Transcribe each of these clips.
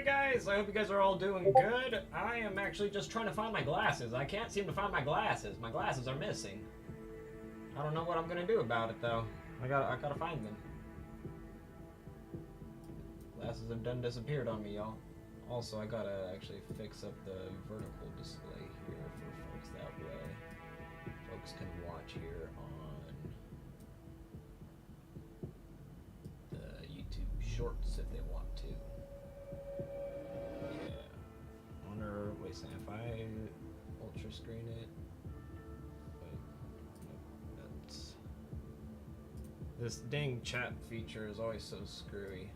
guys, I hope you guys are all doing good. I am actually just trying to find my glasses. I can't seem to find my glasses. My glasses are missing. I don't know what I'm gonna do about it though. I gotta find them. Glasses have done disappeared on me, y'all. Also, I gotta actually fix up the vertical display here for folks that way. Folks can watch here on the YouTube Shorts if they want to. Yeah. I wonder, wait a second, if I ultra screen it. Wait, nope, that's. This dang chat feature is always so screwy.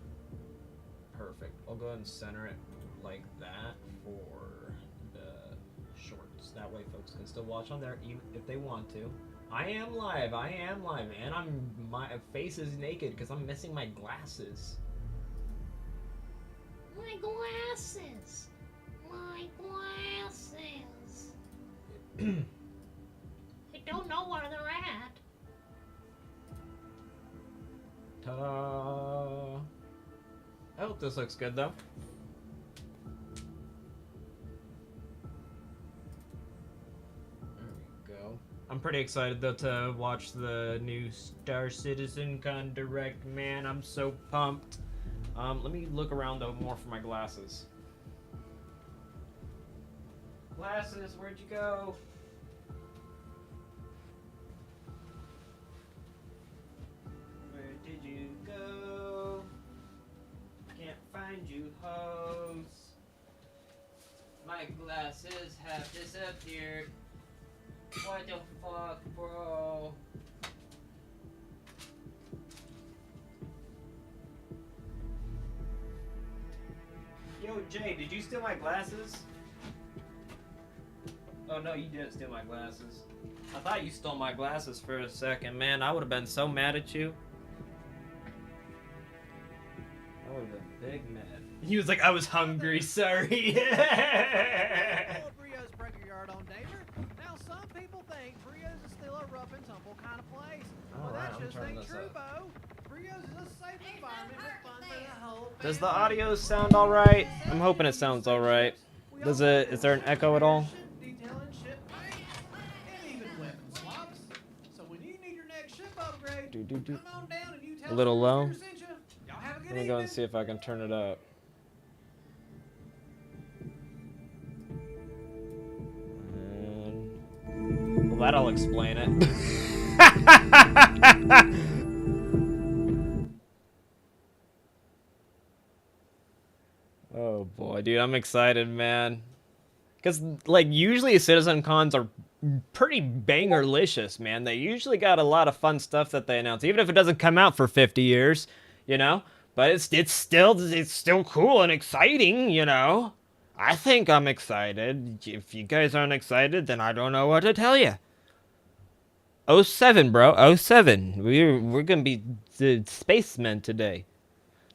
Perfect. I'll go ahead and center it like that for the shorts. That way folks can still watch on there even if they want to. I am live, and my face is naked because I'm missing my glasses. My glasses! My glasses! I don't know where they're at. Ta-da! I hope this looks good though. There we go. I'm pretty excited though to watch the new CitizenCon Direct, man. I'm so pumped. Let me look around though more for my glasses. Glasses, where'd you go? Where did you go? Can't find you, hoes. My glasses have disappeared. What the fuck, bro? Yo, Jay, did you steal my glasses? Oh no, you didn't steal my glasses. I thought you stole my glasses for a second, man. I would have been so mad at you. I would have been big mad. He was like, I was hungry, sorry. Brio's break your yard on David. Now some people think Brio's is still a rough and tumble kind of place. Well, Alright, that I'm just turning ain't this true, up. Bo. Brio's is a safe environment with fun for the whole Does the family. audio sound alright? I'm hoping it sounds alright. Does it, is there an echo at all? Detailing ship and even weapon swaps. So when you need your next ship upgrade, come on down and you tell A little low? Brewster sent you. Y'all have a good Let me go and evening. see if I can turn it up. Well, that'll explain it. Oh boy, dude, I'm excited, man. Because, like, usually Citizen Cons are pretty bangerlicious, man. They usually got a lot of fun stuff that they announce, even if it doesn't come out for 50 years, you know? But it's still cool and exciting, you know? I think I'm excited. If you guys aren't excited, then I don't know what to tell you. 07, bro. 07. We're gonna be the spacemen today.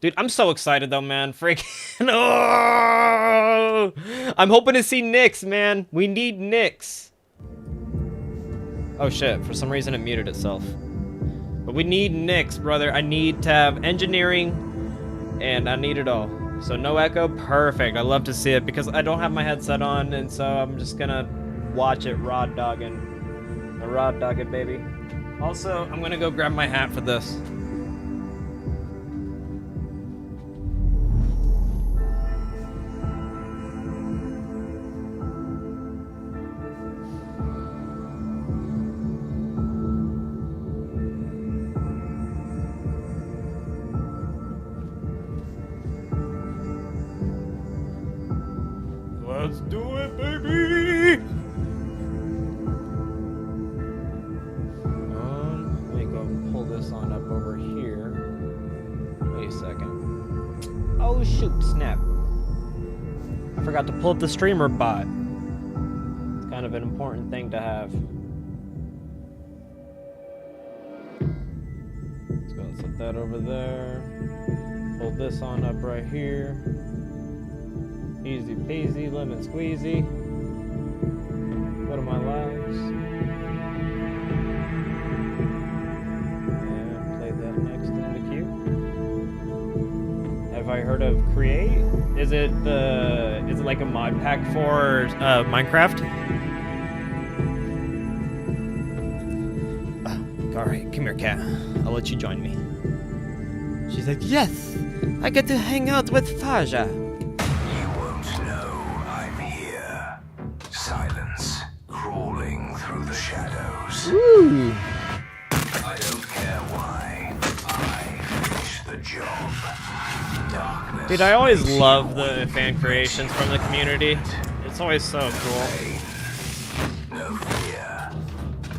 Dude, I'm so excited though, man. Freaking oh! I'm hoping to see NYX, man. We need NYX. Oh shit, for some reason it muted itself. But we need NYX, brother. I need to have engineering, and I need it all. So no echo, perfect. I love to see it because I don't have my headset on, and so I'm just gonna watch it raw dogging. A raw dog it, baby. Also, I'm gonna go grab my hat for this. Let's do it, baby! Let me go pull this on up over here. Wait a second. Oh shoot, snap. I forgot to pull up the streamer bot. It's kind of an important thing to have. Let's go and set that over there. Pull this on up right here. Easy peasy, lemon squeezy. Go to my lives. And play that next in the queue. Have I heard of Create? Is it like a mod pack for Minecraft? All right, come here, cat. I'll let you join me. She's like, yes, I get to hang out with Faja. You won't know I'm here. Silence, crawling through the shadows. Ooh. I don't care why. I finish the job. Darkness. Dude, I always love the fan creations from the community. It's always so cool. No fear.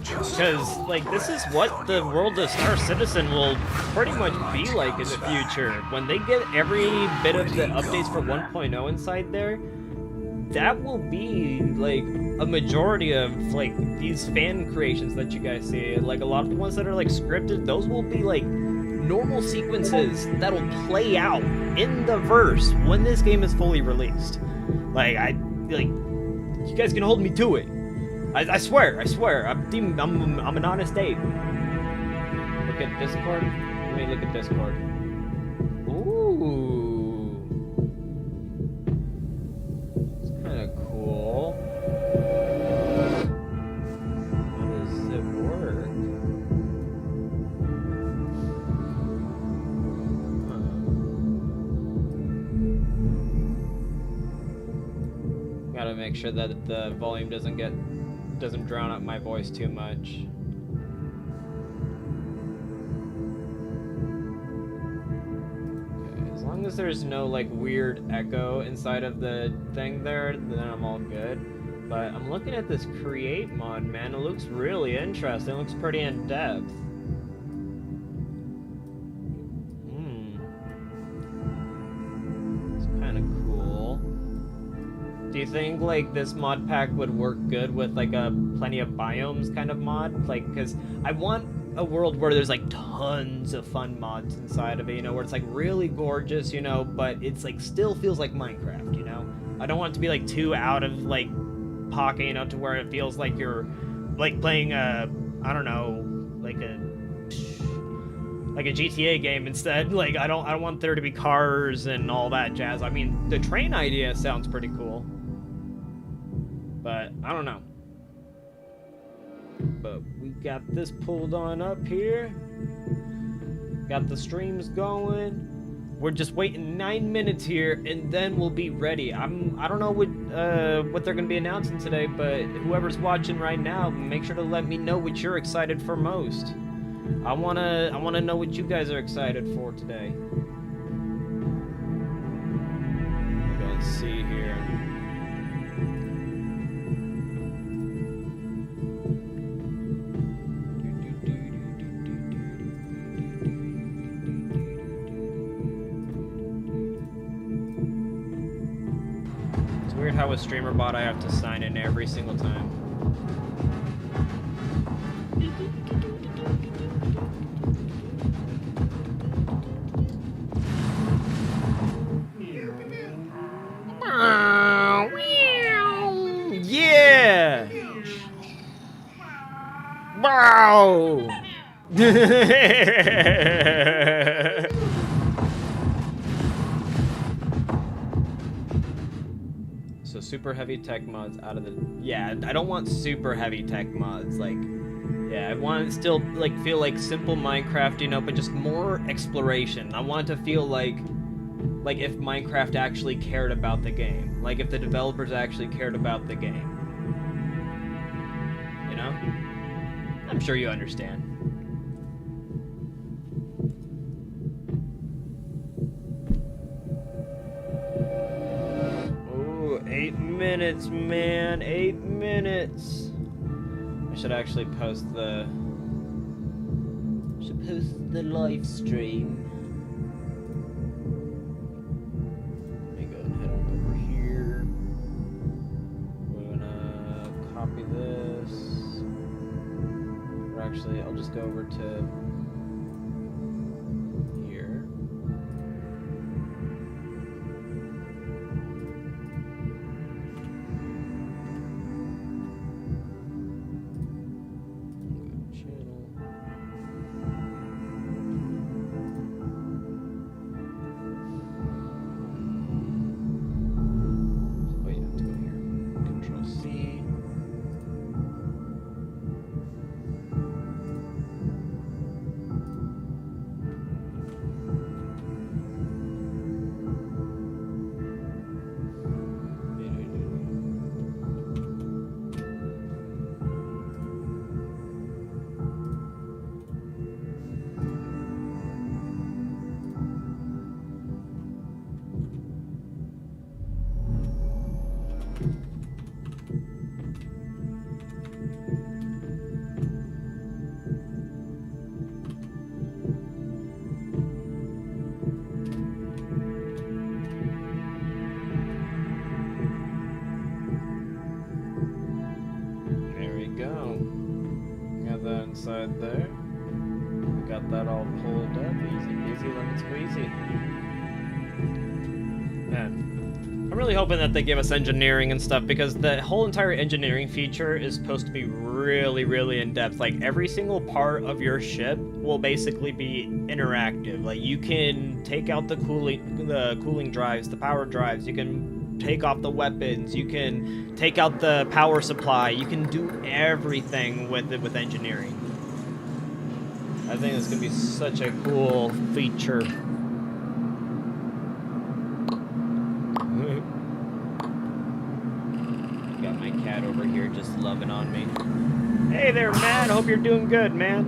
Just Because, like, this is what the world of Star Citizen will pretty much be like in the future. When they get every bit of the updates for 1.0 inside there, that will be, like, a majority of, like, these fan creations that you guys see. Like, a lot of the ones that are, like, scripted, those will be, like, normal sequences that'll play out in the verse when this game is fully released. Like, you guys can hold me to it. I swear, I'm an honest Dave. Look at Discord. Let me look at Discord. Ooh, it's kind of cool. How does it work? Gotta make sure that the volume doesn't drown out my voice too much. Okay, as long as there's no like weird echo inside of the thing there, then I'm all good. But I'm looking at this create mod, man. It looks really interesting. It looks pretty in depth. It's kind of cool. Do you think like this mod pack would work good with like a plenty of biomes kind of mod? Like, because I want a world where there's like tons of fun mods inside of it, you know, where it's like really gorgeous, you know, but it's like still feels like Minecraft, you know? I don't want it to be like too out of like pocket, you know, to where it feels like you're like playing a, I don't know, like a GTA game instead. Like I don't want there to be cars and all that jazz. I mean, the train idea sounds pretty cool. But I don't know. But we got this pulled on up here. Got the streams going. We're just waiting 9 minutes here, and then we'll be ready. I don't know what they're gonna be announcing today, but whoever's watching right now, make sure to let me know what you're excited for most. I wanna know what you guys are excited for today. Let's see here. Weird how with streamer bot I have to sign in every single time. Yeah! Wow! So super heavy tech mods out of the... Yeah, I don't want super heavy tech mods, like... Yeah, I want it to still, like, feel like simple Minecraft, you know, but just more exploration. I want it to feel like if Minecraft actually cared about the game. Like, if the developers actually cared about the game. You know? I'm sure you understand. Ooh, 8 minutes, man. 8 minutes. I should actually post the... live stream. Let me go and head on over here. We're gonna copy this. Or actually, I'll just go over to here. inside there. We got that all pulled up. Easy peasy, lemon squeezy. Man, I'm really hoping that they give us engineering and stuff, because the whole entire engineering feature is supposed to be really, really in-depth. Like, every single part of your ship will basically be interactive. Like, you can take out the cooling drives, the power drives, you can take off the weapons, you can take out the power supply, you can do everything with engineering. I think it's gonna be such a cool feature. Got my cat over here just loving on me. Hey there, man. Hope you're doing good, man.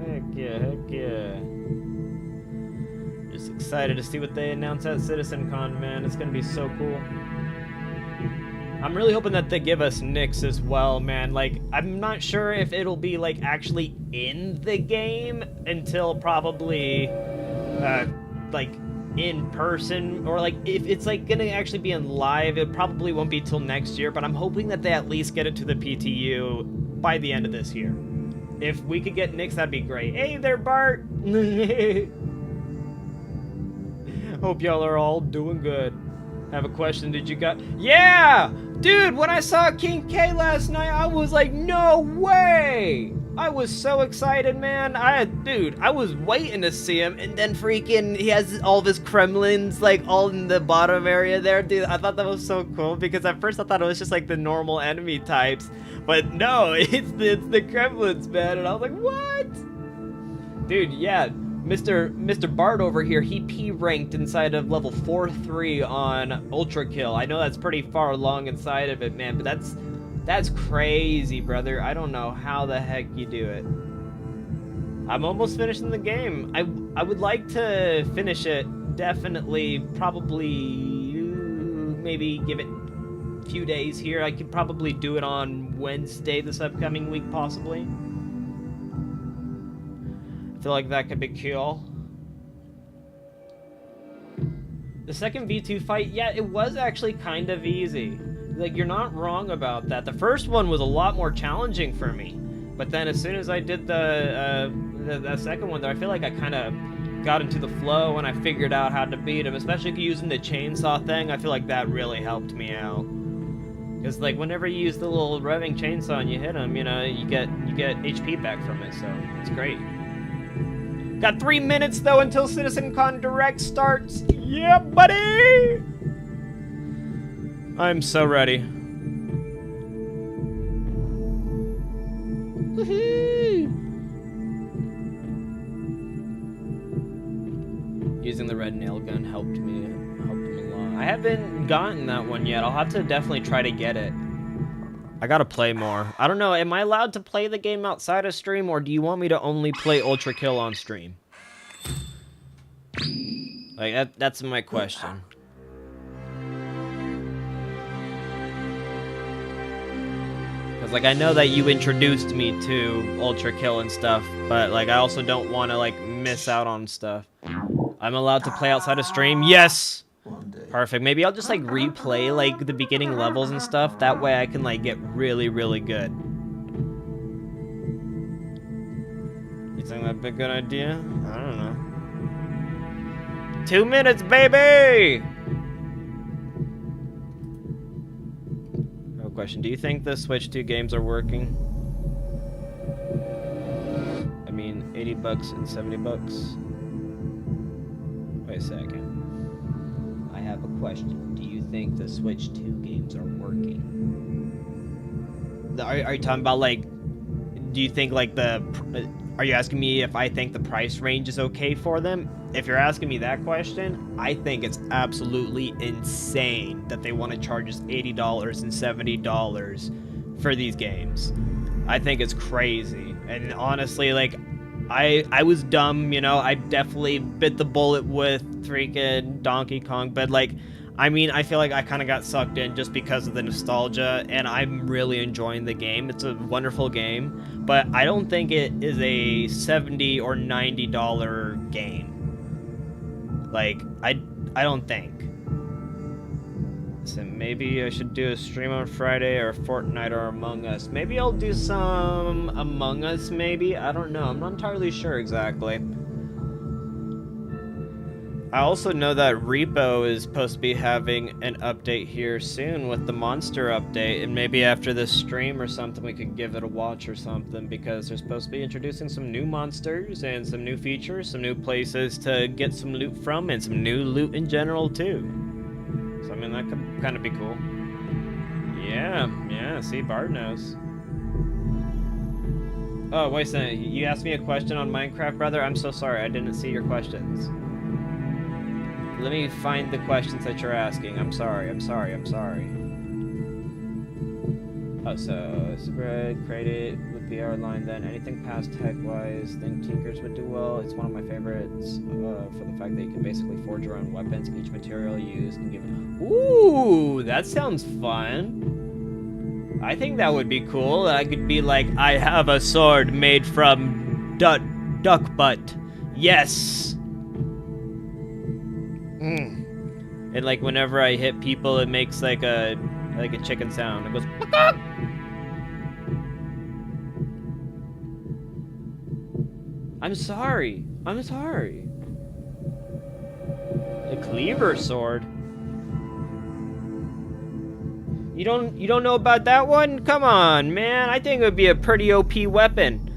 Heck yeah, heck yeah. Just excited to see what they announce at CitizenCon, man. It's gonna be so cool. I'm really hoping that they give us NYX as well, man. Like, I'm not sure if it'll be, like, actually in the game until probably, like, in person. Or, like, if it's, like, gonna actually be in live, it probably won't be till next year. But I'm hoping that they at least get it to the PTU by the end of this year. If we could get NYX, that'd be great. Hey there, Bart! Hope y'all are all doing good. Have a question, did you got? Yeah! Dude, when I saw King K last night, I was like, no way! I was so excited, man. I was waiting to see him, and then freaking, he has all of his Kremlins, like, all in the bottom area there. Dude, I thought that was so cool, because at first I thought it was just, like, the normal enemy types. But no, it's the Kremlins, man, and I was like, what? Dude, yeah. Mr. Bart over here, he P-ranked inside of level 4-3 on Ultra Kill. I know that's pretty far along inside of it, man, but that's crazy, brother. I don't know how the heck you do it. I'm almost finishing the game. I would like to finish it, definitely, probably, maybe give it a few days here. I could probably do it on Wednesday this upcoming week, possibly. Feel like that could be cool. The second V2 fight, yeah, it was actually kind of easy. Like, you're not wrong about that. The first one was a lot more challenging for me, but then as soon as I did the second one, though, I feel like I kind of got into the flow and I figured out how to beat him. Especially using the chainsaw thing, I feel like that really helped me out. Because, like, whenever you use the little revving chainsaw and you hit him, you know, you get HP back from it, so it's great. Got 3 minutes, though, until CitizenCon Direct starts. Yeah, buddy! I'm so ready. Woohoo! Using the red nail gun helped me a lot. I haven't gotten that one yet. I'll have to definitely try to get it. I gotta play more. I don't know, am I allowed to play the game outside of stream, or do you want me to only play Ultra Kill on stream? Like, that's my question. Because, like, I know that you introduced me to Ultra Kill and stuff, but, like, I also don't want to, like, miss out on stuff. I'm allowed to play outside of stream? Yes! Perfect. Maybe I'll just, like, replay, like, the beginning levels and stuff. That way I can, like, get really, really good. You think that'd be a good idea? I don't know. 2 minutes, baby! No question. Do you think the Switch 2 games are working? I mean, 80 bucks and 70 bucks. Wait a second. I have a question. Do you think the Switch 2 games are working? Are you talking about, like, do you think, like, are you asking me if I think the price range is okay for them? If you're asking me that question, I think it's absolutely insane that they want to charge us $80 and $70 for these games. I think it's crazy. And honestly, like, I was dumb, you know, I definitely bit the bullet with freaking Donkey Kong, but, like, I mean, I feel like I kind of got sucked in just because of the nostalgia, and I'm really enjoying the game. It's a wonderful game, but I don't think it is a $70 or $90 game. Like, I don't think. So maybe I should do a stream on Friday or Fortnite or Among Us. Maybe I'll do some Among Us, maybe? I don't know. I'm not entirely sure exactly. I also know that Repo is supposed to be having an update here soon with the monster update, and maybe after this stream or something we could give it a watch or something, because they're supposed to be introducing some new monsters and some new features, some new places to get some loot from, and some new loot in general too. So I mean, that could kind of be cool. Yeah, see, Bard knows. Oh, wait a second, you asked me a question on Minecraft, brother? I'm so sorry, I didn't see your questions. Let me find the questions that you're asking. I'm sorry. Oh, so spread credit with PR line, then anything past tech-wise, think Tinkers would do well. It's one of my favorites for the fact that you can basically forge your own weapons. Each material used can give it. Ooh, that sounds fun. I think that would be cool. I could be like, I have a sword made from duck butt. Yes. And like whenever I hit people, it makes like a chicken sound. It goes. I'm sorry. A cleaver sword. You don't know about that one? Come on, man. I think it would be a pretty OP weapon.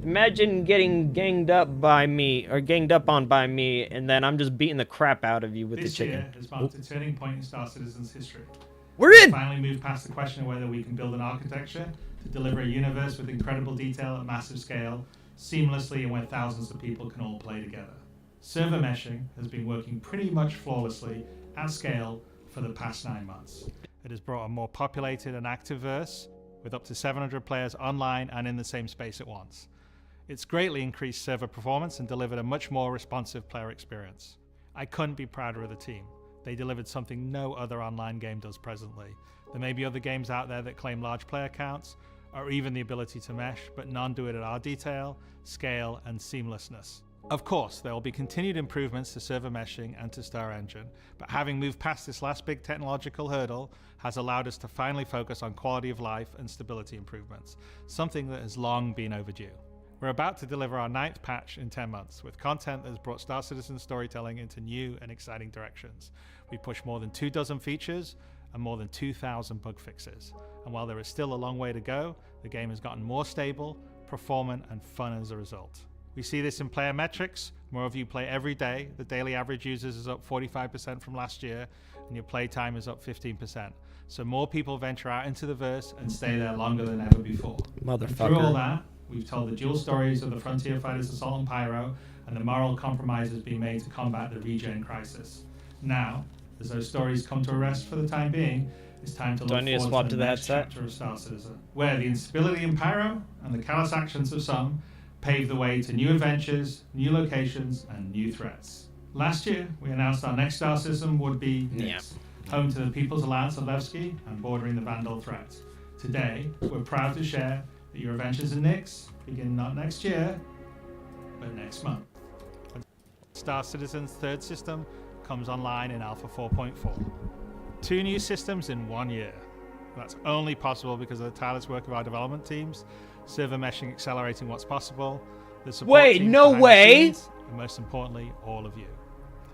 Imagine getting ganged up on by me, and then I'm just beating the crap out of you with the chicken. This year has marked a turning point in Star Citizen's history. We're We in! finally moved past the question of whether we can build an architecture to deliver a universe with incredible detail at massive scale, seamlessly, and where thousands of people can all play together. Server meshing has been working pretty much flawlessly at scale for the past 9 months. It has brought a more populated and active verse with up to 700 players online and in the same space at once. It's greatly increased server performance and delivered a much more responsive player experience. I couldn't be prouder of the team. They delivered something no other online game does presently. There may be other games out there that claim large player counts, or even the ability to mesh, but none do it at our detail, scale, and seamlessness. Of course, there will be continued improvements to server meshing and to Star Engine, but having moved past this last big technological hurdle has allowed us to finally focus on quality of life and stability improvements, something that has long been overdue. We're about to deliver our 9th patch in 10 months, with content that has brought Star Citizen storytelling into new and exciting directions. We pushed more than 24 features and more than 2,000 bug fixes. And while there is still a long way to go, the game has gotten more stable, performant, and fun as a result. We see this in player metrics. More of you play every day. The daily average users is up 45% from last year, and your play time is up 15%. So more people venture out into the verse and stay there longer than ever before. Motherfucker. Through all that, we've told the dual stories of the Frontier Fighters Assault on Pyro and the moral compromises being made to combat the regen crisis. Now, as those stories come to a rest for the time being, it's time to look forward to the next chapter of Star Citizen, where the instability in Pyro and the callous actions of some pave the way to new adventures, new locations, and new threats. Last year, we announced our next Star Citizen would be NYX, home to the People's Alliance of Levski and bordering the Vandal threat. Today, we're proud to share that your adventures in NYX begin not next year, but next month. Star Citizen's third system comes online in Alpha 4.4. 2 new systems in 1 year. That's only possible because of the tireless work of our development teams, server meshing accelerating what's possible, the support Wait, teams no behind the way! scenes, and most importantly, all of you.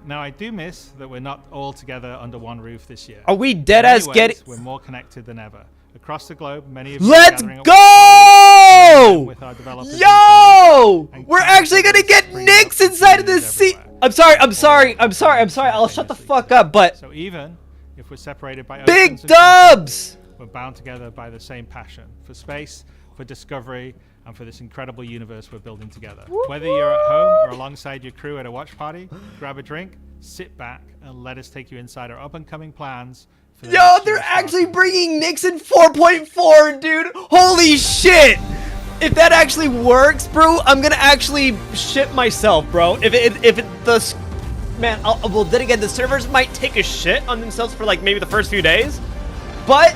Now, I do miss that we're not all together under one roof this year. Are we dead In many ass ways, getting? We're more connected than ever. Across the globe, many of you are Let's gathering at one party, go! with our developers Yo! and We're countless actually gonna others get springing up NYX from inside of this communities seat. everywhere. I'm sorry. I'll shut the fuck up. But So even if we're separated by big oceans and continents, dubs. we're bound together by the same passion for space, for discovery, and for this incredible universe we're building together. Whether you're at home or alongside your crew at a watch party, grab a drink, sit back, and let us take you inside our up-and-coming plans. For the Yo, next they're year's actually Star bringing NYX in 4.4, dude. Holy shit! If that actually works, bro, I'm gonna actually shit myself, bro. Man, well, then again, the servers might take a shit on themselves for like maybe the first few days, but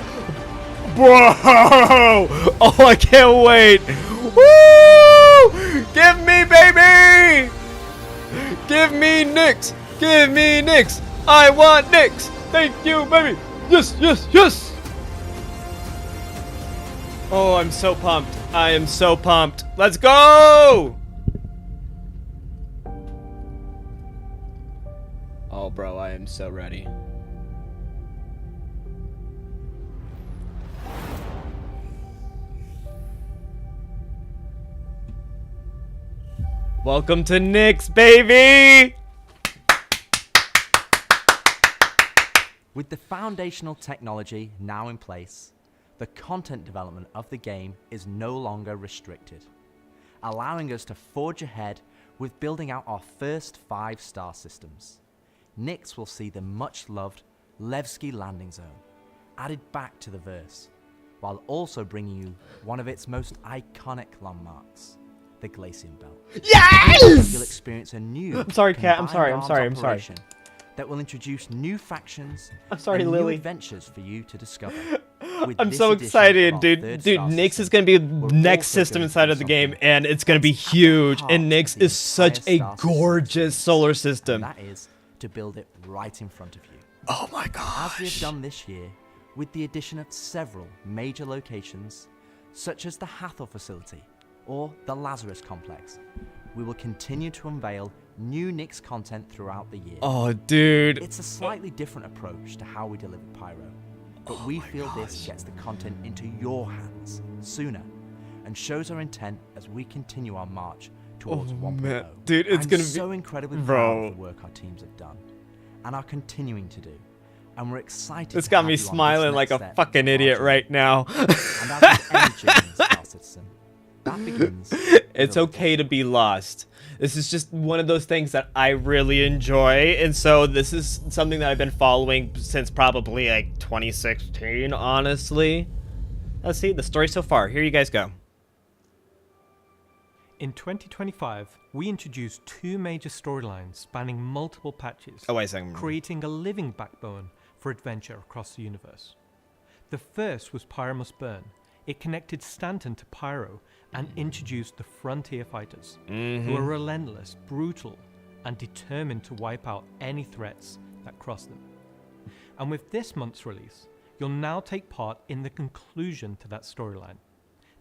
bro, oh, I can't wait. Woo! Give me, baby! Give me NYX! Give me NYX! I want NYX! Thank you, baby! Yes, yes, yes! Oh, I'm so pumped. I am so pumped. Let's go! Oh, bro, I am so ready. Welcome to NYX, baby! With the foundational technology now in place, the content development of the game is no longer restricted, allowing us to forge ahead with building out our first 5-star systems. NYX will see the much-loved Levski landing zone added back to the verse, while also bringing you one of its most iconic landmarks, the Glacium Belt. Yes! You'll experience a new I'm sorry, Kat. I'm combined sorry. I'm arms sorry. I'm sorry. operation that will introduce new factions I'm sorry, and Lily. new adventures for you to discover. With I'm this so edition excited, of our dude. third Dude, star NYX system, is gonna be the we're next also system going inside through of the game, something and it's gonna be that's at the huge. heart And of NYX the is such entire a star system gorgeous solar and system. that is to build it right in front of you. Oh my As we have gosh. done this year, with the addition of several major locations, such as the Hathor facility or the Lazarus complex, we will continue to unveil new NYX content throughout the year. Oh, dude. It's a slightly different approach to how we deliver Pyro, but we feel this gets the content into your hands sooner and shows our intent as we continue our march towards 1.0. man. Dude, it's I'm gonna be- so incredibly Bro. proud of the work our teams have done and are continuing to do, and we're excited. It's to got have me you on this smiling next like a step fucking of our idiot journey. right now. And as with any journey in Star Citizen, that begins. It's okay to be lost. This is just one of those things that I really enjoy, and so this is something that I've been following since probably like 2016, honestly. Let's see the story so far. Here you guys go. In 2025, we introduced 2 major storylines spanning multiple patches, Oh, wait a second. creating a living backbone for adventure across the universe. The first was Pyro Must Burn. It connected Stanton to Pyro and introduced the Frontier Fighters, who are relentless, brutal, and determined to wipe out any threats that cross them. And with this month's release, you'll now take part in the conclusion to that storyline.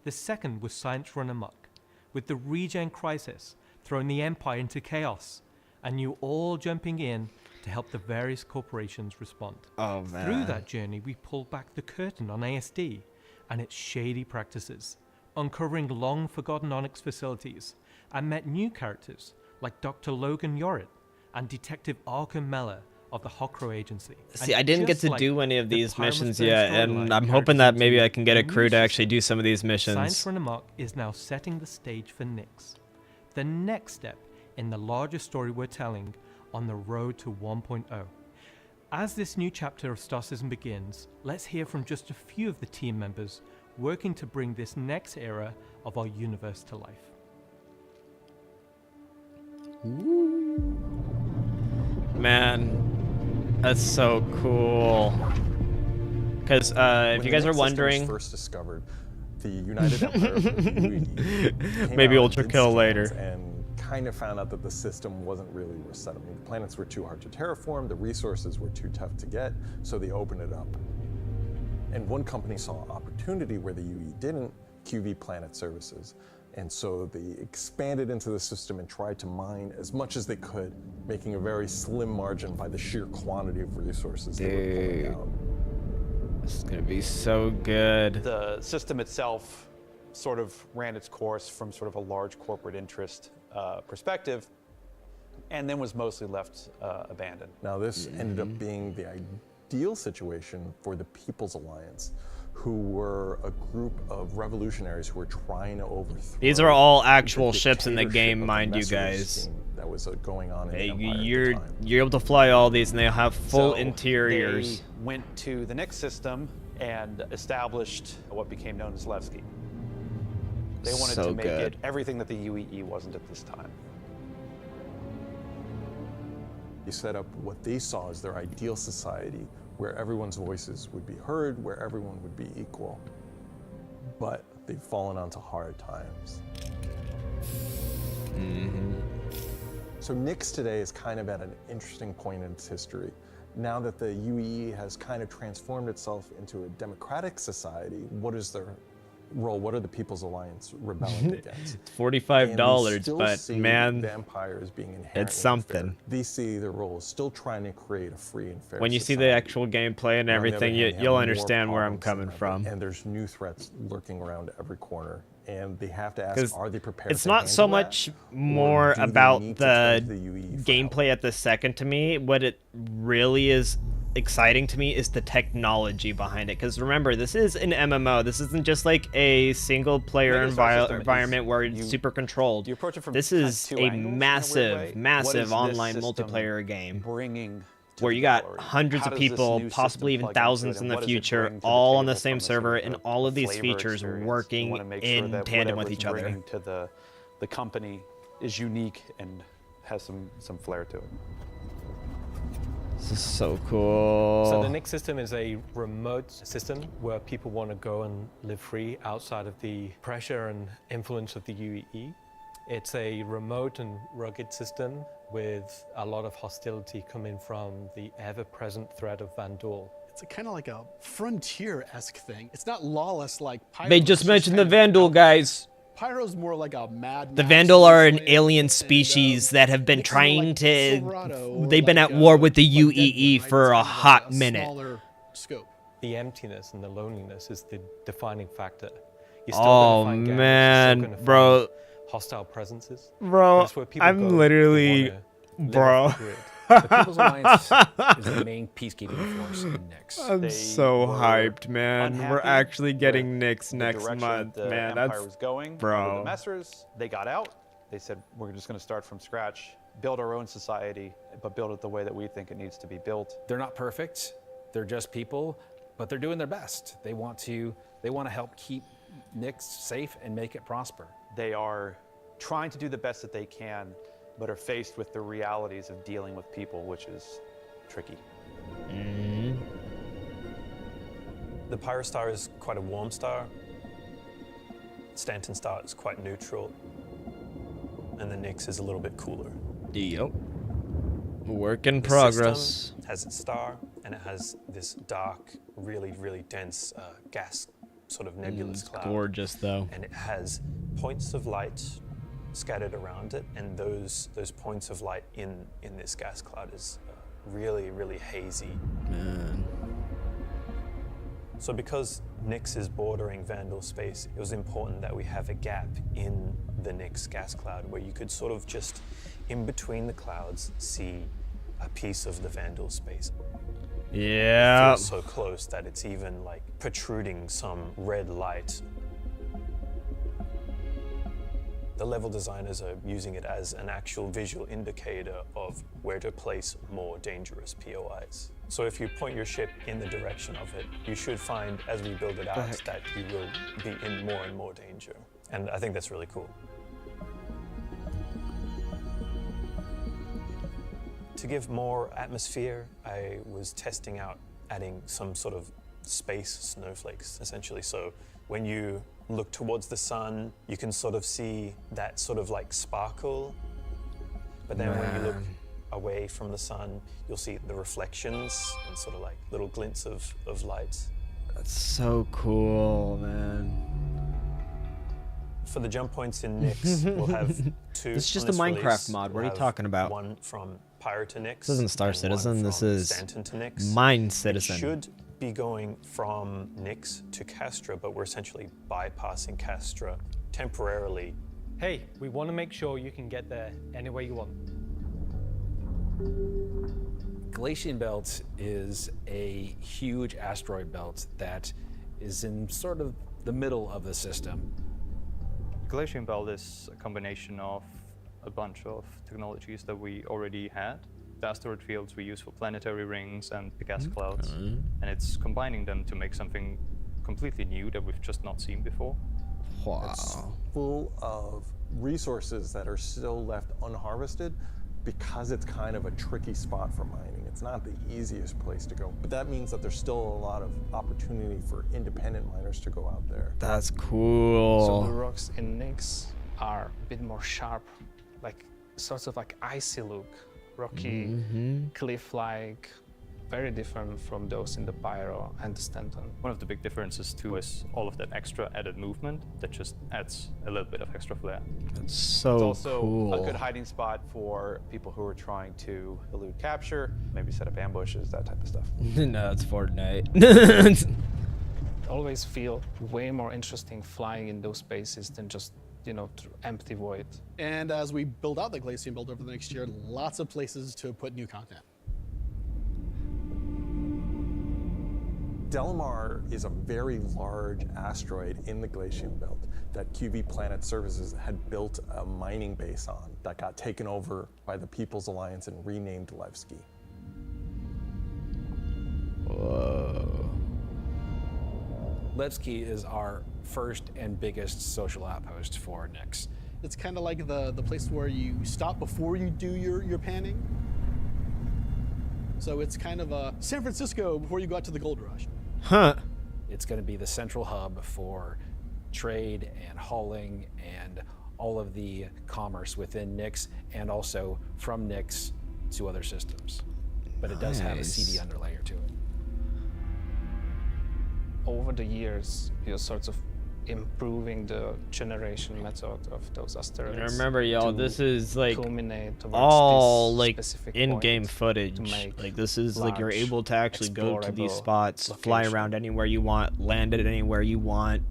The second was Science Run Amok, with the Regen Crisis throwing the Empire into chaos, and you all jumping in to help the various corporations respond. Oh man. Through that journey, we pulled back the curtain on ASD and its shady practices, uncovering long-forgotten Onyx facilities, and met new characters like Dr. Logan Yorit and Detective Arkham Mella of the Hokro Agency. See, And I didn't get just to like do any of the these Pyro Must missions Burn yet, storyline and I'm hoping that characters maybe into I can get a new crew to actually system, do some of these Science missions. Run Amok is now setting the stage for NYX, the next step in the larger story we're telling on the road to 1.0. As this new chapter of Star Citizen begins, let's hear from just a few of the team members working to bring this next era of our universe to life. Man, that's so cool. Because if you guys are wondering, first discovered, the United Empire, the UED, came Maybe out, Ultra did Kill scans, later. and kind of found out that the system wasn't really worth settling. The planets were too hard to terraform, the resources were too tough to get, so they opened it up. And one company saw opportunity where the UE didn't, QV Planet Services. And so they expanded into the system and tried to mine as much as they could, making a very slim margin by the sheer quantity of resources they were pulling out. this is gonna be so good. The system itself sort of ran its course from sort of a large corporate interest perspective, and then was mostly left abandoned. Now this ended up being the ideal situation for the People's Alliance, who were a group of revolutionaries who were trying to overthrow. These are all actual the ships in the dictatorship game, of the mind you Messenger guys. scheme that was going on in Hey, the Empire at the you're time. able to fly all these, and they have full So interiors. They went to the NYX system and established what became known as Levski. They wanted So to make good. it everything that the UEE wasn't at this time. They set up what they saw as their ideal society, where everyone's voices would be heard, where everyone would be equal. But they've fallen onto hard times. So NYX today is kind of at an interesting point in its history. Now that the UEE has kind of transformed itself into a democratic society, what is their role? What are the People's Alliance rebelling against? It's $45, but man, vampires being inherently it's something. unfair. They see their role as still trying to create a free and fair When you see society. the actual gameplay and But on the other everything, hand, they have you'll more understand where I'm problems coming than ever, from. And there's new threats lurking around every corner. And they have to ask, Because are they prepared it's to not so handle that? much Or more do they about need to the take UEE for gameplay at the second to me. What it really is exciting to me is the technology behind it. Because remember, this is an MMO. This isn't just like a single player Megastar system is environment where it's super controlled. You approach it from This kind of is two a angles in a weird way. massive, What massive is this online system multiplayer game bringing to where the you got gallery? hundreds How of does this people, new possibly system even plug into thousands it, in and the what does it future, bring to the all on the table same from a sort server, of and a all of these flavor features experience? We working wanna make sure in that tandem with whatever each it's other. bringing to the company is unique and has some flair to it. This is so cool. So the NYX system is a remote system where people want to go and live free outside of the pressure and influence of the UEE. It's a remote and rugged system with a lot of hostility coming from the ever-present threat of Vandal. It's kind of like a frontier-esque thing. It's not lawless like Pyro. They It's just mentioned the kind of Vandal, out- guys. Pyro's more like a mad. The Max Vandal are an wasteland, alien and, species that have been it's kinda trying like to. Silverado or They've been like, at war with the like UEE Deadwood, right? for It's a kind of hot like minute. Smaller scope. The emptiness and the loneliness is the defining factor. You're Oh, gonna find gangs, man, you're still gonna bro. find hostile presences. Bro, but it's where people I'm go if they literally- wanna live bro. off the grid. The People's Alliance is the main peacekeeping force in NYX. I'm They so were hyped, man. We're unhappy actually getting with NYX the next direction month, the man. Empire That's was going. bro. The messers, they got out. They said, we're just going to start from scratch, build our own society, but build it the way that we think it needs to be built. They're not perfect. They're just people, but they're doing their best. They want to help keep NYX safe and make it prosper. They are trying to do the best that they can, but are faced with the realities of dealing with people, which is tricky. The Pyro star is quite a warm star. Stanton star is quite neutral. And the NYX is a little bit cooler. Yep. Work in The progress. system has its star, and it has this dark, really, really dense gas, sort of nebulous It's cloud. gorgeous, though. And it has points of light scattered around it, and those points of light in this gas cloud is really, really hazy. Man. So because NYX is bordering Vandal space, it was important that we have a gap in the NYX gas cloud where you could sort of just, in between the clouds, see a piece of the Vandal space. Yeah. It feels so close that it's even like protruding some red light. The level designers are using it as an actual visual indicator of where to place more dangerous POIs. So if you point your ship in the direction of it, you should find, as we build it out, that you will be in more and more danger. And I think that's really cool. To give more atmosphere, I was testing out adding some sort of space snowflakes, essentially. So when you look towards the sun, you can sort of see that sort of like sparkle. But then when you look away from the sun, you'll see the reflections and sort of like little glints of light. That's so cool, man. For the jump points in NYX, we'll have two. This is just on a Minecraft release. mod. What We'll are you have talking about? One from Pyro to NYX. This isn't Star and one Citizen, this from is Stanton to NYX. Mine It Citizen. should be going from NYX to Castra, but we're essentially bypassing Castra temporarily. Hey, we want to make sure you can get there any way you want. Galatian Belt is a huge asteroid belt that is in sort of the middle of the system. Galatian Belt is a combination of a bunch of technologies that we already had. The asteroid fields we use for planetary rings and the gas clouds, and it's combining them to make something completely new that we've just not seen before. Wow. It's full of resources that are still left unharvested, because it's kind of a tricky spot for mining. It's not the easiest place to go, but that means that there's still a lot of opportunity for independent miners to go out there. That's cool. So the rocks in NYX are a bit more sharp, like sort of like icy look, rocky, cliff-like, very different from those in the Pyro and the Stanton. One of the big differences too is all of that extra added movement that just adds a little bit of extra flair. That's so It's also cool. a good hiding spot for people who are trying to elude capture, maybe set up ambushes, that type of stuff. No, it's Fortnite. Always feel way more interesting flying in those spaces than just, you know, empty void. And as we build out the Glacian build over the next year, lots of places to put new content. Delamar is a very large asteroid in the Glacian belt that QV Planet Services had built a mining base on that got taken over by the People's Alliance and renamed Levski. Whoa. Levski is our first and biggest social outpost for NYX. It's kind of like the place where you stop before you do your panning. So it's kind of a San Francisco before you go out to the gold rush. Huh. It's going to be the central hub for trade and hauling and all of the commerce within NYX and also from NYX to other systems. But it does have a Nice. CD underlayer to it. Over the years, you're sort of improving the generation method of those asteroids. And remember, y'all, to this is like culminate towards all this like specific in-game point footage. to make Like this is like you're large, able to actually go to these explorable spots, fly location. around anywhere you want, land it anywhere you want,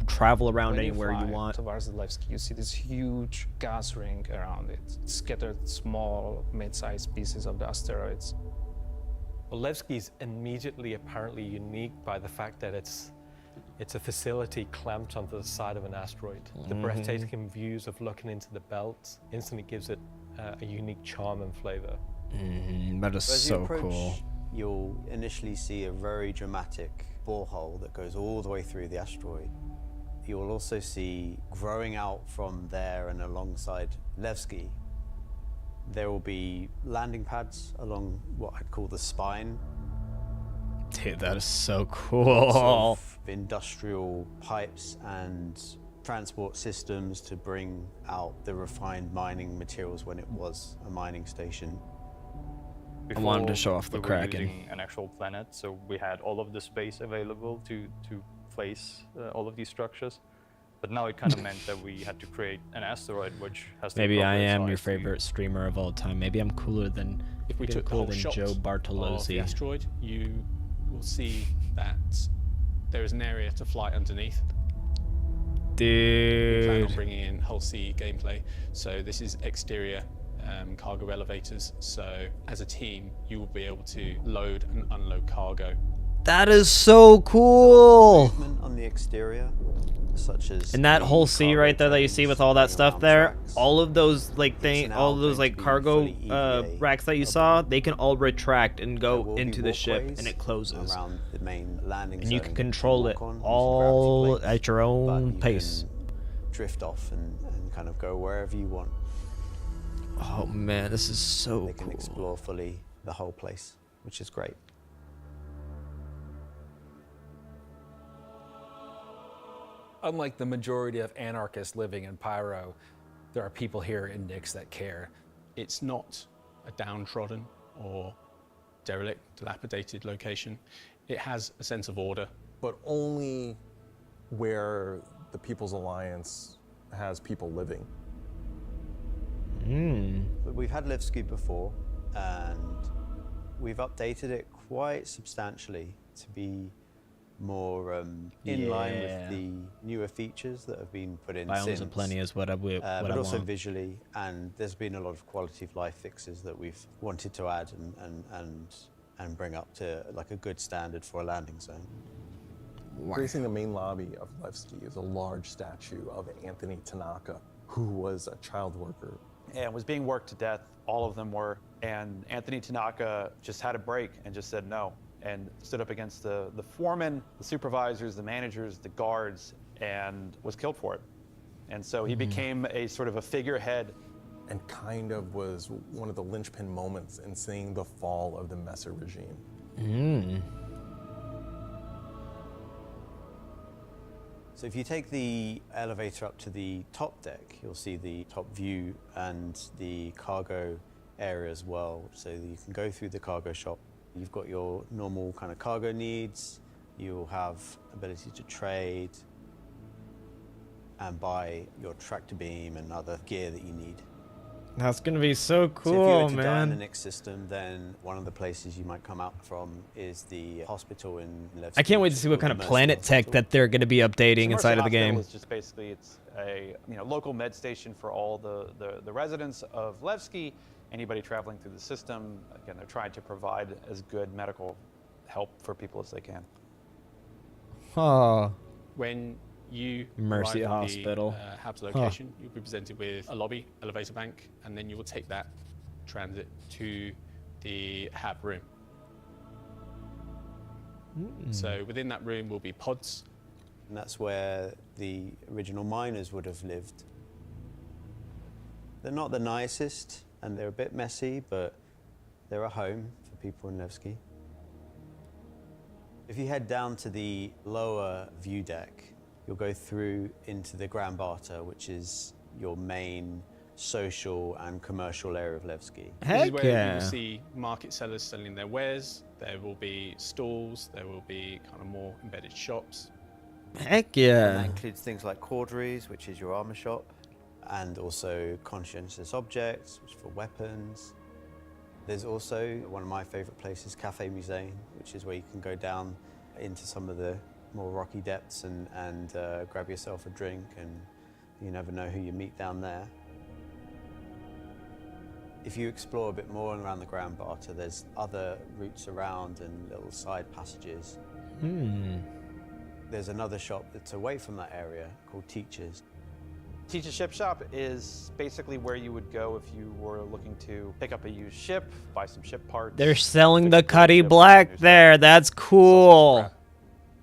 travel around When anywhere you fly want. towards the Levski, you see this huge gas ring around it, scattered small, mid-sized pieces of the asteroids. Well, Levski's immediately apparently unique by the fact that it's a facility clamped onto the side of an asteroid. The breathtaking views of looking into the belt instantly gives it a unique charm and flavor. That is As you so approach, cool. You'll initially see a very dramatic borehole that goes all the way through the asteroid. You'll also see, growing out from there and alongside Levski, there will be landing pads along what I'd call the spine. Dude, that is so Lots cool. of industrial pipes and transport systems to bring out the refined mining materials when it was a mining station. I wanted to Before, show off the we were Kraken. using an actual planet, so we had all of the space available to place all of these structures. But now it kind of meant that we had to create an asteroid which has the Maybe I appropriate am your size to- favorite streamer of all time. Maybe I'm cooler than If we maybe I'm took the cooler whole than shot Joe of the Bartolozzi. asteroid, you will see that there is an area to fly underneath. We plan on Dude. bringing in whole sea gameplay. So this is exterior cargo elevators. So as a team, you will be able to load and unload cargo. That is so cool. Movement on the exterior, such as And that the whole sea cargo right there that you see trains with all that going stuff around there, tracks. all of those like thing, now all of those going like to be cargo fully EVA racks that you saw, they can all retract and There go will be into the ship walkways and it closes. around the main landing And you zone can to control it walk on using all gravity plates, at your but own you pace. can drift off and kind of go wherever you want. Oh man, this is so They can cool. explore fully the whole place, which is great. Unlike the majority of anarchists living in Pyro, there are people here in NYX that care. It's not a downtrodden or derelict, dilapidated location. It has a sense of order. But only where the People's Alliance has people living. But we've had Levski before, and we've updated it quite substantially to be more in line Yeah. with the newer features that have been put in Biomes since. aplenty is what I but I also want. visually, and there's been a lot of quality of life fixes that we've wanted to add and bring up to like a good standard for a landing zone. Gracing the main lobby of Levski is a large statue of Anthony Tanaka, who was a child worker. And was being worked to death. All of them were. And Anthony Tanaka just had a break and just said no, and stood up against the foremen, the supervisors, the managers, the guards, and was killed for it. And so he became a sort of a figurehead and kind of was one of the linchpin moments in seeing the fall of the Messer regime. So if you take the elevator up to the top deck, you'll see the top view and the cargo area as well. So you can go through the cargo shop. You've got your normal kind of cargo needs. You'll have ability to trade and buy your tractor beam and other gear that you need. That's gonna be so cool, so if you were to die in man. the NYX system, then one of the places you might come out from is the hospital in Levski. I can't wait to see what kind of planet tech that they're gonna be updating inside of the game. It's just basically it's a local med station for all the residents of Levski. Anybody traveling through the system, again, they're trying to provide as good medical help for people as they can. Oh. When you Mercy arrive at Hospital. the hab's location, you'll be presented with a lobby, elevator bank, and then you will take that transit to the hab room. So within that room will be pods. And that's where the original miners would have lived. They're not the nicest, and they're a bit messy, but they're a home for people in Levski. If you head down to the lower view deck, you'll go through into the Grand Barter, which is your main social and commercial area of Levski. This is where you will see market sellers selling their wares. There will be stalls. There will be kind of more embedded shops. Heck And yeah. that includes things like Corderies, which is your armor shop, and also conscientious objects, which is for weapons. There's also one of my favorite places, Cafe Musée, which is where you can go down into some of the more rocky depths and grab yourself a drink, and you never know who you meet down there. If you explore a bit more around the Grand Barter, there's other routes around and little side passages. There's another shop that's away from that area called Teachers. Teach's Ship Shop is basically where you would go if you were looking to pick up a used ship, buy some ship parts. They're selling the Cuddy Black there. That's cool.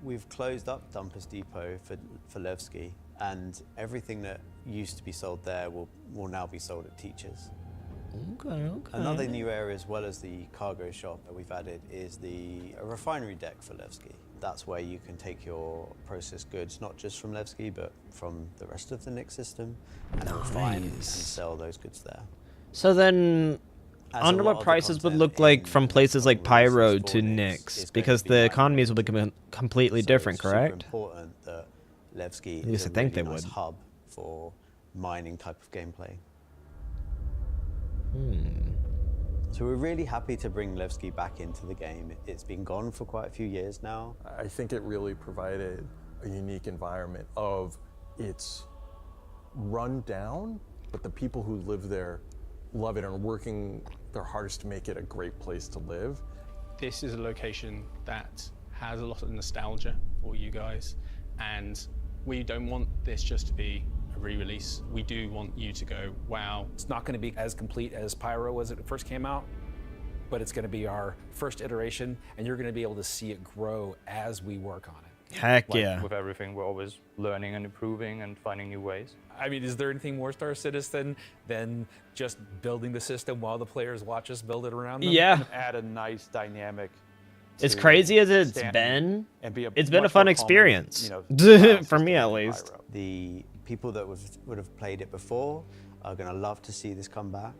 We've closed up Dumpers Depot for Levski, and everything that used to be sold there will now be sold at Teachers. Okay. Another new area, as well as the cargo shop that we've added, is the refinery deck for Levski. That's where you can take your processed goods, not just from Levski, but from the rest of the NYX system, and refine and sell those goods there. So then, I wonder what prices would look like from places like Pyro to NYX, because the economies will become completely different, correct? It's super important that Levski At least is I a think really they nice would. hub for mining type of gameplay. So we're really happy to bring Levski back into the game. It's been gone for quite a few years now. I think it really provided a unique environment of it's run down, but the people who live there love it and are working their hardest to make it a great place to live. This is a location that has a lot of nostalgia for you guys, and we don't want this just to be a re-release. We do want you to go, wow. It's not going to be as complete as Pyro was when it first came out, but it's going to be our first iteration, and you're going to be able to see it grow as we work on it. Heck Like, yeah. with everything, we're always learning and improving and finding new ways. I mean, is there anything more Star Citizen than just building the system while the players watch us build it around them? Yeah. Add a nice dynamic. As to crazy as it's stand been, and be it's been a much fun more experience. calm, For me at least. The people that would have played it before are going to love to see this come back,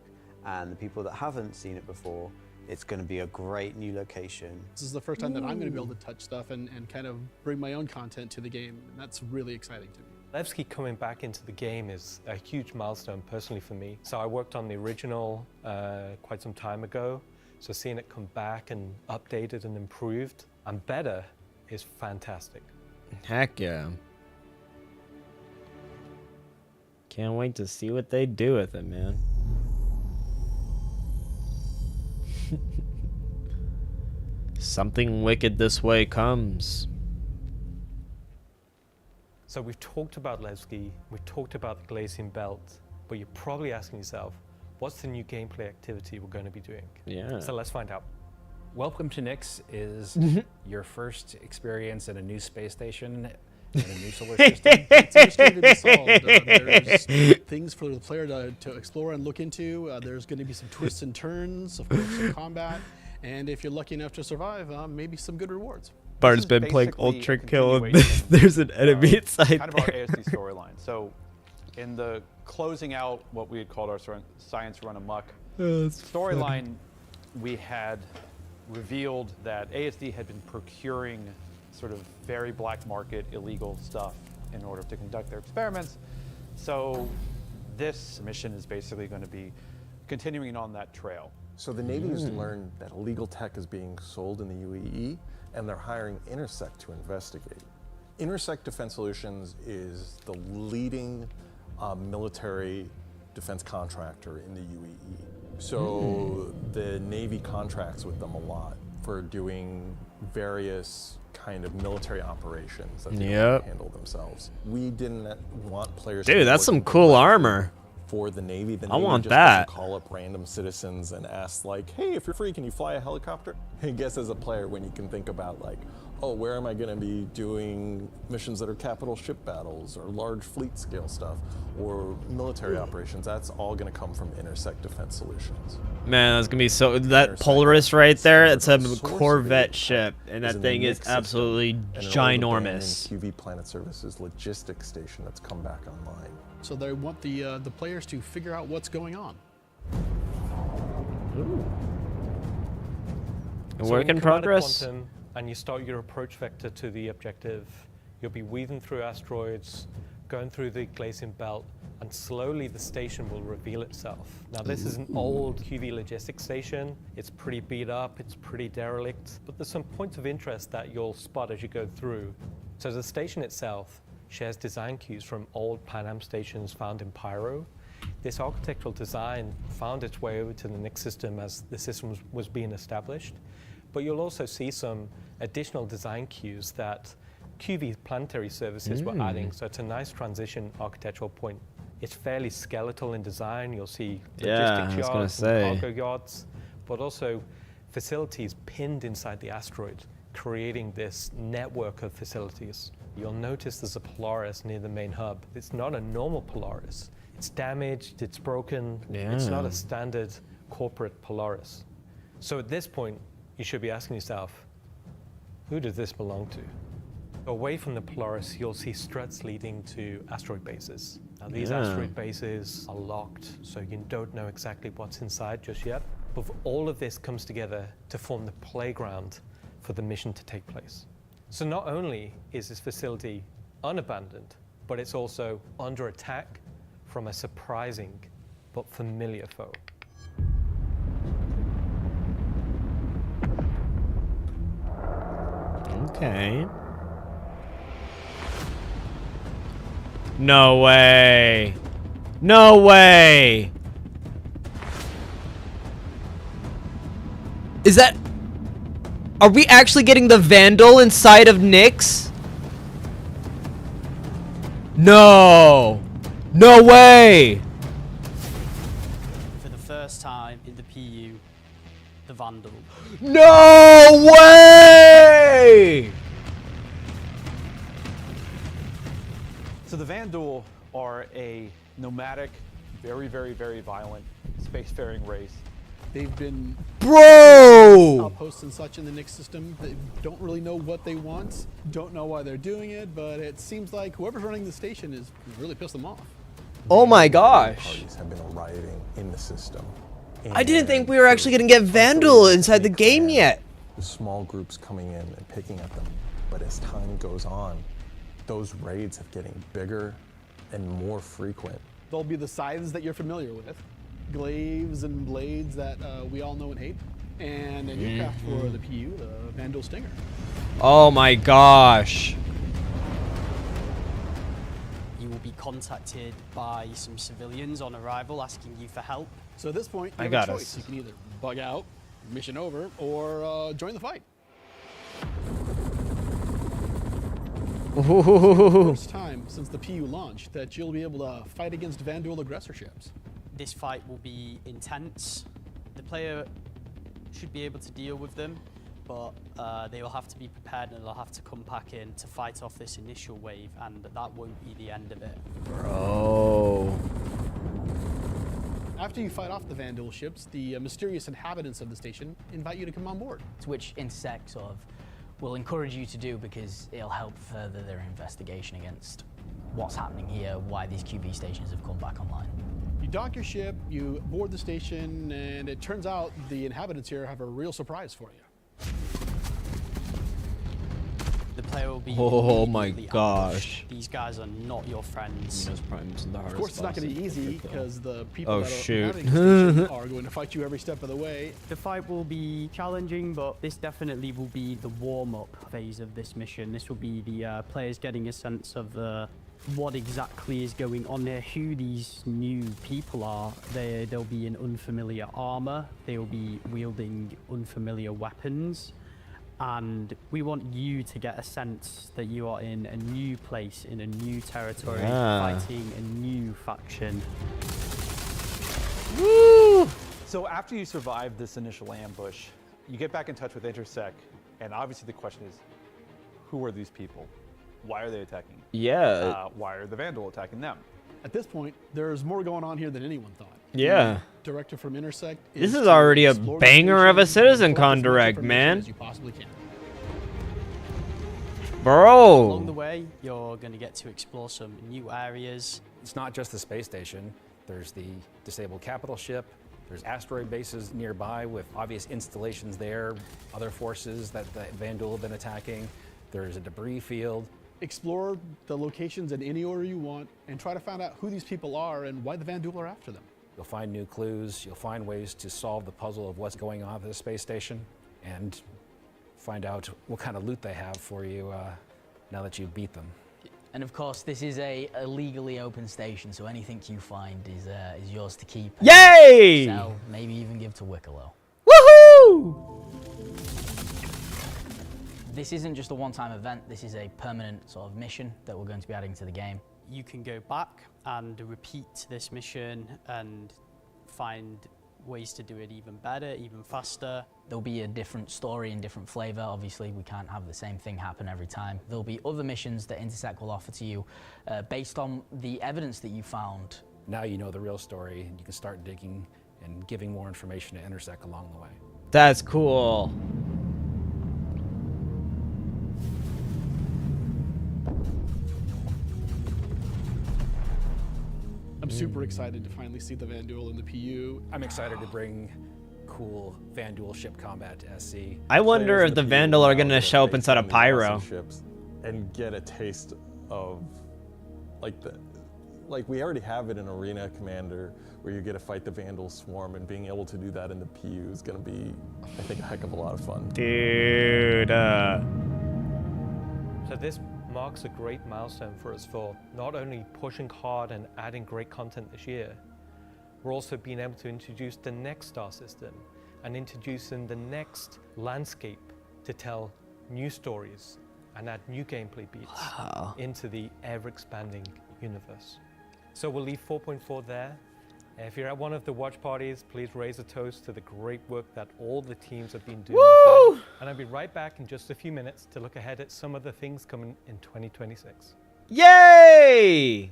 and the people that haven't seen it before, it's going to be a great new location. This is the first time that I'm going to be able to touch stuff and kind of bring my own content to the game, and that's really exciting to me. Levski coming back into the game is a huge milestone personally for me. So I worked on the original quite some time ago, so seeing it come back and updated and improved and better is fantastic. Heck yeah. Can't wait to see what they do with it, man. Something wicked this way comes. So we've talked about Levski, we've talked about the Glacian Belt, but you're probably asking yourself, what's the new gameplay activity we're going to be doing? Yeah. So let's find out. Welcome to NYX is your first experience in a new space station. and a new solar system. It's a mystery to be solved. There's things for the player to explore and look into. There's going to be some twists and turns, of course, some combat, and if you're lucky enough to survive, maybe some good rewards. Bart's been playing Ultra Kill, and there's an enemy inside kind of there. our ASD storyline. So, in the closing out what we had called our science run amok storyline, we had revealed that ASD had been procuring sort of very black market illegal stuff in order to conduct their experiments. So this mission is basically going to be continuing on that trail. So the Navy has learned that illegal tech is being sold in the UAE, and they're hiring Intersect to investigate. Intersect Defense Solutions is the leading military defense contractor in the UAE. So the Navy contracts with them a lot for doing various kind of military operations that they don't handle themselves. We didn't want players. Dude, that's some cool armor. For the Navy, I want just that. doesn't call up random citizens and ask like, "Hey, if you're free, can you fly a helicopter?" I guess as a player, when you can think about like, "Oh, where am I going to be doing missions that are capital ship battles or large fleet scale stuff or military operations?" That's all going to come from Intersect Defense Solutions. Man, that's gonna be so. That Polaris right there, it's a Corvette ship, and that thing is absolutely ginormous. QV Planet Services logistics station that's come back online. So they want the players to figure out what's going on. Work in progress. Quantum, and you start your approach vector to the objective. You'll be weaving through asteroids, going through the glacial belt, and slowly the station will reveal itself. Now this is an old QV logistics station. It's pretty beat up, it's pretty derelict, but there's some points of interest that you'll spot as you go through. So the station itself shares design cues from old Pan Am stations found in Pyro. This architectural design found its way over to the NYX system as the system was being established. But you'll also see some additional design cues that QV planetary services were adding, so it's a nice transition architectural point. It's fairly skeletal in design. You'll see logistics yards and cargo yards, but also facilities pinned inside the asteroid, creating this network of facilities. You'll notice there's a Polaris near the main hub. It's not a normal Polaris. It's damaged, it's broken. It's not a standard corporate Polaris. So at this point, you should be asking yourself, who does this belong to? Away from the Polaris, you'll see struts leading to asteroid bases. Now these asteroid bases are locked, so you don't know exactly what's inside just yet. But all of this comes together to form the playground for the mission to take place. So not only is this facility unabandoned, but it's also under attack from a surprising but familiar foe. Okay. No way. No way. Is that... Are we actually getting the Vandal inside of NYX? No. No way. For the first time in the PU, the Vandal. No way! So the Vandal are a nomadic, very, very, very violent spacefaring race. They've been outposts and such in the NYX system. They don't really know what they want, don't know why they're doing it, but it seems like whoever's running the station is really pissed them off. Oh my gosh. Parties have been rioting in the system. I didn't think we were actually going to get Vandal inside the game yet. Small groups coming in and picking at them. But as time goes on, those raids are getting bigger and more frequent. They'll be the scythes that you're familiar with, glaives and blades that we all know and hate, and a new craft for the PU, the Vandal Stinger. Oh my gosh. You will be contacted by some civilians on arrival asking you for help. So at this point, you have a choice. You can either bug out, mission over, or join the fight. First time since the PU launched that you'll be able to fight against Vandal aggressor ships. This fight will be intense. The player should be able to deal with them, but they will have to be prepared and they'll have to come back in to fight off this initial wave, and that won't be the end of it. Bro. After you fight off the Vandal ships, the mysterious inhabitants of the station invite you to come on board. Which Intersect sort of will encourage you to do because it'll help further their investigation against what's happening here, why these QB stations have come back online. You dock your ship, you board the station, and it turns out the inhabitants here have a real surprise for you. The player will be Oh my immediately gosh. ambushed. These guys are not your friends. Of course, it's not going to be easy because the people Oh, that are shoot. inhabiting the station are going to fight you every step of the way. The fight will be challenging, but this definitely will be the warm-up phase of this mission. This will be the players getting a sense of what exactly is going on here, who these new people are. They'll be in unfamiliar armor. They'll be wielding unfamiliar weapons. And we want you to get a sense that you are in a new place, in a new territory, fighting a new faction. Woo! So after you survive this initial ambush, you get back in touch with Intersect, and obviously the question is, who are these people? Why are they attacking? Yeah. Why are the Vandal attacking them? At this point, there's more going on here than anyone thought. Yeah. The director from Intersect This is is to already a explore the banger of a station and collect CitizenCon as much direct, information man. as you possibly can. Bro. Along the way, you're going to get to explore some new areas. It's not just the space station. There's the disabled capital ship. There's asteroid bases nearby with obvious installations there, other forces that the Vandal have been attacking. There's a debris field. Explore the locations in any order you want and try to find out who these people are and why the Vandal are after them. You'll find new clues. You'll find ways to solve the puzzle of what's going on at the space station and find out what kind of loot they have for you now that you've beat them. And of course, this is a legally open station, so anything you find is yours to keep. Yay! Sell, maybe even give to Wicklow. Woohoo! This isn't just a one-time event. This is a permanent sort of mission that we're going to be adding to the game. You can go back and repeat this mission and find ways to do it even better, even faster. There'll be a different story and different flavor. Obviously, we can't have the same thing happen every time. There'll be other missions that Intersect will offer to you based on the evidence that you found. Now you know the real story, and you can start digging and giving more information to Intersect along the way. That's cool. I'm super excited to finally see the Vandal in the PU. I'm excited to bring cool Vandal ship combat to SC. I wonder Players if the in Vandal PU are now going to get show up face inside a on these awesome pyro. ships and get a taste of like we already have it in Arena Commander where you get to fight the Vandal swarm, and being able to do that in the PU is going to be, I think, a heck of a lot of fun. Dude. So this marks a great milestone for us for not only pushing hard and adding great content this year, we're also being able to introduce the next star system and introducing the next landscape to tell new stories and add new gameplay beats into the ever-expanding universe. So we'll leave 4.4 there. If you're at one of the watch parties, please raise a toast to the great work that all the teams have been doing this year. And I'll be right back in just a few minutes to look ahead at some of the things coming in 2026. Yay!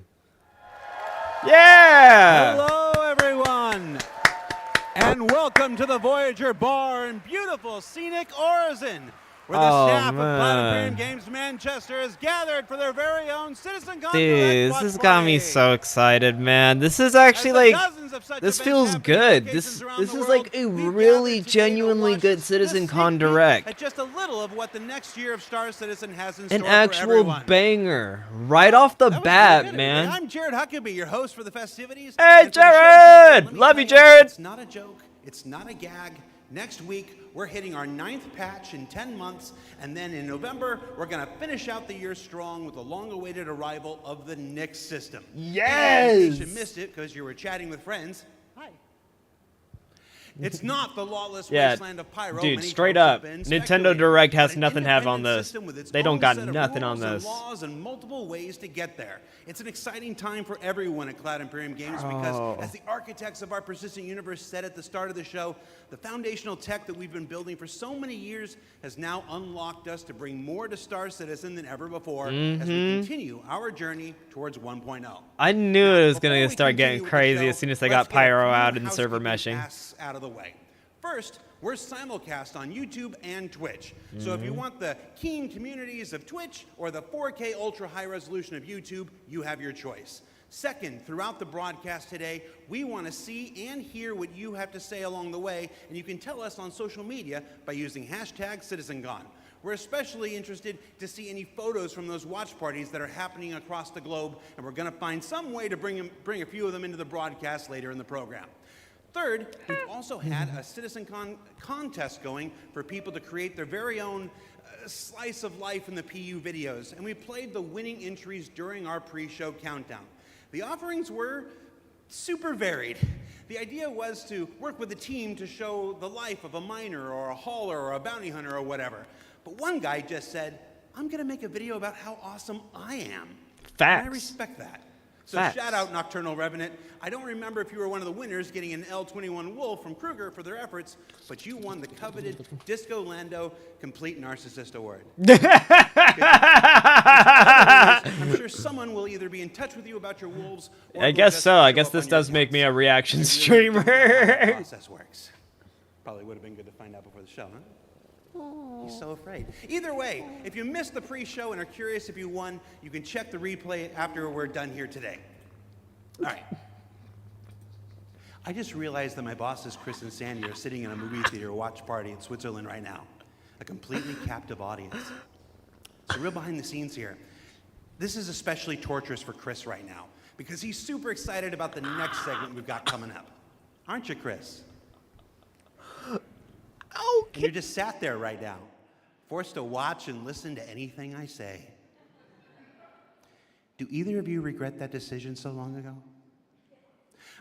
Yeah! Hello, everyone, and welcome to the Voyager Bar in beautiful scenic Orison, where the staff of Planetarium Games Manchester is gathered for their very own CitizenCon. Dude, this has got me so excited, man. This is actually like, this feels good. This is like a really genuinely good CitizenCon Direct. At just a little of what the next year of Star Citizen has in An store for actual everyone. banger right off the bat, And man. I'm Jared Huckabee, your host for the festivities. Hey, And for the show Jared! today, let me Love tell you, Jared! It's not a joke. It's not a gag. Next week, we're hitting our 9th patch in 10 months, and then in November, we're going to finish out the year strong with the long-awaited arrival of the NYX system. Yes! And in case you missed it because you were chatting with friends, hi. It's not the lawless Yeah, wasteland of Pyro. dude, many straight folks have up, been Nintendo speculating, Direct has but an nothing to have on independent this. system with its They don't own got set of nothing on rules and this. laws and multiple ways to get there. It's an exciting time for everyone at Cloud Imperium Games Oh. because, as the architects of our persistent universe said at the start of the show, the foundational tech that we've been building for so many years has now unlocked us to bring more to Star Citizen than ever before as we Mhm. continue our journey towards 1.0. I knew it was gonna Before we start getting continue with the crazy show, as soon as they let's got get a Pyro few out and server housekeeping meshing. tasks out of the way. First, we're simulcast on YouTube and Twitch. So if you Mhm. want the keen communities of Twitch or the 4K ultra high resolution of YouTube, you have your choice. Second, throughout the broadcast today, we want to see and hear what you have to say along the way, and you can tell us on social media by using hashtag CitizenCon. We're especially interested to see any photos from those watch parties that are happening across the globe, and we're going to find some way to bring a few of them into the broadcast later in the program. Third, we've also had a CitizenCon contest going for people to create their very own slice of life in the PU videos, and we played the winning entries during our pre-show countdown. The offerings were super varied. The idea was to work with a team to show the life of a miner or a hauler or a bounty hunter or whatever. But one guy just said, I'm going to make a video about how awesome I am. Facts. And I respect that. So Facts. shout out Nocturnal Revenant. I don't remember if you were one of the winners getting an L21 Wolf from Kruger for their efforts, but you won the coveted Disco Lando Complete Narcissist Award. I'm sure someone will either be in touch with you about your wolves or I will guess just so. I show guess up this on your does make me a accounts. reaction I really don't know how the streamer. process works. Probably would have been good to find out before the show, huh? He's so afraid. Either way, if you missed the pre-show and are curious if you won, you can check the replay after we're done here today. All right. I just realized that my bosses, Chris and Sandy, are sitting in a movie theater watch party in Switzerland right now. A completely captive audience. So real behind the scenes here. This is especially torturous for Chris right now because he's super excited about the next segment we've got coming up. Aren't you, Chris? Okay. And you're just sat there right now, forced to watch and listen to anything I say. Do either of you regret that decision so long ago?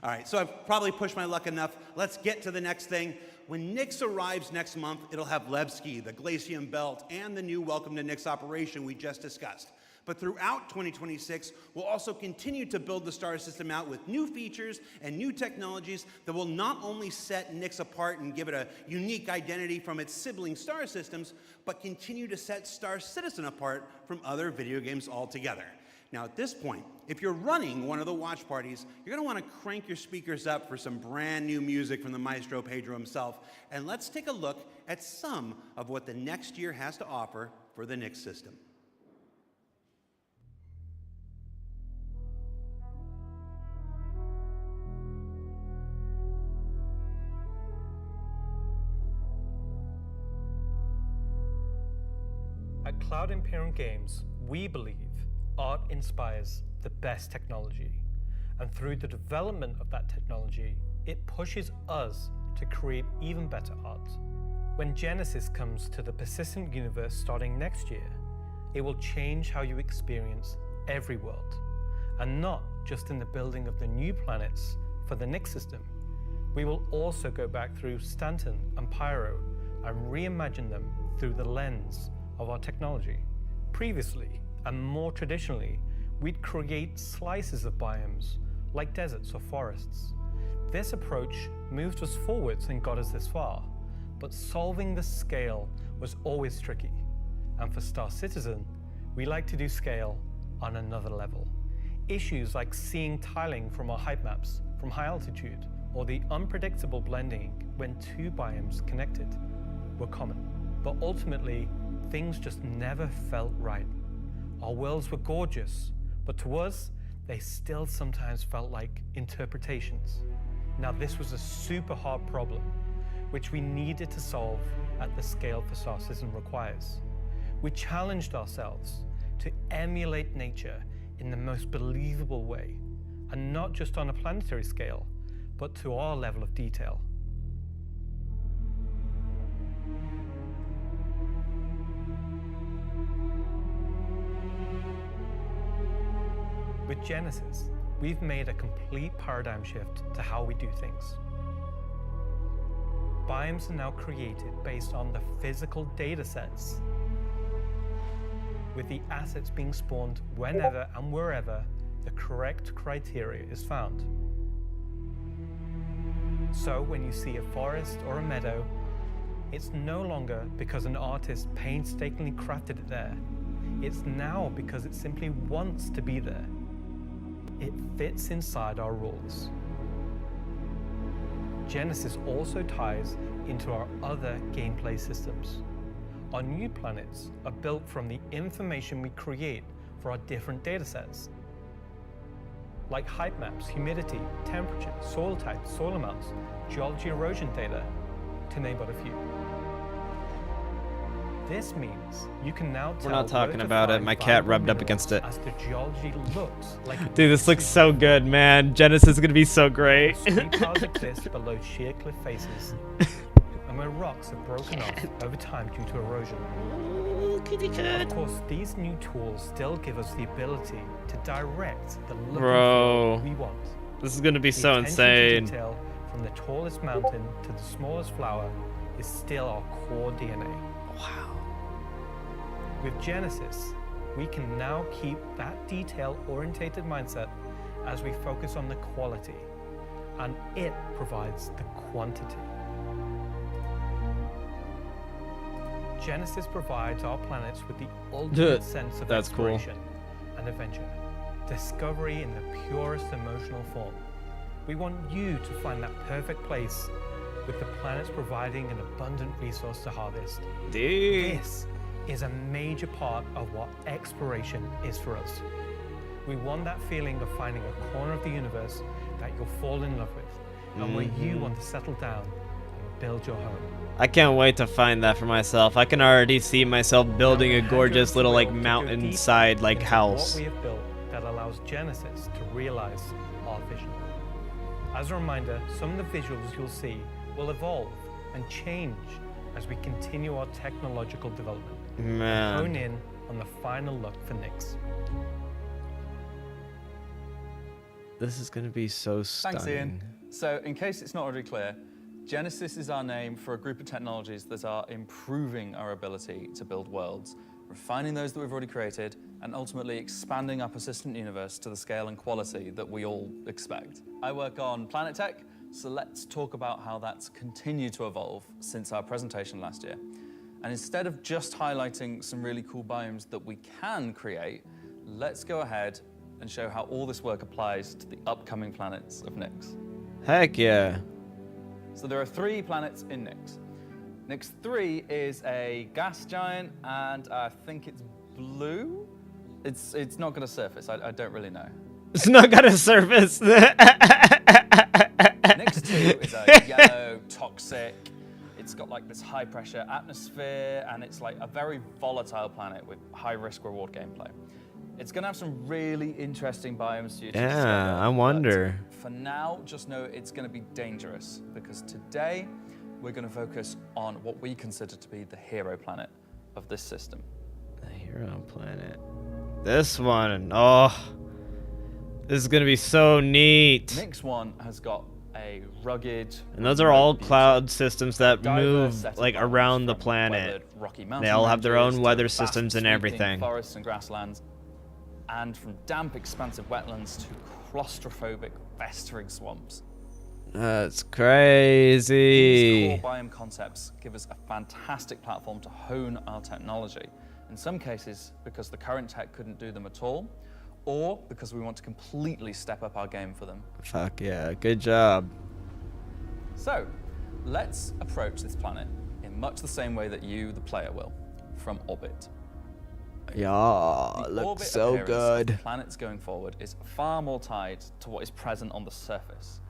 All right, so I've probably pushed my luck enough. Let's get to the next thing. When NYX arrives next month, it'll have Levski, the Glacium Belt, and the new Welcome to NYX operation we just discussed. But throughout 2026, we'll also continue to build the Star System out with new features and new technologies that will not only set NYX apart and give it a unique identity from its sibling Star Systems, but continue to set Star Citizen apart from other video games altogether. Now, at this point, if you're running one of the watch parties, you're going to want to crank your speakers up for some brand new music from the maestro Pedro himself, and let's take a look at some of what the next year has to offer for the NYX system. At Cloud Imperium Games, we believe art inspires the best technology, and through the development of that technology, it pushes us to create even better art. When Genesis comes to the persistent universe starting next year, it will change how you experience every world, and not just in the building of the new planets for the NYX system. We will also go back through Stanton and Pyro and reimagine them through the lens of our technology. Previously, and more traditionally, we'd create slices of biomes, like deserts or forests. This approach moved us forwards and got us this far, but solving the scale was always tricky. And for Star Citizen, we like to do scale on another level. Issues like seeing tiling from our height maps from high altitude, or the unpredictable blending when two biomes connected, were common. But ultimately, things just never felt right. Our worlds were gorgeous, but to us, they still sometimes felt like interpretations. Now, this was a super hard problem, which we needed to solve at the scale for Star Citizen requires. We challenged ourselves to emulate nature in the most believable way, and not just on a planetary scale, but to our level of detail. With Genesis, we've made a complete paradigm shift to how we do things. biomes are now created based on the physical data sets, with the assets being spawned whenever and wherever the correct criteria is found. So when you see a forest or a meadow, it's no longer because an artist painstakingly crafted it there. It's now because it simply wants to be there. It fits inside our rules. Genesis also ties into our other gameplay systems. Our new planets are built from the information we create for our different datasets, like height maps, humidity, temperature, soil type, soil amounts, geology erosion data, to name but a few. This means you can now tell We're not talking about it. My cat valuable rubbed up minerals against it. as the geology looks like. Dude, this looks so good, man. Genesis is gonna be so great. Steep piles exist below sheer cliff faces, and where rocks have broken off over time due to erosion. Of course, these new tools still give us the ability to direct the look Bro, and feel we want. this is gonna be The so attention to insane. detail, from the tallest mountain to the smallest flower, is still our core DNA. Wow. With Genesis, we can now keep that detail-orientated mindset as we focus on the quality, and it provides the quantity. Genesis provides our planets with the ultimate sense of That's cool. exploration and adventure, discovery in the purest emotional form. We want you to find that perfect place, with the planets providing an abundant resource to harvest. Dude. This is a major part of what exploration is for us. We want that feeling of finding a corner of the universe that you'll fall in love with, and where you want to settle down and build your home. I can't wait to find that for myself. I can already see myself building a gorgeous little like mountainside like house. What we have built that allows Genesis to realize our vision. As a reminder, some of the visuals you'll see will evolve and change as we continue our technological development. Man. And hone in on the final look for NYX. This is gonna be so stunning. Thanks, Ian. So, in case it's not already clear, Genesis is our name for a group of technologies that are improving our ability to build worlds, refining those that we've already created, and ultimately expanding our persistent universe to the scale and quality that we all expect. I work on planet tech, so let's talk about how that's continued to evolve since our presentation last year. And instead of just highlighting some really cool biomes that we can create, let's go ahead and show how all this work applies to the upcoming planets of NYX. Heck yeah. So there are 3 planets in NYX. NYX 3 is a gas giant, and I think it's blue. It's not going to surface. I don't really know. It's not gonna surface. NYX 2 is a yellow, toxic. It's got like this high pressure atmosphere, and it's like a very volatile planet with high risk reward gameplay. It's going to have some really interesting biomes for you to discover. Yeah, I wonder. For now, just know it's going to be dangerous, because today we're going to focus on what we consider to be the hero planet of this system. The hero planet. This one. Oh. This is gonna be so neat. NYX 1 has got a rugged, And those are all cloud systems that diverse move set of like biomes, around the from planet. weathered rocky They mountain all have their ranges own to weather vast systems and sweeping everything. Forests and grasslands, and from damp, expansive wetlands to claustrophobic, festering swamps. That's These crazy. core biome concepts give us a fantastic platform to hone our technology. In some cases, because the current tech couldn't do them at all, or because we want to completely step up our game for them. Fuck yeah, good job. So, let's approach this planet in much the same way that you, the player, will, from orbit. Yeah, The looks orbit so appearance of good. the planets going forward is far more tied to what is present on the surface.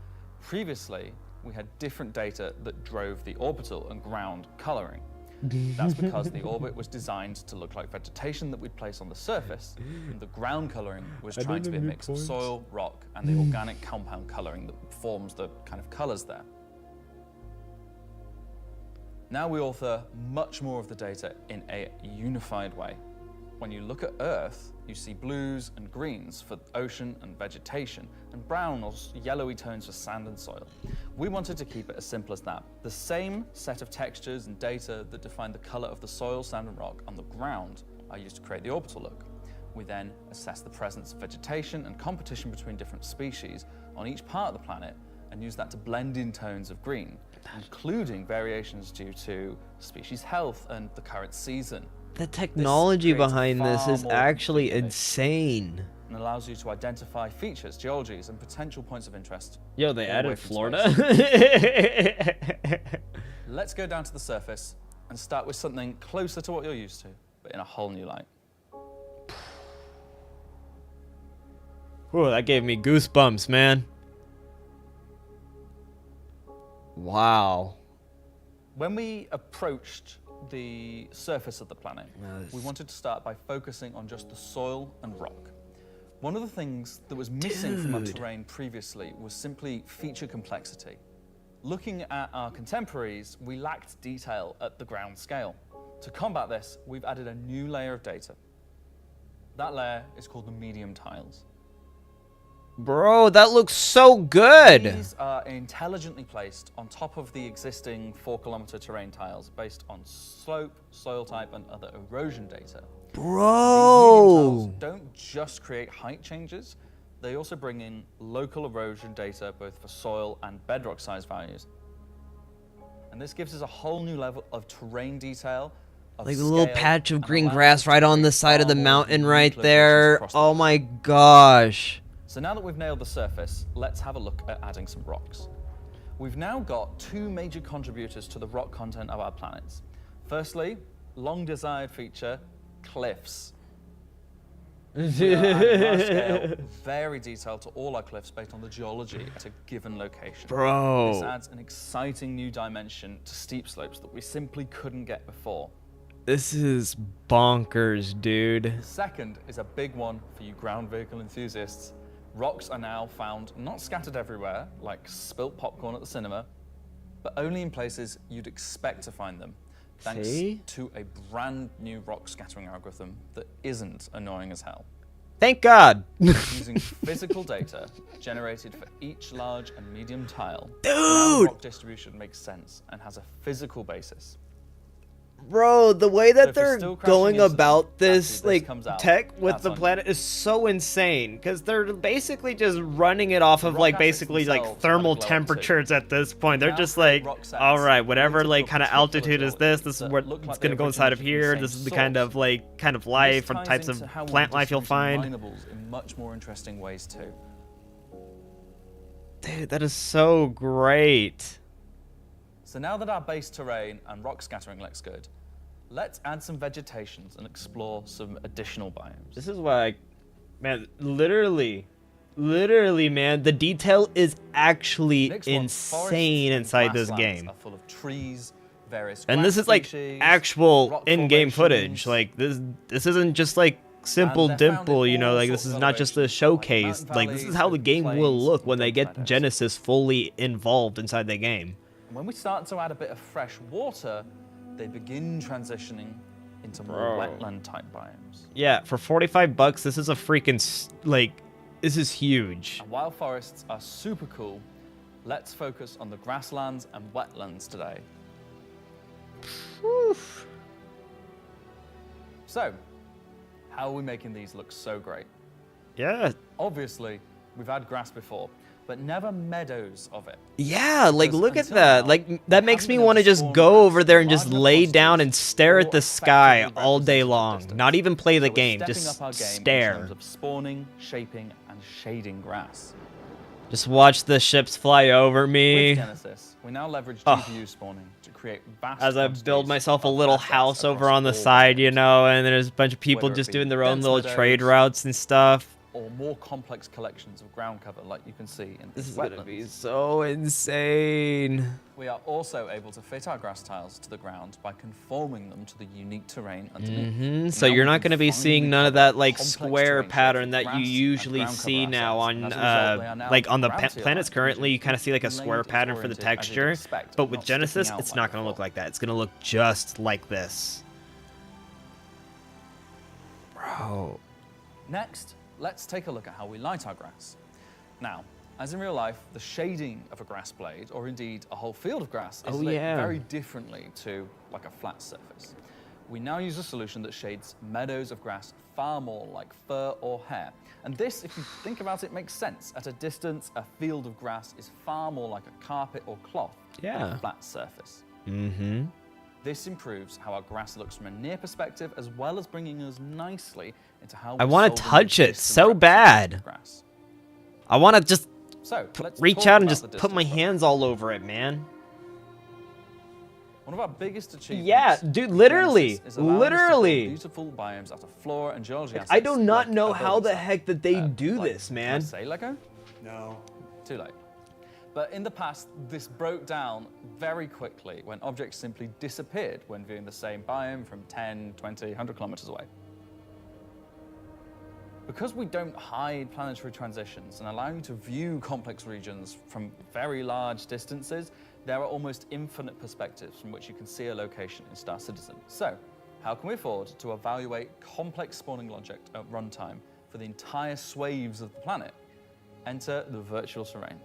Previously, we had different data that drove the orbital and ground coloring. That's because the orbit was designed to look like vegetation that we'd place on the surface, and the ground coloring was I trying don't to be a know mix your of points. soil, rock, and the organic compound coloring that forms the kind of colors there. Now we author much more of the data in a unified way. when you look at Earth, you see blues and greens for ocean and vegetation, and brown or yellowy tones for sand and soil. We wanted to keep it as simple as that. The same set of textures and data that define the color of the soil, sand, and rock on the ground are used to create the orbital look. We then assess the presence of vegetation and competition between different species on each part of the planet and use that to blend in tones of green, including variations due to species health and the current season. The technology creates a behind this far is more actually complete image insane. and allows you to identify features, geologies, and potential points of interest. Yo, they all the added way from Florida? space. Let's go down to the surface and start with something closer to what you're used to, but in a whole new light. Whew, that gave me goosebumps, man. Wow. When we approached the surface of the planet, we wanted to start by focusing on just the soil and rock. One of the things that was missing from our terrain previously was simply feature complexity. Looking at our contemporaries, we lacked detail at the ground scale. To combat this, we've added a new layer of data. That layer is called the medium tiles. Bro, that looks so good. These are intelligently placed on top of the existing 4-kilometer terrain tiles based on slope, soil type, and other erosion data. Bro. These medium tiles don't just create height changes, they also bring in local erosion data both for soil and bedrock size values. And this gives us a whole new level of terrain detail. Like a little patch of green grass right on the side of the mountain right there. Oh my gosh. So now that we've nailed the surface, let's have a look at adding some rocks. We've now got two major contributors to the rock content of our planets. Firstly, long desired feature, cliffs. We are adding large scale, very detailed to all our cliffs based on the geology at a given location. Bro. This adds an exciting new dimension to steep slopes that we simply couldn't get before. This is bonkers, dude. The second is a big one for you ground vehicle enthusiasts. Rocks are now found not scattered everywhere, like spilt popcorn at the cinema, but only in places you'd expect to find them, thanks to a brand new rock scattering algorithm that isn't annoying as hell. Thank God. Using physical data generated for each large and medium tile, Dude! rock distribution makes sense and has a physical basis. Bro, the way that So if you're they're still crashing going into them about this, after this like, comes out, tech with that's the on you. planet is so insane. Because they're basically just running it off of, rock like, assets basically, like, themselves thermal have a glow up too. temperatures at this point. They're Now just create like, rock sets alright, whatever, linked to like, a kind of particular altitude is this is that what look it's like gonna they go inside of originated here, from the this is same the kind source. of, kind of This life or ties types into of how we're plant life you'll distributing find. minables in much more interesting ways too. Dude, that is so great. So now that our base terrain and rock scattering looks good, let's add some vegetations and explore some additional biomes. This is why, man, literally, man, the detail is actually Next one, insane forests inside and this grasslands game. are full of trees, various And grass this is like species, actual rock in-game formations, footage. Like this isn't just like simple And they're found in dimple, you know, all like this sorts is of not just a showcase. mountain Like this is valleys, how the open game will plains, look when and they dead get meadows. Genesis fully involved inside the game. And when we start to add a bit of fresh water, they begin transitioning into more Bro. wetland type biomes. Yeah, for $45, this is a freaking this is huge. And while forests are super cool, let's focus on the grasslands and wetlands today. So, how are we making these look so great? Yeah. Obviously, we've had grass before, but never meadows of it. Yeah, like Because look at until that. now, Like that makes haven't me been able want to to just spawn go grass over there and large just enough lay quantities down and stare at or the sky effectively all day representative long. distance. Not even play the So we're game, stepping just up our game in stare. terms of spawning, shaping, and shading grass. Just watch the ships fly over me. With Genesis, we now leverage Oh. GPU spawning to create vast As I quantities build myself a of little assets house over across on the all side, you biomes. know, and there's a bunch of people Whether it just be doing their own dense little meadows, trade routes and stuff. Or more complex collections of ground cover like you can see in This these is gonna wetlands. be so insane. We are also able to fit our grass tiles to the ground by conforming them to the unique terrain underneath. So Now you're we not can going to be finally seeing none of cover that like complex square terrain shapes pattern with that grass you and usually ground cover see now assets. on And as a result, they are now like on the gravity planets aligned, currently. You kind of see like a blade square pattern for the oriented as you'd texture, expect, but but with not sticking Genesis, out it's like not going to look before. like that. It's going to look just like this. Bro. Next, let's take a look at how we light our grass. Now, as in real life, the shading of a grass blade, or indeed a whole field of grass, is lit very differently to like a flat surface. We now use a solution that shades meadows of grass far more like fur or hair. And this, if you think about it, makes sense. At a distance, a field of grass is far more like a carpet or cloth than a flat surface. Mm-hmm. This improves how our grass looks from a near perspective, as well as bringing us nicely into how I want to touch it so bad. I want to just reach out and just put my hands all over it, man. One of our biggest achievements. Yeah, dude, literally, is allowing us to build literally. beautiful biomes out of flora and geology. I do assets not like know a how building the site. heck that they do Like, this, can I man. say Lego? No. Too late. But in the past, this broke down very quickly when objects simply disappeared when viewing the same biome from 10, 20, 100 kilometers away. Because we don't hide planetary transitions and allow you to view complex regions from very large distances, there are almost infinite perspectives from which you can see a location in Star Citizen. So, how can we afford to evaluate complex spawning logic at runtime for the entire swathes of the planet? Enter the virtual terrain.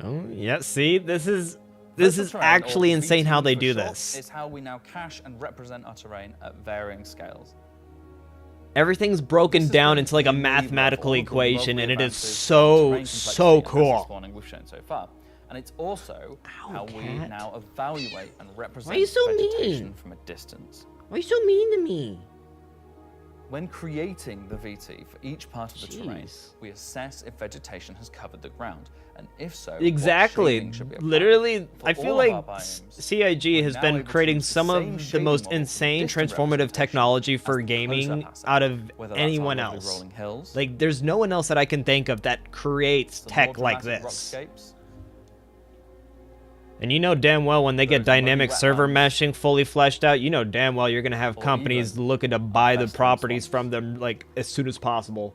Oh, yeah, see, this is Virtual terrain, or actually insane how VT they for do short, this. Is how we now cache and represent our terrain at varying scales. Everything's broken down into like a mathematical equation, and it is so cool. Spawning we've shown so far. And it's also how we cat. now evaluate and represent Why are you so vegetation mean? from a distance. Why are you so mean to me? When creating the VT for each part of the terrain, we assess if vegetation has covered the ground, and if so, what Exactly. shading should be applied. Literally, For I feel all of like our biomes, CIG has now been able to creating use the some same of the shading most model for insane distant transformative technology for as the gaming close-up asset, out of whether that's anyone our lovely else. rolling hills, Like, there's no one else that I can think of that creates the tech more like dramatic this. rockscapes, And you know damn well when they get dynamic server meshing fully fleshed out, you know damn well you're gonna have companies looking to buy the properties from them like as soon as possible.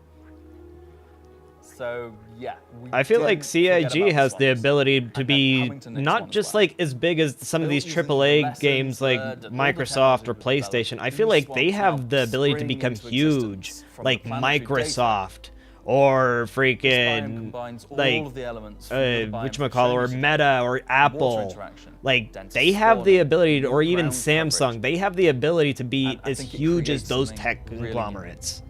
So yeah, we I feel like didn't forget CIG about has the swans. ability to be coming to NYX not one as just well. like as big as some of these Built using the AAA lessons games like learned and all the Microsoft or technology PlayStation. I developed, feel these like they swamps have now the ability to spring become into huge, existence from like the planetary data. Microsoft or This biome freaking combines all like of the elements from the other biomes we've whatchamacallit, or shown you Meta or water Apple. interaction, Like dense they have the spawning, ability, or even ground Samsung, coverage. they have the ability to be And I as think it huge as creates those something tech really conglomerates.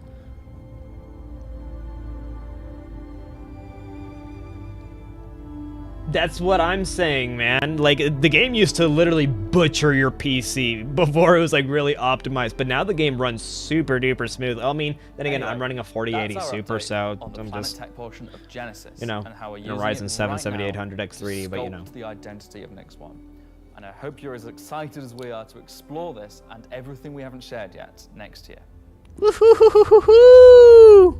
That's what I'm saying, man. Like, the game used to literally butcher your PC before it was, like, really optimized. But now the game runs super duper smooth. I mean, then again, Anyway, I'm running a 4080 that's our Super, update so on the I'm Planet just, Tech portion of Genesis, you know, and how we're in a using Ryzen it 7 right 7800 now X3, to but you know. sculpt the identity of NYX One. And I hope you're as excited as we are to explore this and everything we haven't shared yet next year. Woohoo!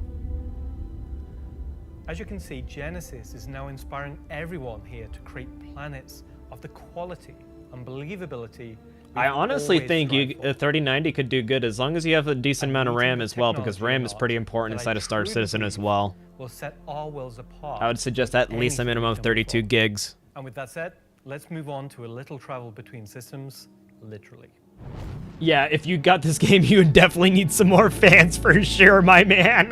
As you can see, Genesis is now inspiring everyone here to create planets of the quality and believability. I honestly think a 3090 could do good as long as you have a decent amount of RAM as well, because RAM is pretty important inside of Star Citizen as well. Will set our worlds apart. I would suggest at least a minimum of 32 gigs. And with that said, let's move on to a little travel between systems, literally. Yeah, if you got this game, you would definitely need some more fans for sure, my man.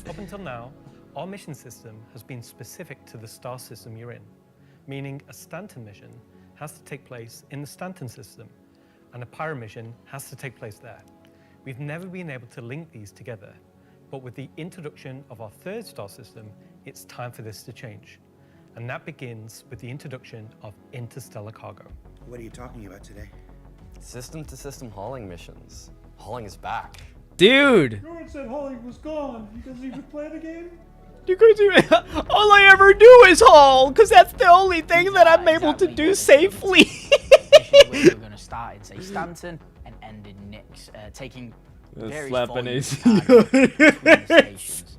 Up until now, our mission system has been specific to the star system you're in, meaning a Stanton mission has to take place in the Stanton system, and a Pyro mission has to take place there. We've never been able to link these together, but with the introduction of our third star system, it's time for this to change. And that begins with the introduction of interstellar cargo. What are you talking about today? System-to-system hauling missions. Hauling is back. Dude! No one said hauling was gone. You guys even play the game? All I ever do is haul, because that's the only thing that I'm able to do safely. We're going to start in, say, Stanton and end in NYX, taking various slapping volumes of AC. cargo between stations.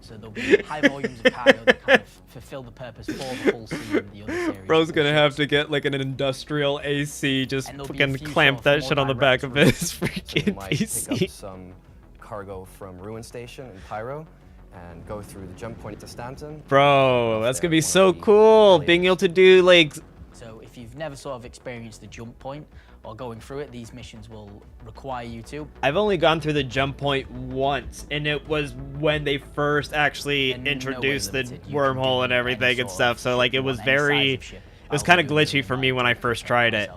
So there'll be high volumes of cargo that kind of fulfill the purpose for the whole scene and the other series. Bro's gonna have to get like an industrial AC, just And there'll be a fucking few clamp sort of that shit on the back of direct his routes. So you freaking might pick PC. up some cargo from Ruin Station in Pyro and go through the jump point to Stanton. Bro, that's gonna be so cool, being able to do like... So if you've never sort of experienced the jump point, or going through it, these missions will require you to. I've only gone through the jump point once, and it was when they first actually introduced the wormhole and everything and stuff. So like it was very, it was kind of glitchy for me when I first tried it.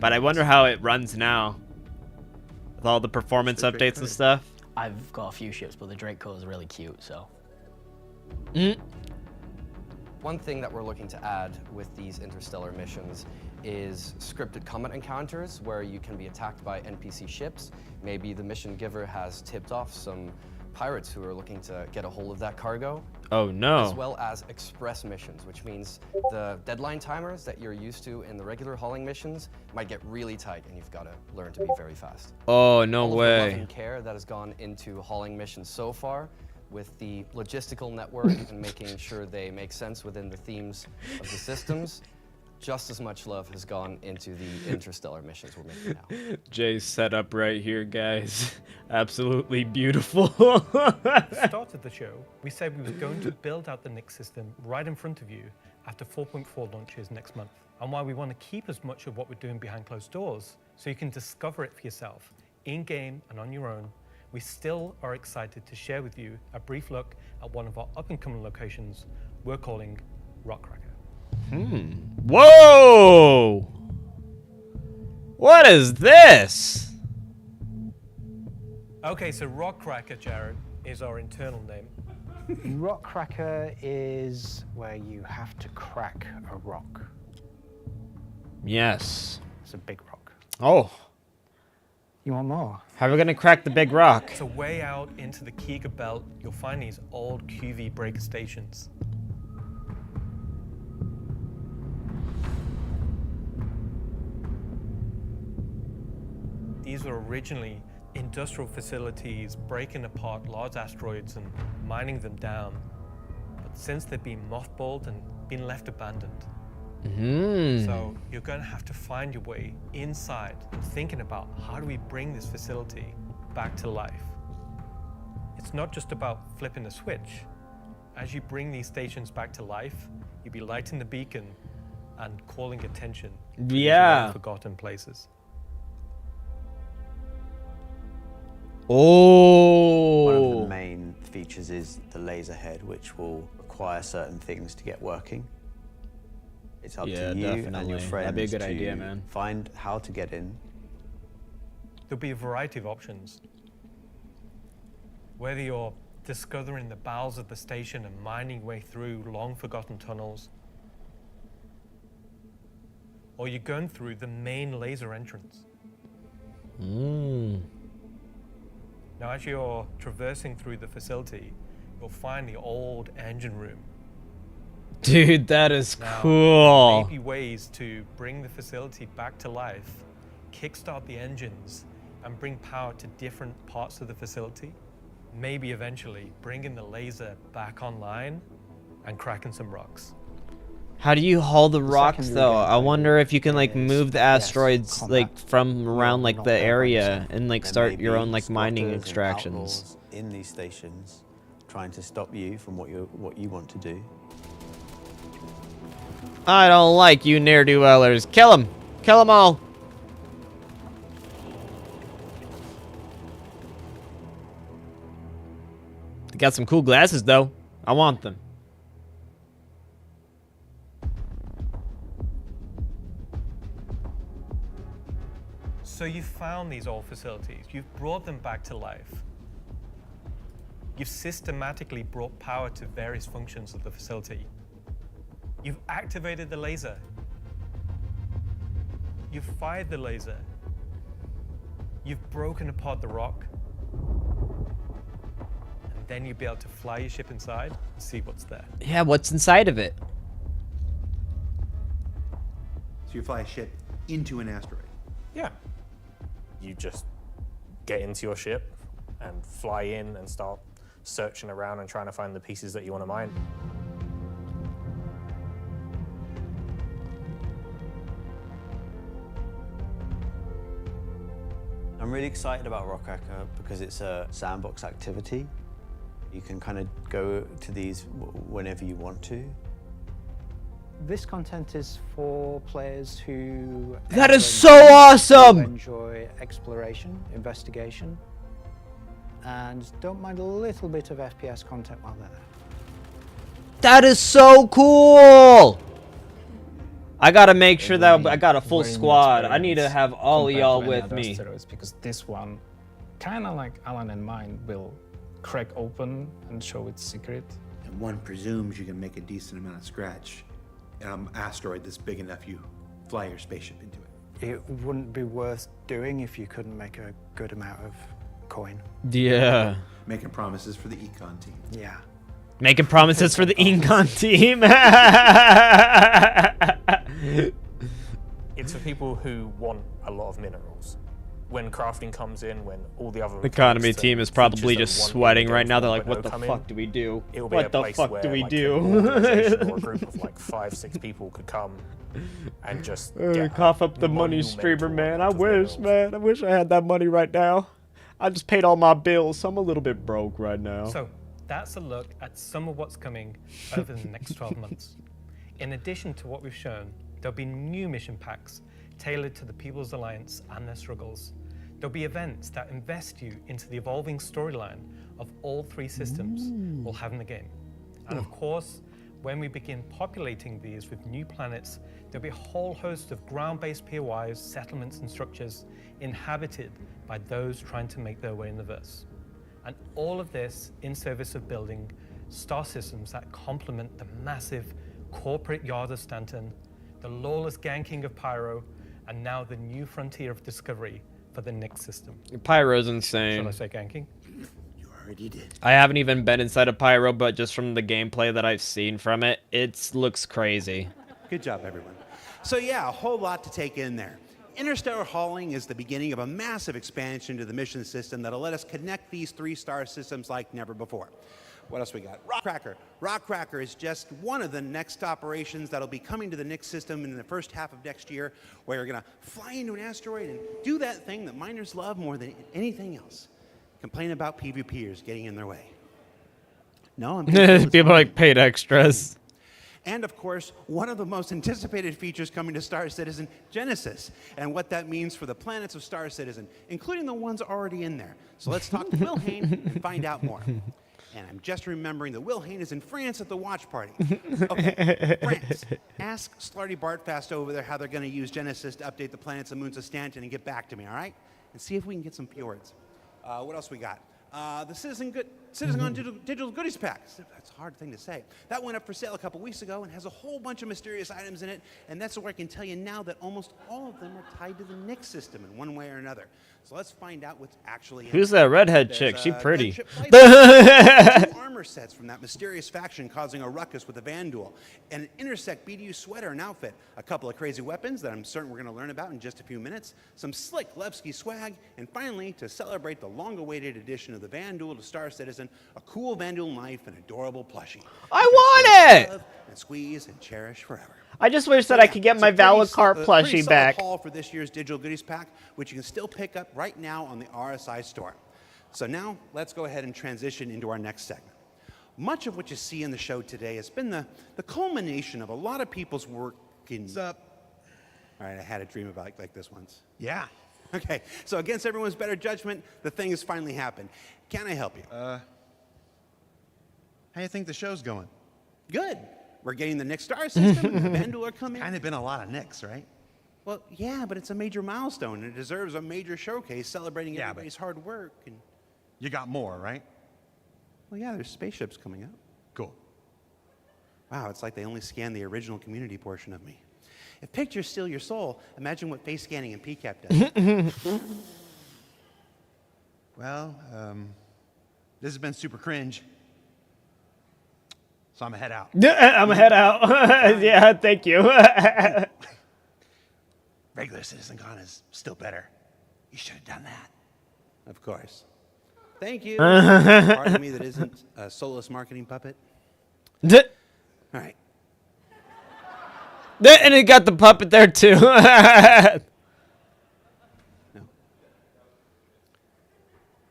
But I wonder how it runs now with all the performance updates and stuff. I've got a few ships, but the Draco is really cute, so. One thing that we're looking to add with these interstellar missions is scripted combat encounters where you can be attacked by NPC ships. Maybe the mission giver has tipped off some pirates who are looking to get a hold of that cargo. Oh no. As well as express missions, which means the deadline timers that you're used to in the regular hauling missions might get really tight, and you've got to learn to be very fast. Oh, no All of the way. love and care that has gone into hauling missions so far, with the logistical network and making sure they make sense within the themes of the systems, just as much love has gone into the interstellar missions we're making now. Jay's setup right here, guys. Absolutely beautiful. At the start of the show, we said we were going to build out the NYX system right in front of you after 4.4 launches next month. And while we want to keep as much of what we're doing behind closed doors, so you can discover it for yourself, in-game and on your own, we still are excited to share with you a brief look at one of our up-and-coming locations we're calling Rockcracker. Whoa! What is this? Okay, so Rockcracker, Jared, is our internal name. Rockcracker is where you have to crack a rock. Yes. It's a big rock. Oh. You want more? How are we gonna crack the big rock? So way out into the Keegar Belt, you'll find these old QV breaker stations. These were originally industrial facilities breaking apart large asteroids and mining them down. But since they've been mothballed and been left abandoned, so you're going to have to find your way inside and thinking about how do we bring this facility back to life. It's not just about flipping a switch. As you bring these stations back to life, you'll be lighting the beacon and calling attention to these forgotten places. One of the main features is the laser head, which will require certain things to get working. It's up to you and your friends That'd be a good to idea, man. find how to get in. There'll be a variety of options. Whether you're discovering the bowels of the station and mining your way through long-forgotten tunnels, or you're going through the main laser entrance. Now, as you're traversing through the facility, you'll find the old engine room. Dude, that is Now, cool. there may be ways to bring the facility back to life, kickstart the engines, and bring power to different parts of the facility. Maybe eventually bringing the laser back online and cracking some rocks. How do you haul the rocks though? I wonder if you can like move the asteroids like from around like the area and like start your own like mining extractions. In these stations, trying to stop you from what you want to do. I don't like you ne'er-do-wellers. Kill them! Kill them all! They got some cool glasses though. I want them. So you've found these old facilities, you've brought them back to life. You've systematically brought power to various functions of the facility. You've activated the laser. You've fired the laser. You've broken apart the rock. And then you'll be able to fly your ship inside and see what's there. Yeah, what's inside of it? So you fly a ship into an asteroid. Yeah. You just get into your ship and fly in and start searching around and trying to find the pieces that you want to mine. I'm really excited about Rockcracker because it's a sandbox activity. You can kind of go to these whenever you want to. This content is for players who That is so awesome! who enjoy exploration, investigation, and don't mind a little bit of FPS content while they're there. That is so cool! I gotta make sure that I got a full Very new squad. I need to experience have all of compared y'all to any with other me. asteroids, because this one, kind of like Alan and mine, will crack open and show its secret. And one presumes you can make a decent amount of scratch. Asteroid that's big enough you fly your spaceship into it. It wouldn't be worth doing if you couldn't make a good amount of coin. Yeah. Making promises for the econ team. Yeah. Making promises for the Incon team. It's for people who want a lot of minerals. When crafting comes in, when all the other Economy mechanics team and is probably features just that we want sweating in right now. They're 1.0 like, what the come in, fuck do we do? it'll be What a the place fuck where, do we like, do? an organization or a group of like 5-6 people could come and just get Cough up the money, streamer, man. I wish, man. I wish I had that money right now. I just paid all my bills, so I'm a little bit broke right now. So, that's a look at some of what's coming over the next 12 months. In addition to what we've shown, there'll be new mission packs tailored to the People's Alliance and their struggles. There'll be events that invest you into the evolving storyline of all 3 systems we'll have in the game. And of course, when we begin populating these with new planets, there'll be a whole host of ground-based POIs, settlements, and structures inhabited by those trying to make their way in the verse. And all of this in service of building star systems that complement the massive corporate yard of Stanton, the lawless ganking of Pyro, and now the new frontier of discovery for the NYX system. Pyro's insane. Shall I say ganking? You already did. I haven't even been inside of Pyro, but just from the gameplay that I've seen from it, it looks crazy. Good job, everyone. So yeah, a whole lot to take in there. Interstellar hauling is the beginning of a massive expansion to the mission system that'll let us connect these 3 star systems like never before. What else we got? Rockcracker. Rockcracker is just one of the next operations that'll be coming to the NYX system in the first half of next year, where you're gonna fly into an asteroid and do that thing that miners love more than anything else. Complain about PvPers getting in their way. No, I'm People like paid extras. And of course, one of the most anticipated features coming to Star Citizen, Genesis, and what that means for the planets of Star Citizen, including the ones already in there. So let's talk to Will Hain and find out more. And I'm just remembering that Will Hain is in France at the watch party. Okay, France. Ask Slarty Bartfast over there how they're going to use Genesis to update the planets and moons of Stanton and get back to me, all right? And see if we can get some fjords. What else we got? The CitizenCon Digital Goodies Pack. That's a hard thing to say. That went up for sale a couple weeks ago and has a whole bunch of mysterious items in it. And that's where I can tell you now that almost all of them are tied to the NYX system in one way or another. So let's find out what's actually in Who's there. that redhead There's, chick? She pretty. gunship flight 2 armor sets from that mysterious faction causing a ruckus with the Van Duel. And an Intersect BDU sweater and outfit. A couple of crazy weapons that I'm certain we're going to learn about in just a few minutes. Some slick Levski swag. And finally, to celebrate the long-awaited addition of the Van Duel to Star Citizen, a cool Van Duel knife and adorable plushie. I want it! Love and squeeze and cherish forever. I just wish that I could get my Valakart Pretty plushie solid back. haul for this year's Digital Goodies Pack, which you can still pick up right now on the RSI store. So now let's go ahead and transition into our next segment. Much of what you see in the show today has been the culmination of a lot of people's work in... What's up? All right, I had a dream about like this once. Yeah. Okay, so against everyone's better judgment, the thing has finally happened. Can I help you? How do you think the show's going? Good. We're getting the NYX star system, and the Van Duel are coming. Kind of been a lot of NYX, right? Well, yeah, but it's a major milestone, and it deserves a major showcase celebrating everybody's hard work. And you got more, right? Well, yeah, there's spaceships coming up. Cool. Wow, it's like they only scanned the original community portion of me. If pictures steal your soul, imagine what face scanning and PCAP does. Well, this has been super cringe. So I'm gonna head out. I'm head out. Yeah, thank you. Regular CitizenCon is still better. You should have done that. Of course. Thank you. Part of me that isn't a soulless marketing puppet. All right. And it got the puppet there too. No.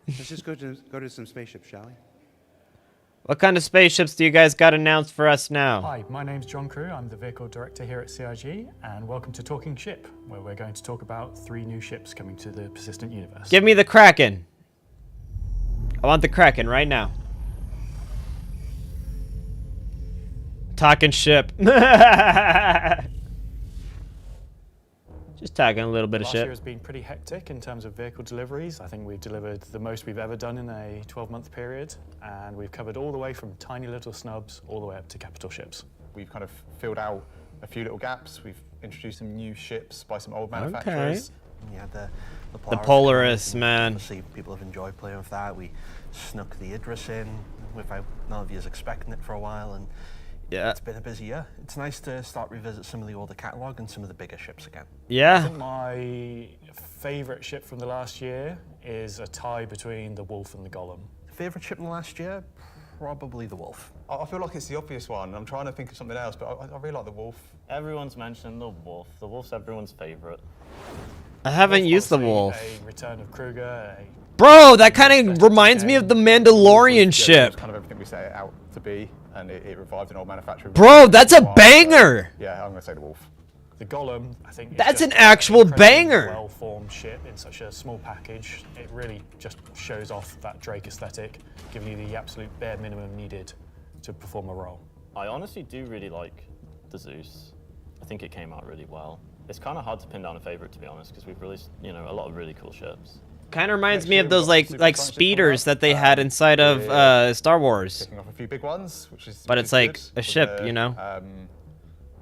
Let's just go to some spaceships, shall we? What kind of spaceships do you guys got announced for us now? Hi, my name's John Crew. I'm the Vehicle Director here at CIG, and welcome to Talking Ship, where we're going to talk about 3 new ships coming to the persistent universe. Give me the Kraken. I want the Kraken right now. Talking ship. Just talking a little bit of Last shit. year has been pretty hectic in terms of vehicle deliveries. I think we've delivered the most we've ever done in a 12-month period, and we've covered all the way from tiny little snubs all the way up to capital ships. We've kind of filled out a few little gaps. We've introduced some new ships by some old manufacturers. Yeah, The Polaris, man. Obviously, people have enjoyed playing with that. We snuck the Idris in without none of you expecting it for a while, and yeah, it's been a busy year. It's nice to start revisit some of the older catalogue and some of the bigger ships again. Yeah. I think my favourite ship from the last year is a tie between the Wolf and the Golem. Favourite ship in the last year? Probably the Wolf. I feel like it's the obvious one. I'm trying to think of something else, but I really like the Wolf. Everyone's mentioned the Wolf. The Wolf's everyone's favourite. I haven't used the Wolf. A return of Kruger. Bro, that kind of reminds me of the Mandalorian ship. It's kind of everything we set it out to be, and it revived an old manufacturer. Bro, that's a banger. Yeah, I'm going to say the Wolf. The Golem, I think, is That's just an actual incredibly banger. Well-formed ship in such a small package. It really just shows off that Drake aesthetic, giving you the absolute bare minimum needed to perform a role. I honestly do really like the Zeus. I think it came out really well. It's kind of hard to pin down a favorite, to be honest, because we've released, a lot of really cool ships. Kind of reminds me of those like speeders that they had inside of Star Wars. Kicking off a few big ones, But it's like a ship, you know.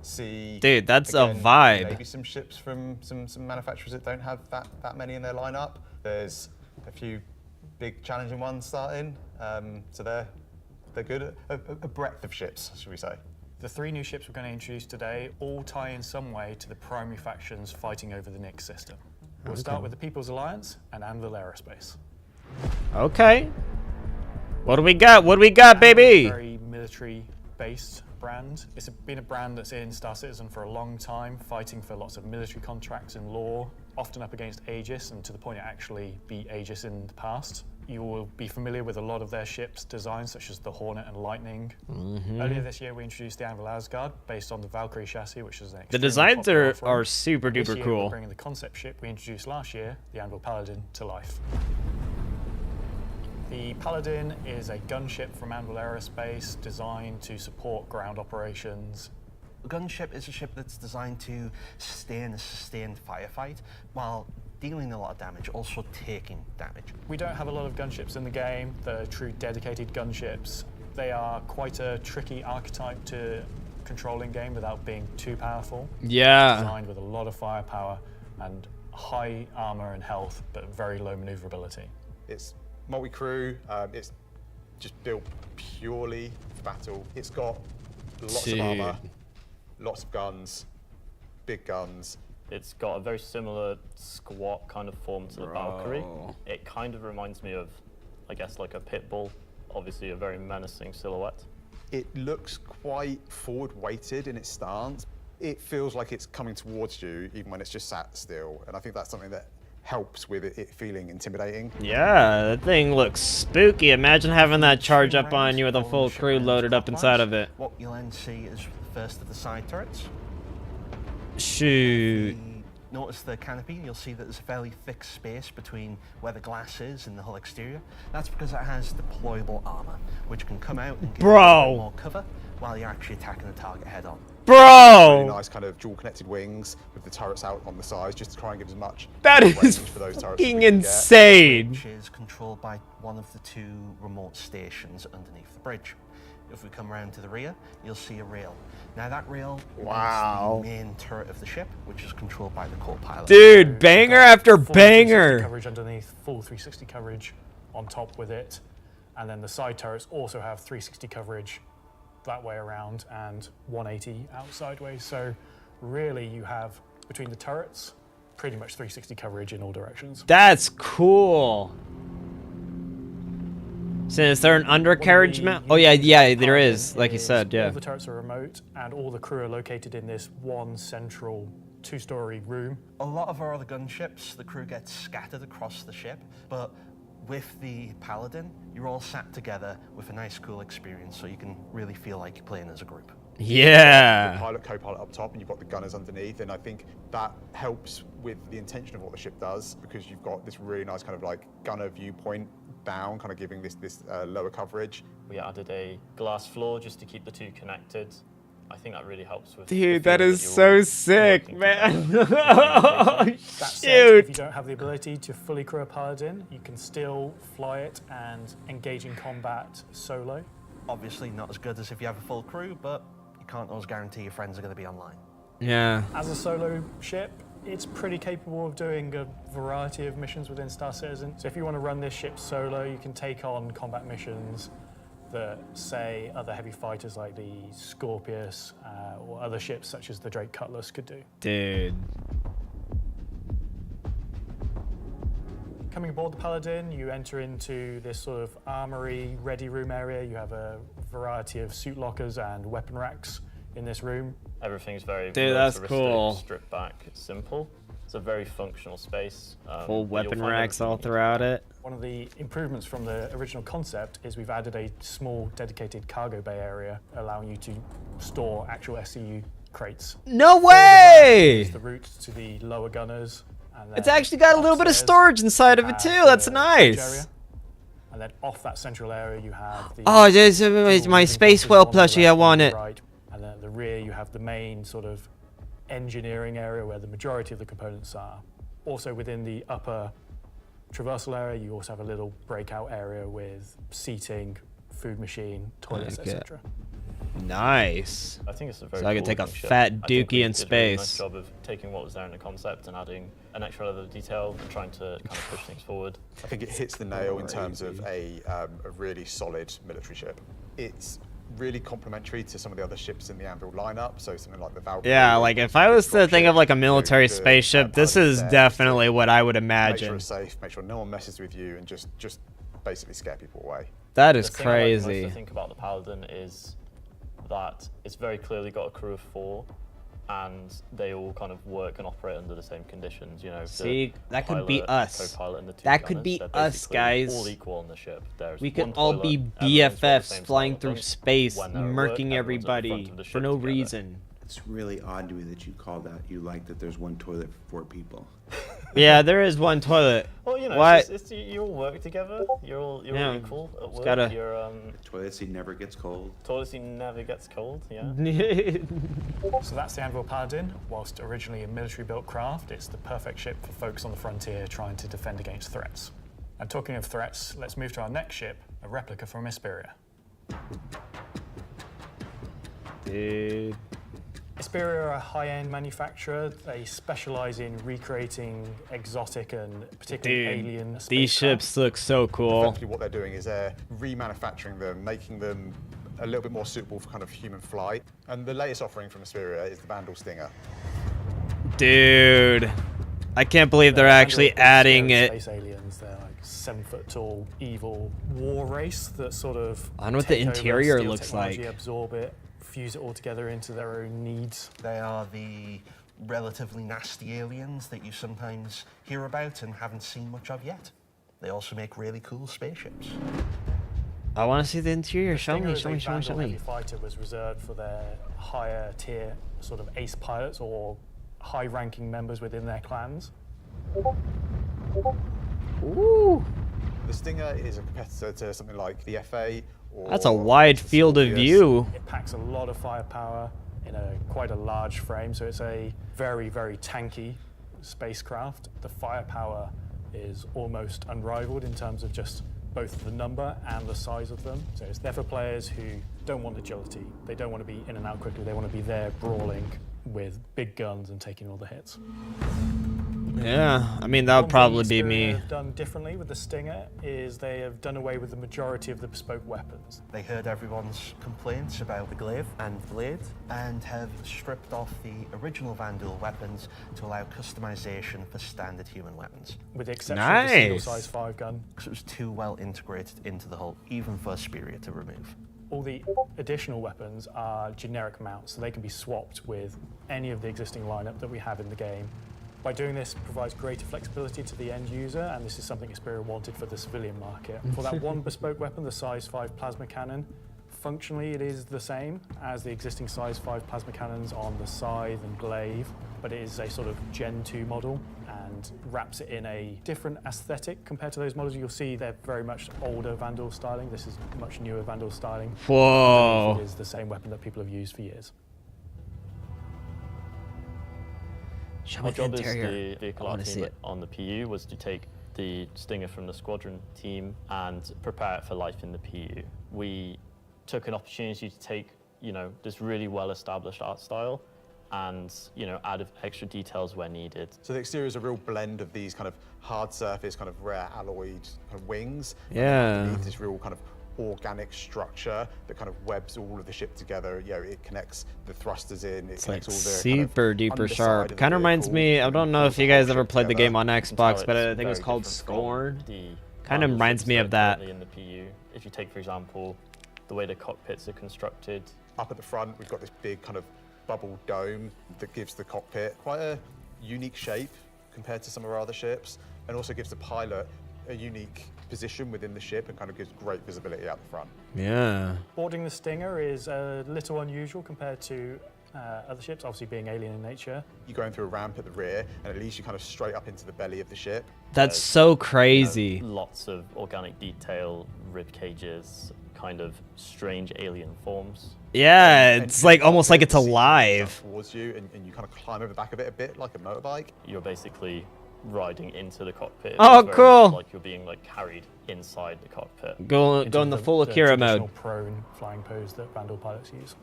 See, dude, that's again, a vibe. Maybe some ships from some manufacturers that don't have that many in their lineup. There's a few big challenging ones starting, so they're good. A breadth of ships, should we say? The 3 new ships we're going to introduce today all tie in some way to the primary factions fighting over the NYX system. We'll start with the People's Alliance and Anvil Aerospace. Okay. What do we got? What do we got, baby? Very military-based brand. It's been a brand that's in Star Citizen for a long time, fighting for lots of military contracts and law, often up against Aegis, and to the point it actually beat Aegis in the past. You will be familiar with a lot of their ships' designs, such as the Hornet and Lightning. Earlier this year, we introduced the Anvil Asgard, based on the Valkyrie chassis, which is an The extremely designs popular offering. are super This duper year, cool. We're bringing the concept ship we introduced last year, the Anvil Paladin, to life. The Paladin is a gunship from Anvil Aerospace designed to support ground operations. A gunship is a ship that's designed to stay in a sustained firefight while dealing a lot of damage, also taking damage. We don't have a lot of gunships in the game that are true dedicated gunships. They are quite a tricky archetype to control in game without being too powerful. Yeah. It's designed with a lot of firepower and high armor and health, but very low maneuverability. It's multi-crew. It's just built purely for battle. It's got lots of armor, lots of guns, big guns. It's got a very similar squat kind of form to the Valkyrie. It kind of reminds me of, I guess, like a pit bull. Obviously a very menacing silhouette. It looks quite forward-weighted in its stance. It feels like it's coming towards you, even when it's just sat still. And I think that's something that helps with it feeling intimidating. Yeah, that thing looks spooky. Imagine having that charge up on you with a full crew loaded up inside of it. What you'll then see is the first of the side turrets. Shoot. Notice the canopy, you'll see that there's a fairly thick space between where the glass is and the hull exterior. That's because it has deployable armor, which can come out and give you a bit more cover while you're actually attacking the target head on. Really nice kind of dual connected wings with the turrets out on the sides, just to try and give as much That range is for those turrets fucking as we can get. insane. Which is controlled by one of the 2 remote stations underneath the bridge. If we come around to the rear, you'll see a rail. Now that rail is the main turret of the ship, which is controlled by the co-pilot. Dude, banger after Full 360 banger. coverage underneath, full 360 coverage on top with it. And then the side turrets also have 360 coverage that way around and 180 out sideways. So really you have, between the turrets, pretty much 360 coverage in all directions. That's cool. So is there an undercarriage mount? Oh yeah, there is, like you said, yeah. All the turrets are remote and all the crew are located in this one central 2-story room. A lot of our other gunships, the crew gets scattered across the ship, but with the Paladin, you're all sat together with a nice, cool experience, so you can really feel like you're playing as a group. Yeah. The pilot, co-pilot up top, and you've got the gunners underneath, and I think that helps with the intention of what the ship does, because you've got this really nice kind of like gunner viewpoint down, kind of giving this lower coverage. We added a glass floor just to keep the two connected. I think that really helps with. Dude, that is so sick, man. That said, Shoot. if you don't have the ability to fully crew a paladin, you can still fly it and engage in combat solo. Obviously not as good as if you have a full crew, but you can't always guarantee your friends are going to be online. Yeah. As a solo ship, it's pretty capable of doing a variety of missions within Star Citizen. So if you want to run this ship solo, you can take on combat missions that, say, other heavy fighters like the Scorpius or other ships such as the Drake Cutlass could do. Dude. Coming aboard the Paladin, you enter into this sort of armory ready room area. You have a variety of suit lockers and weapon racks in this room. Everything's very Dude, that's militaristic, cool. stripped back, it's simple. It's a very functional space. Full but you'll weapon find racks everything all you need. throughout it. One of the improvements from the original concept is we've added a small dedicated cargo bay area, allowing you to store actual SCU crates. No way! Is the routes to the lower gunners. And It's then actually got a little bit of upstairs, storage inside of you it too. have That's the nice. storage area. And then off that central area, you have the. Oh, there's my living space quarters whale on the plushie. I left want and it. the right. And then at the rear, you have the main sort of engineering area where the majority of the components are. Also within the upper traversal area, you also have a little breakout area with seating, food machine, toilets, Okay. etc. Nice. I think it's a very So I can cool take a looking ship. fat I think dookie we in did a really nice space. job of taking what was there in the concept and adding an extra level of detail and trying to kind of push things forward. I think it hits the nail in terms of a really solid military ship. It's really complementary to some of the other ships in the Anvil lineup, so something like the Valkyrie. Yeah, like if I was to think of like a military the spaceship, this pilot is there, definitely what I would Make sure imagine. it's safe, make sure no one messes with you, and just basically scare people away. That is The thing I like most, crazy. I think about the Paladin is that it's very clearly got a crew of 4, and they all kind of work and operate under the same conditions. You know, the See, that could be pilot, us. co-pilot, and the 2 That could gunners, be they're us, basically guys. all equal on the ship. There's We one could all toilet, be everyone's got the BFFs same flying style of through thing. space, When they're at work, murking everyone's at the front everybody of the for ship no together. reason. It's really odd to me that you call that, you like that there's one toilet for 4 people. Yeah, there is one toilet. Well, you know, What? you all work together. You're all Yeah, equal at it's work. gotta- You're Toilet seat never gets cold. toilet seat never gets cold. Yeah. So that's the Anvil Paladin. Whilst originally a military-built craft, it's the perfect ship for folks on the frontier trying to defend against threats. And talking of threats, let's move to our next ship, a replica from Hesperia. Dude. Hesperia are a high-end manufacturer. They specialize in recreating exotic and particularly Dude, alien these spacecraft. ships look so cool. Effectively what they're doing is they're remanufacturing them, making them a little bit more suitable for kind of human flight. And the latest offering from Asperia is the Vandal Stinger. Dude. I can't believe they're actually adding it. Space aliens. They're like 7-foot-tall, evil war race that sort of. I wonder what the take over, interior steal looks technology, like. Absorb it, fuse it all together into their own needs. They are the relatively nasty aliens that you sometimes hear about and haven't seen much of yet. They also make really cool spaceships. I want to see the interior. Show Stinger me, as show a me, show me, show Vandal me. heavy fighter was reserved for their higher tier sort of ace pilots or high-ranking members within their clans. Ooh. The Stinger is a competitor to something like the FA. Or That's a wide field of view. It packs a lot of firepower in a quite a large frame, so it's a very, very tanky spacecraft. The firepower is almost unrivaled in terms of just both the number and the size of them. So it's there for players who don't want agility. They don't want to be in and out quickly. They want to be there brawling with big guns and taking all the hits. Yeah, I mean, that would One probably thing be me. Spirit have done differently with the Stinger is they have done away with the majority of the bespoke weapons. They heard everyone's complaints about the glaive and blade and have stripped off the original Vandal weapons to allow customization for standard human weapons. With the exception of the single Nice. size 5 gun. Because it was too well integrated into the hull, even for Asperia to remove. All the additional weapons are generic mounts, so they can be swapped with any of the existing lineup that we have in the game. By doing this, provides greater flexibility to the end user, and this is something Xperia wanted for the civilian market. For that one bespoke weapon, the size 5 plasma cannon, functionally it is the same as the existing size 5 plasma cannons on the Scythe and Glaive, but it is a sort of Gen 2 model and wraps it in a different aesthetic compared to those models. You'll see they're very much older Vandal styling. This is much newer Vandal styling. Whoa. It is the same weapon that people have used for years. Show Our me the job as interior. the vehicle I art wanna see team it. on the PU was to take the Stinger from the squadron team and prepare it for life in the PU. We took an opportunity to take, this really well-established art style and, add extra details where needed. So the exterior is a real blend of these kind of hard surface, kind of rare alloyed kind of wings. Yeah. And underneath this real kind of organic structure that kind of webs all of the ship together. It connects the thrusters in. It's like connects all the super duper underside sharp. of the Kind of reminds vehicle, me, I don't know if you guys ever played the together. game on You can tell Xbox, but I it's think it was very called different from Scorn. the Kind of Vandal reminds ships me that of are that. currently in the PU. If you take, for example, the way the cockpits are constructed. Up at the front, we've got this big kind of bubble dome that gives the cockpit quite a unique shape compared to some of our other ships, and also gives the pilot a unique position within the ship and kind of gives great visibility out the front. Yeah. Boarding the Stinger is a little unusual compared to other ships, obviously being alien in nature. You're going through a ramp at the rear, and it leads you kind of straight up into the belly of the ship. That's so crazy. Lots of organic detail, rib cages, kind of strange alien forms. Yeah, And it's you like can't almost like really it's see it alive. towards you, and you kind of climb over the back of it a bit like a motorbike. You're basically riding into the cockpit. Oh, It's very cool. much like you're being carried inside the cockpit. Go Into in the full Akira traditional mode. prone flying pose that Vandal pilots use.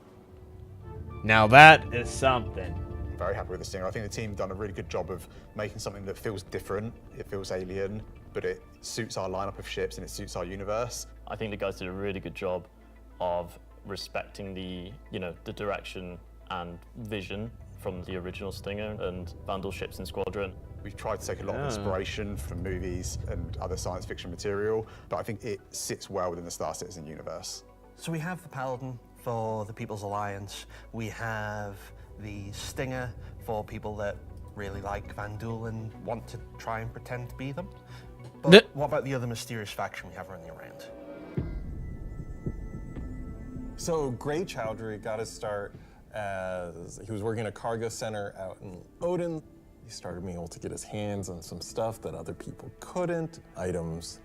Now that is something. I'm very happy with the Stinger. I think the team have done a really good job of making something that feels different, it feels alien, but it suits our lineup of ships and it suits our universe. I think the guys did a really good job of respecting the direction and vision from the original Stinger and Vandal ships and Squadron. We've tried to take a lot of inspiration from movies and other science fiction material, but I think it sits well within the Star Citizen universe. So we have the Paladin for the People's Alliance. We have the Stinger for people that really like Vandal and want to try and pretend to be them. But what about the other mysterious faction we have running around? So Gray Chowdhury got his start as he was working at a cargo center out in Odin. He started being able to get his hands on some stuff that other people couldn't, items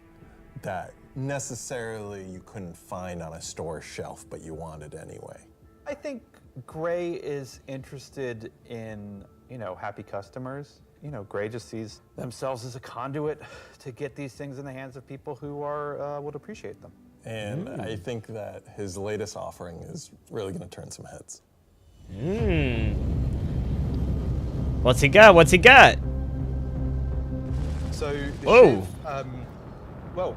that necessarily you couldn't find on a store shelf, but you wanted anyway. I think Gray is interested in, happy customers. Gray just sees themselves as a conduit to get these things in the hands of people who would appreciate them. And I think that his latest offering is really going to turn some heads. What's he got? What's he got? So the Whoa. ship, well,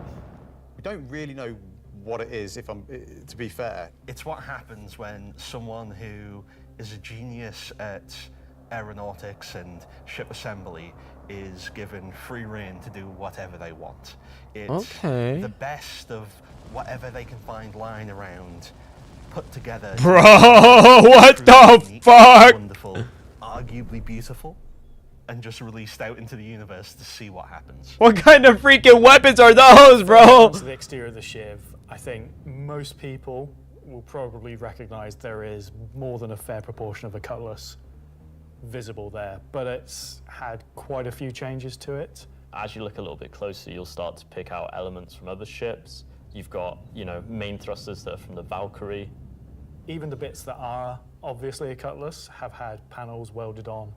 we don't really know what it is, to be fair. It's what happens when someone who is a genius at aeronautics and ship assembly is given free rein to do whatever they want. It's Okay. the best of whatever they can find lying around, put together. Bro, what the Unique, fuck? Wonderful, arguably beautiful, and just released out into the universe to see what happens. What kind of freaking weapons are those, bro? To the exterior of the Shiv, I think most people will probably recognize there is more than a fair proportion of a cutlass visible there, but it's had quite a few changes to it. As you look a little bit closer, you'll start to pick out elements from other ships. You've got, main thrusters that are from the Valkyrie. Even the bits that are obviously a cutlass have had panels welded on,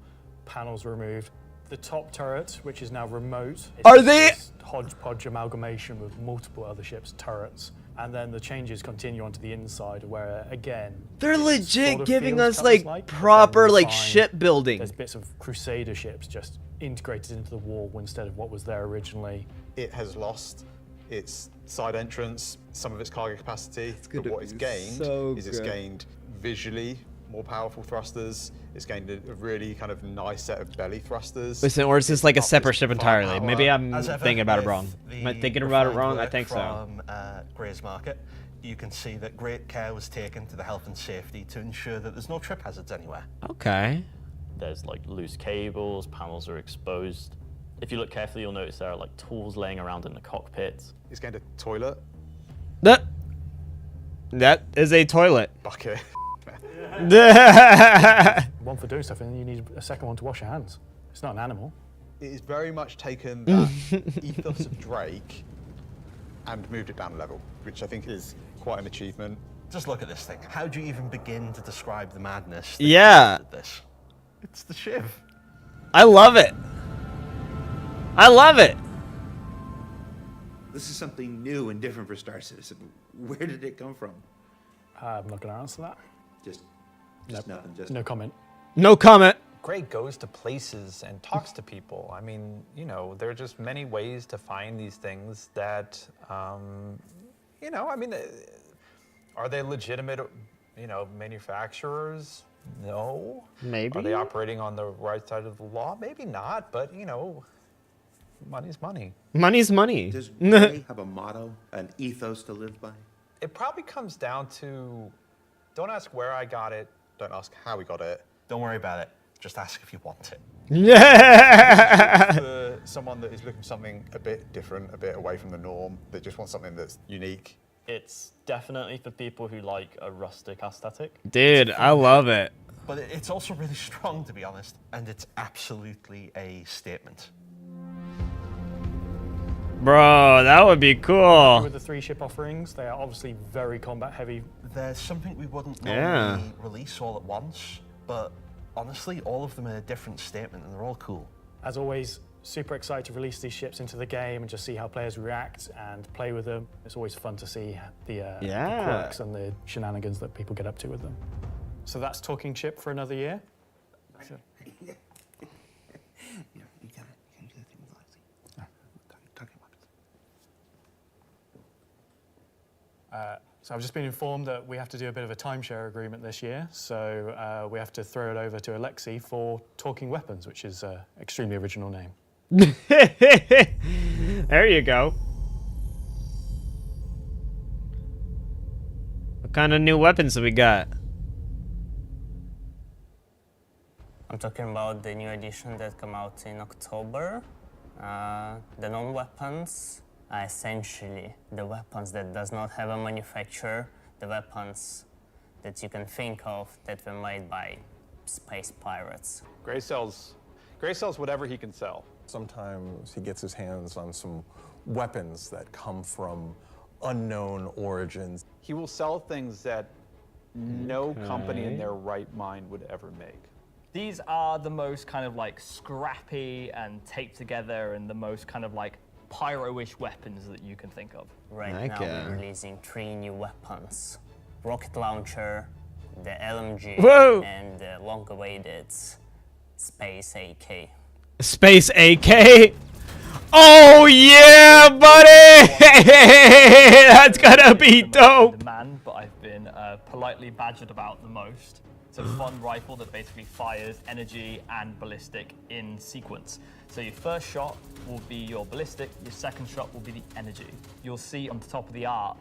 panels removed. The top turret, which is now remote, is Are they- this hodgepodge amalgamation with multiple other ships' turrets. And then the changes continue onto the inside, where again, They're it legit sort of giving feels us like cutlass-like, but then proper like refined. shipbuilding. There's bits of Crusader ships just integrated into the wall instead of what was there originally. It has lost its side entrance, some of its cargo capacity, but what it's gained is it's gained visually more powerful thrusters. It's gained a really kind of nice set of belly thrusters. Listen, or is this like a separate ship entirely? Maybe I'm As ever thinking about it with wrong. the Am I thinking about it refined wrong? I work think so. From Gray's Market, you can see that great care was taken to the health and safety to ensure that there's no trip hazards anywhere. Okay. There's like loose cables, panels are exposed. If you look carefully, you'll notice there are like tools laying around in the cockpit. He's going to toilet. That is a toilet. Bucket. One for doing stuff, and then you need a second one to wash your hands. It's not an animal. It is very much taken that ethos of Drake and moved it down a level, which I think is quite an achievement. Just look at this thing. How do you even begin to describe the madness that Yeah. created this? It's the Shiv. I love it. I love it. This is something new and different for Star Citizen. Where did it come from? I'm not going to answer that. Just nothing. Just No comment. No comment. Gray goes to places and talks to people. I mean, you know, there are just many ways to find these things that, you know, I mean, are they legitimate, you know, manufacturers? No. Maybe. Are they operating on the right side of the law? Maybe not, but, you know, money's money. Money's money. Does Gray have a motto, an ethos to live by? It probably comes down to, don't ask where I got it, don't ask how we got it. Don't worry about it. Just ask if you want it. Yeah. For someone that is looking for something a bit different, a bit away from the norm, that just wants something that's unique. It's definitely for people who like a rustic aesthetic. Dude, I love it. But it's also really strong, to be honest, and it's absolutely a statement. Bro, that would be cool. With the 3 ship offerings, they are obviously very combat heavy. There's something we wouldn't Yeah. normally release all at once, but honestly, all of them are a different statement, and they're all cool. As always, super excited to release these ships into the game and just see how players react and play with them. It's always fun to see the quirks and the shenanigans that people get up to with them. So that's talking ship for another year. So, so I've just been informed that we have to do a bit of a timeshare agreement this year. So we have to throw it over to Alexei for Talking Weapons, which is an extremely original name. There you go. What kind of new weapons have we got? I'm talking about the new edition that come out in October. The non-weapons are essentially the weapons that does not have a manufacturer, the weapons that you can think of that were made by space pirates. Gray sells whatever he can sell. Sometimes he gets his hands on some weapons that come from unknown origins. He will sell things that no company in their right mind would ever make. These are the most kind of like scrappy and taped together and the most kind of like pyro-ish weapons that you can think of. Right now we're releasing 3 new weapons. Rocket launcher, the LMG, Whoa. and the long-awaited Space AK. Space AK? Oh yeah, buddy! That's gonna be dope! Demand, but I've been politely badgered about the most. It's a fun rifle that basically fires energy and ballistic in sequence. So your first shot will be your ballistic, your second shot will be the energy. You'll see on the top of the art,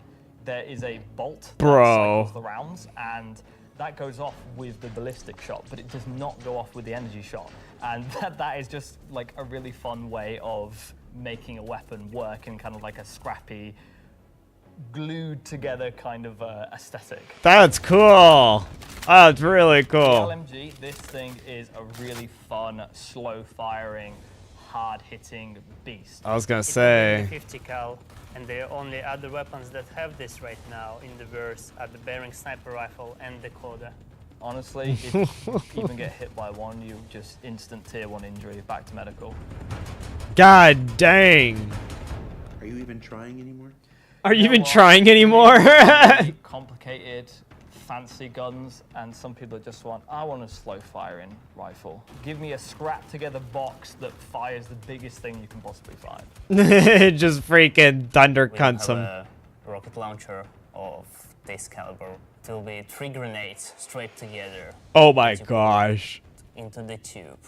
there is a bolt that cycles the rounds, and that goes off with the ballistic shot, but it does not go off with the energy shot. And that is just like a really fun way of making a weapon work in kind of like a scrappy, glued together kind of aesthetic. That's cool. That's really cool. The LMG, this thing is a really fun, slow-firing, hard-hitting beast. I was gonna say. 50 cal, and the only other weapons that have this right now in the verse are the Bearing sniper rifle and the Coda. Honestly, if you even get hit by one, you just instant tier 1 injury, back to medical. God dang. Are you even trying anymore? Are you even trying anymore? Really complicated, fancy guns, and some people just want, I want a slow-firing rifle. Give me a scrap-together box that fires the biggest thing you can possibly find. Just freaking thunder We cunts have him. a rocket launcher of this caliber. It will be 3 grenades straight together. Oh my that you can gosh. put into the tube.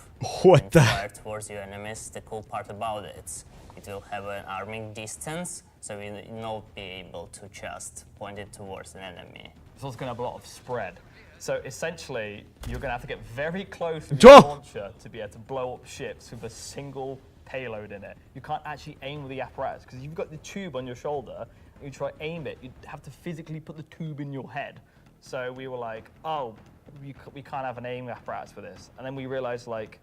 What and the? fire towards your enemies. The cool part about it will have an arming distance, so you will not be able to just point it towards an enemy. It's also going to have a lot of spread. So essentially, you're going to have to get very close with your launcher to be able to blow up ships with a single payload in it. You can't actually aim with the apparatus because you've got the tube on your shoulder and you try to aim it, you'd have to physically put the tube in your head. So we were like, oh, we can't have an aim apparatus for this. And then we realized, like,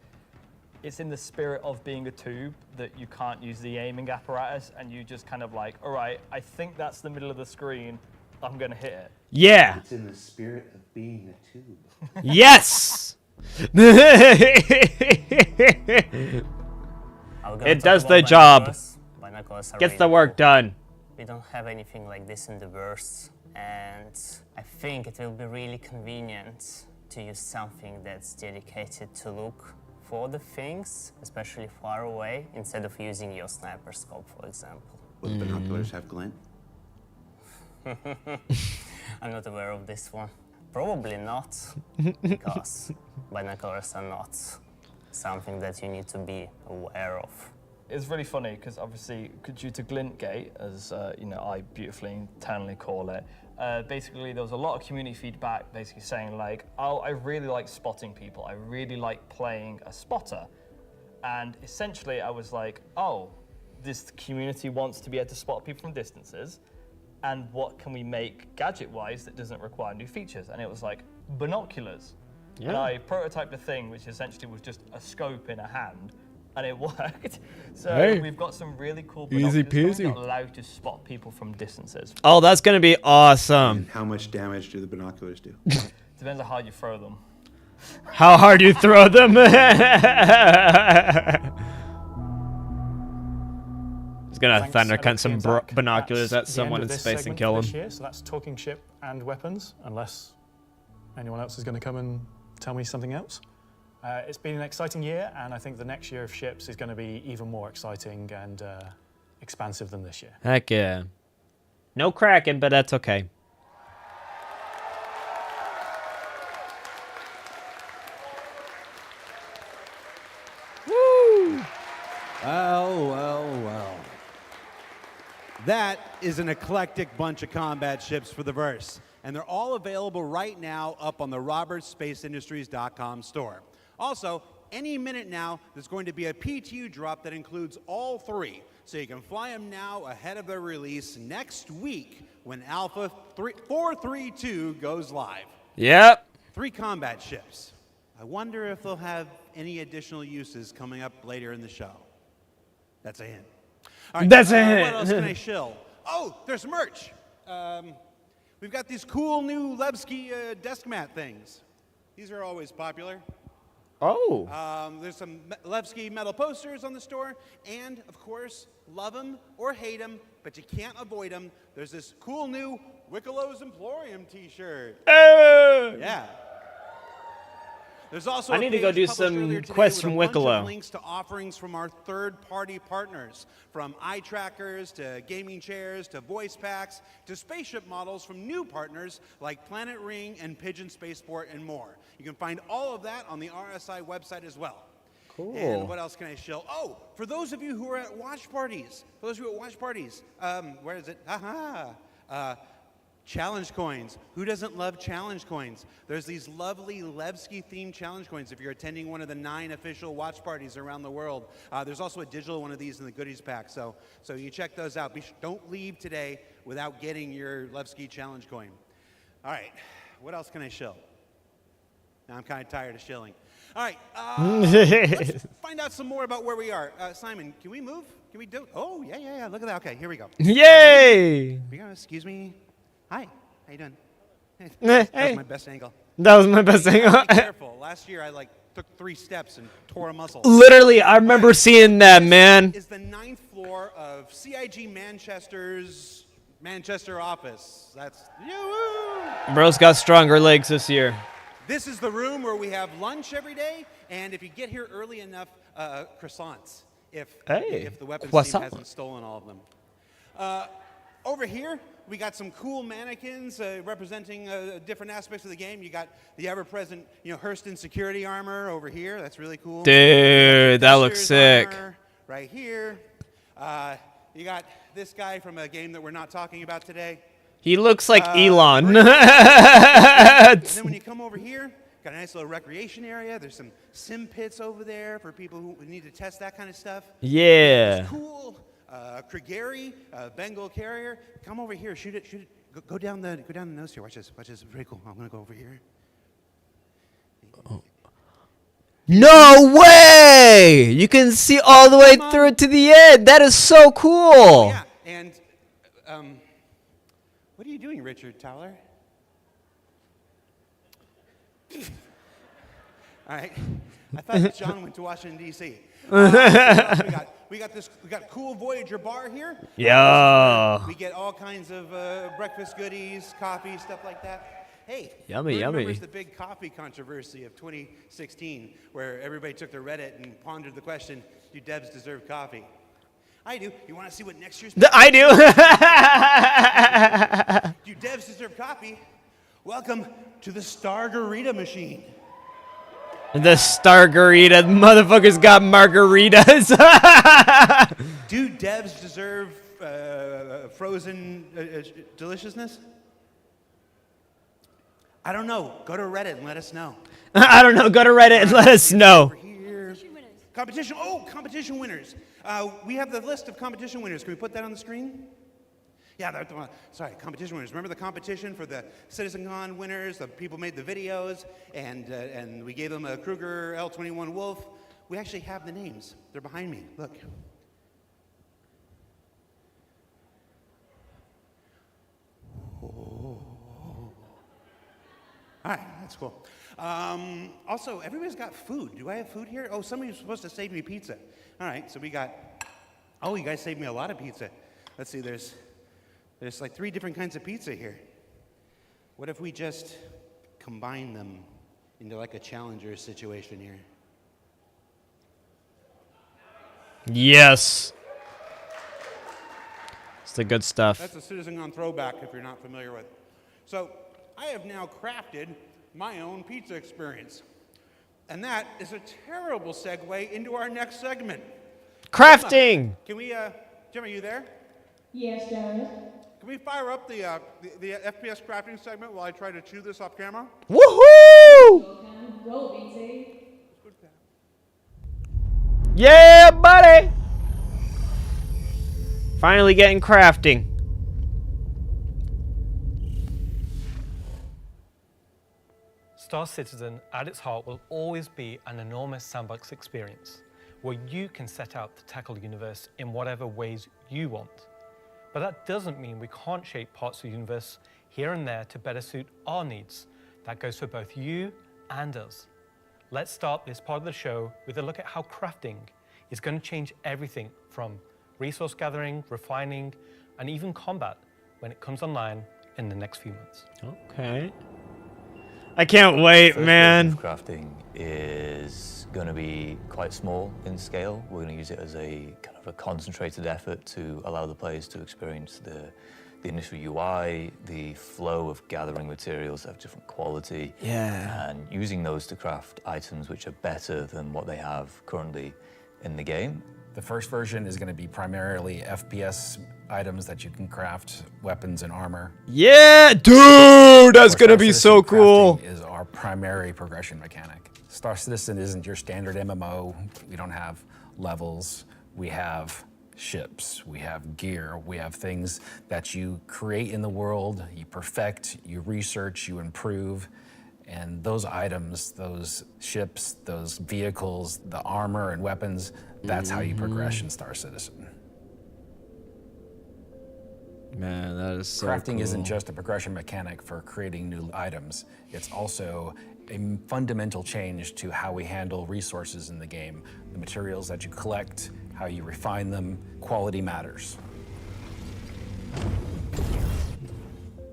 it's in the spirit of being a tube that you can't use the aiming apparatus, and you just kind of like, all right, I think that's the middle of the screen, I'm gonna hit it. Yeah. It's in the spirit of being a tube. Yes. It does the job. Gets the work done. We don't have anything like this in the verse, and I think it will be really convenient to use something that's dedicated to look for the things, especially far away, instead of using your sniper scope, for example. Will the binoculars have glint? I'm not aware of this one. Probably not, because binoculars are not something that you need to be aware of. It's really funny because obviously, due to Glintgate, as I beautifully internally call it, basically there was a lot of community feedback basically saying like, oh, I really like spotting people. I really like playing a spotter. And essentially I was like, oh, this community wants to be able to spot people from distances. And what can we make gadget-wise that doesn't require new features? And it was like, binoculars. Yeah. And I prototyped a thing which essentially was just a scope in a hand, and it worked. So Hey. we've got some really cool Easy binoculars that peasy. allow you to spot people from distances. Oh, that's gonna be awesome. And how much damage do the binoculars do? Depends on how you throw them. How hard you throw them. He's gonna Thanks, thunder Ed cunt some and Zach. binoculars That's at the end someone of in this space and segment kill for him. this year, so that's talking ship and weapons, unless anyone else is going to come and tell me something else. It's been an exciting year, and I think the next year of ships is going to be even more exciting and expansive than this year. Heck yeah. No Kraken, but that's okay. Woo! Well. That is an eclectic bunch of combat ships for the verse, and they're all available right now up on the robertsspaceindustries.com store. Also, any minute now, there's going to be a PTU drop that includes all three, so you can fly them now ahead of their release next week when Alpha 432 goes live. Yep. 3 combat ships. I wonder if they'll have any additional uses coming up later in the show. That's a hint. All right, That's a hint. What else can I shill? Oh, there's merch. We've got these cool new Levski desk mat things. These are always popular. Oh. There's some Levski metal posters on the store, and of course, love them or hate them, but you can't avoid them. There's this cool new Wickelow's Emporium T-shirt. Yeah. There's also I a need to go page do published some earlier today quests with from a bunch of Wicklow. links to offerings from our third-party partners, from eye trackers to gaming chairs to voice packs to spaceship models from new partners like Planet Ring and Pigeon Spaceport and more. You can find all of that on the RSI website as well. Cool. And what else can I shill? Oh, for those of you who are at watch parties, where is it? Challenge coins. Who doesn't love challenge coins? There's these lovely Levski themed challenge coins if you're attending one of the 9 official watch parties around the world. There's also a digital one of these in the goodies pack, so you check those out. Don't leave today without getting your Levski challenge coin. All right, what else can I shill? Now I'm kind of tired of shilling. All right, let's find out some more about where we are. Simon, can we move? Can we do? Oh, yeah. Look at that. Okay, here we go. Yay! Excuse me. Hi, how you doing? That was my best angle. That was my best angle. Be careful. Last year I took 3 steps and tore a muscle. Literally, I remember seeing that, man. This is the 9th floor of CIG Manchester's Manchester office. That's Bro's got stronger legs this year. This is the room where we have lunch every day, and if you get here early enough, croissants. If the weapons team hasn't stolen all of them. Over here, we got some cool mannequins representing different aspects of the game. You got the ever-present, Hurston security armor over here. That's really cool. Dude, that looks sick. Right here. You got this guy from a game that we're not talking about today. He looks like Elon. And then when you come over here, got a nice little recreation area. There's some sim pits over there for people who need to test that kind of stuff. Yeah. It's cool. Krigeri, Bengal carrier. Come over here. Shoot it. Shoot it. Go down the nose here. Watch this. Watch this. Pretty cool. I'm gonna go over here. No way! You can see all the way through to the end. That is so cool. Yeah. And what are you doing, Richard Towler? All right. I thought that John went to Washington D.C. We got cool Voyager bar here. Yeah. We get all kinds of breakfast goodies, coffee, stuff like that. Hey, Yummy, who yummy. remembers the big coffee controversy of 2016, where everybody took to Reddit and pondered the question: do devs deserve coffee? I do. You want to see what next year's? I do. Do devs deserve coffee? Welcome to the Stargarita machine. The Stargarita. Motherfuckers got margaritas. Do devs deserve frozen deliciousness? I don't know. Go to Reddit and let us know. I don't know. Go to Reddit and let us know. Competition. Oh, competition winners. We have the list of competition winners. Can we put that on the screen? Yeah, sorry, competition winners. Remember the competition for the CitizenCon winners? The people made the videos, and we gave them a Kruger L21 Wolf. We actually have the names. They're behind me. Look. Oh. All right, that's cool. Also, everybody's got food. Do I have food here? Oh, somebody's supposed to save me pizza. All right, so we got. Oh, you guys saved me a lot of pizza. Let's see. There's like 3 different kinds of pizza here. What if we just combine them into like a challenger situation here? Yes. It's the good stuff. That's a CitizenCon throwback if you're not familiar with. So I have now crafted my own pizza experience. And that is a terrible segue into our next segment. Crafting! Gemma, can we, Jim, are you there? Yes, Jared. Can we fire up the FPS crafting segment while I try to chew this off camera? Woohoo! Roll, BT. Yeah, buddy! Finally getting crafting. Star Citizen, at its heart, will always be an enormous sandbox experience where you can set out to tackle the universe in whatever ways you want. But that doesn't mean we can't shape parts of the universe here and there to better suit our needs. That goes for both you and us. Let's start this part of the show with a look at how crafting is going to change everything from resource gathering, refining, and even combat when it comes online in the next few months. Okay. I can't wait, man. Crafting is going to be quite small in scale. We're going to use it as a kind of a concentrated effort to allow the players to experience the initial UI, the flow of gathering materials that have different quality, and using those to craft items which are better than what they have currently in the game. The first version is going to be primarily FPS items that you can craft, weapons and armor. Yeah, dude, that's gonna be so cool. Crafting is our primary progression mechanic. Star Citizen isn't your standard MMO. We don't have levels. We have ships, we have gear, we have things that you create in the world, you perfect, you research, you improve. And those items, those ships, those vehicles, the armor and weapons, that's how you progress in Star Citizen. Man, that is so Crafting cool. isn't just a progression mechanic for creating new items. It's also a fundamental change to how we handle resources in the game. The materials that you collect, how you refine them, quality matters.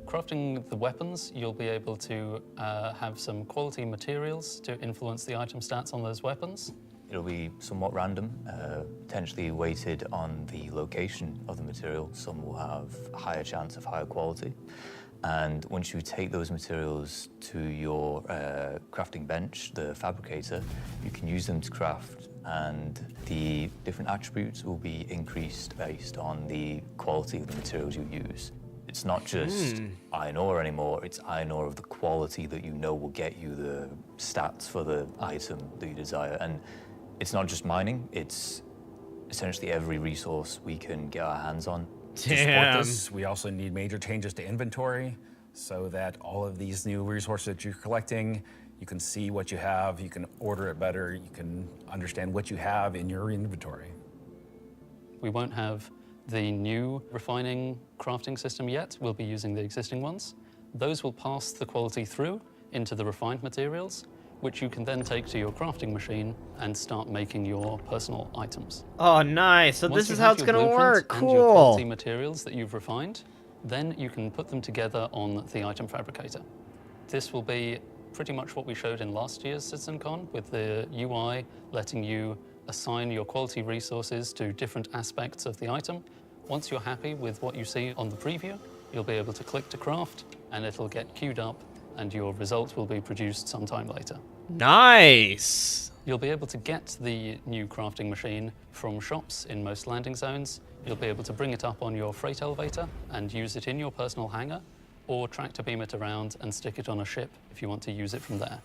Crafting the weapons, you'll be able to have some quality materials to influence the item stats on those weapons. It'll be somewhat random, potentially weighted on the location of the material. Some will have a higher chance of higher quality. And once you take those materials to your crafting bench, the fabricator, you can use them to craft, and the different attributes will be increased based on the quality of the materials you use. It's not just iron ore anymore, it's iron ore of the quality that you know will get you the stats for the item that you desire. And it's not just mining, it's essentially every resource we can get our hands on. To support this, we also need major changes to inventory so that all of these new resources that you're collecting, you can see what you have, you can order it better, you can understand what you have in your inventory. We won't have the new refining crafting system yet. We'll be using the existing ones. Those will pass the quality through into the refined materials, which you can then take to your crafting machine and start making your personal items. Oh, nice. So Once this you is have how it's your gonna blueprint work. and your quality Cool. materials that you've refined, then you can put them together on the item fabricator. This will be pretty much what we showed in last year's CitizenCon, with the UI letting you assign your quality resources to different aspects of the item. Once you're happy with what you see on the preview, you'll be able to click to craft and it'll get queued up and your result will be produced sometime later. Nice. You'll be able to get the new crafting machine from shops in most landing zones. You'll be able to bring it up on your freight elevator and use it in your personal hangar, or tractor beam it around and stick it on a ship if you want to use it from there.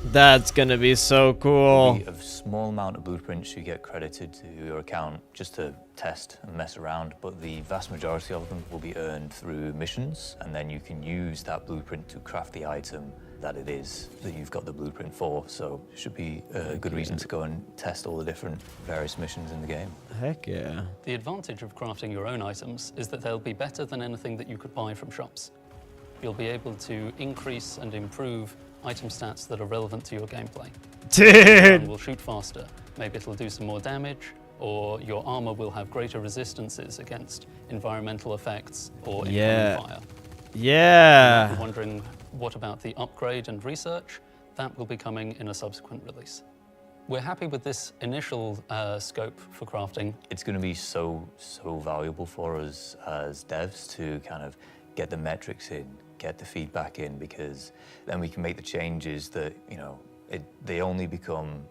That's gonna be so cool. There'll be a small amount of blueprints you get credited to your account just to test and mess around, but the vast majority of them will be earned through missions, and then you can use that blueprint to craft the item that it is that you've got the blueprint for. So it should be a good reason to go and test all the different various missions in the game. Heck yeah. The advantage of crafting your own items is that they'll be better than anything that you could buy from shops. You'll be able to increase and improve item stats that are relevant to your gameplay. Dude! It will shoot faster. Maybe it'll do some more damage, or your armor will have greater resistances against environmental effects or incoming fire. Yeah. You might be wondering, what about the upgrade and research? That will be coming in a subsequent release. We're happy with this initial scope for crafting. It's going to be so valuable for us as devs to kind of get the metrics in, get the feedback in, because then we can make the changes that, you know, they only become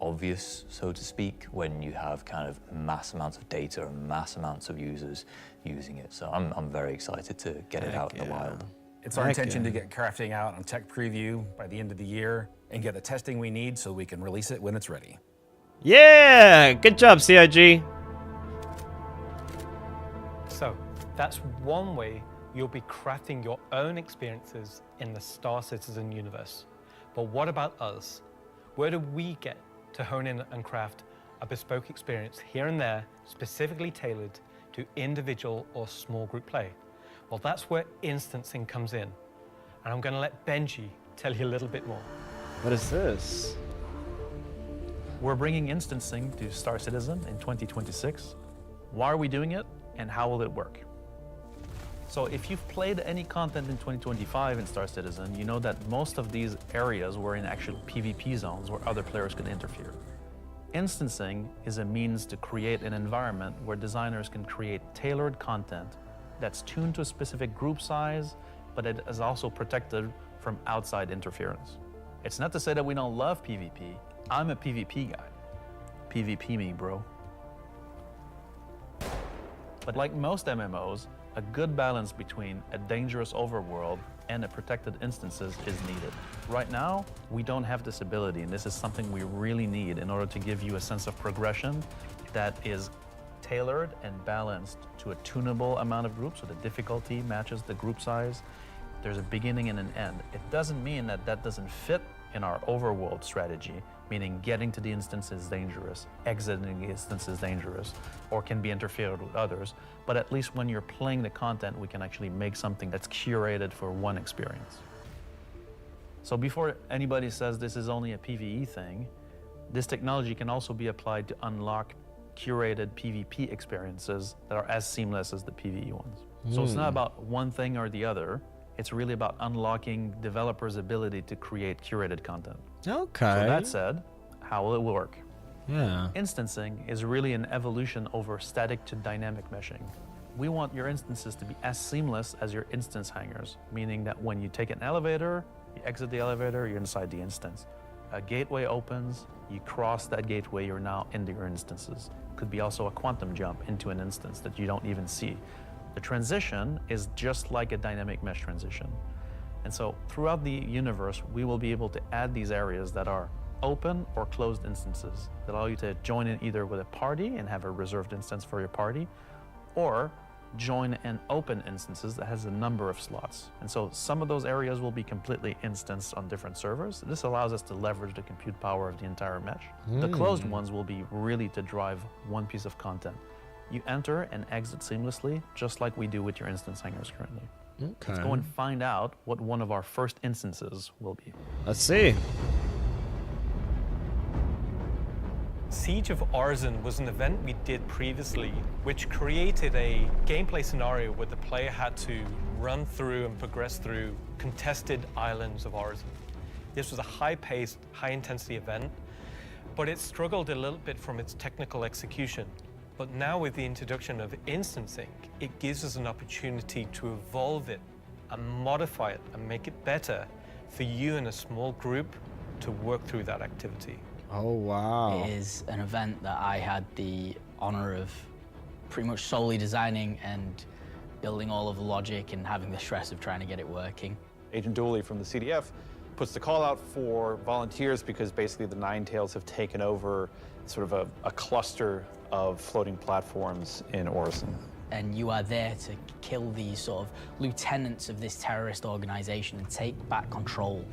obvious, so to speak, when you have kind of mass amounts of data and mass amounts of users using it. So I'm very excited to get it out in the wild. It's our intention to get crafting out on tech preview by the end of the year and get the testing we need so we can release it when it's ready. Yeah, good job, CIG. So that's one way you'll be crafting your own experiences in the Star Citizen universe. But what about us? Where do we get to hone in and craft a bespoke experience here and there, specifically tailored to individual or small group play? Well, that's where instancing comes in. And I'm going to let Benji tell you a little bit more. What is this? We're bringing instancing to Star Citizen in 2026. Why are we doing it, and how will it work? So if you've played any content in 2025 in Star Citizen, you know that most of these areas were in actual PvP zones where other players could interfere. Instancing is a means to create an environment where designers can create tailored content that's tuned to a specific group size, but it is also protected from outside interference. It's not to say that we don't love PvP. I'm a PvP guy. PvP me, bro. But like most MMOs, a good balance between a dangerous overworld and a protected instances is needed. Right now, we don't have this ability, and this is something we really need in order to give you a sense of progression that is tailored and balanced to a tunable amount of groups, so the difficulty matches the group size. There's a beginning and an end. It doesn't mean that that doesn't fit in our overworld strategy, meaning getting to the instance is dangerous, exiting the instance is dangerous, or can be interfered with others. But at least when you're playing the content, we can actually make something that's curated for one experience. So before anybody says this is only a PvE thing, this technology can also be applied to unlock curated PvP experiences that are as seamless as the PvE ones. So it's not about one thing or the other. It's really about unlocking developers' ability to create curated content. Okay. So that said, how will it work? Yeah. Instancing is really an evolution over static to dynamic meshing. We want your instances to be as seamless as your instance hangars, meaning that when you take an elevator, you exit the elevator, you're inside the instance. A gateway opens, you cross that gateway, you're now into your instances. Could be also a quantum jump into an instance that you don't even see. The transition is just like a dynamic mesh transition. And so throughout the universe, we will be able to add these areas that are open or closed instances that allow you to join in either with a party and have a reserved instance for your party, or join in open instances that has a number of slots. And so some of those areas will be completely instanced on different servers. This allows us to leverage the compute power of the entire mesh. The closed ones will be really to drive one piece of content. You enter and exit seamlessly, just like we do with your instance hangars currently. Okay. Let's go and find out what one of our first instances will be. Let's see. Siege of Arisen was an event we did previously, which created a gameplay scenario where the player had to run through and progress through contested islands of Arisen. This was a high-paced, high-intensity event, but it struggled a little bit from its technical execution. But now with the introduction of instancing, it gives us an opportunity to evolve it and modify it and make it better for you and a small group to work through that activity. Oh, wow. It is an event that I had the honor of pretty much solely designing and building all of the logic and having the stress of trying to get it working. Agent Dooley from the CDF puts the call out for volunteers because basically the Nine Tails have taken over sort of a cluster of floating platforms in Orison. And you are there to kill these sort of lieutenants of this terrorist organization and take back control.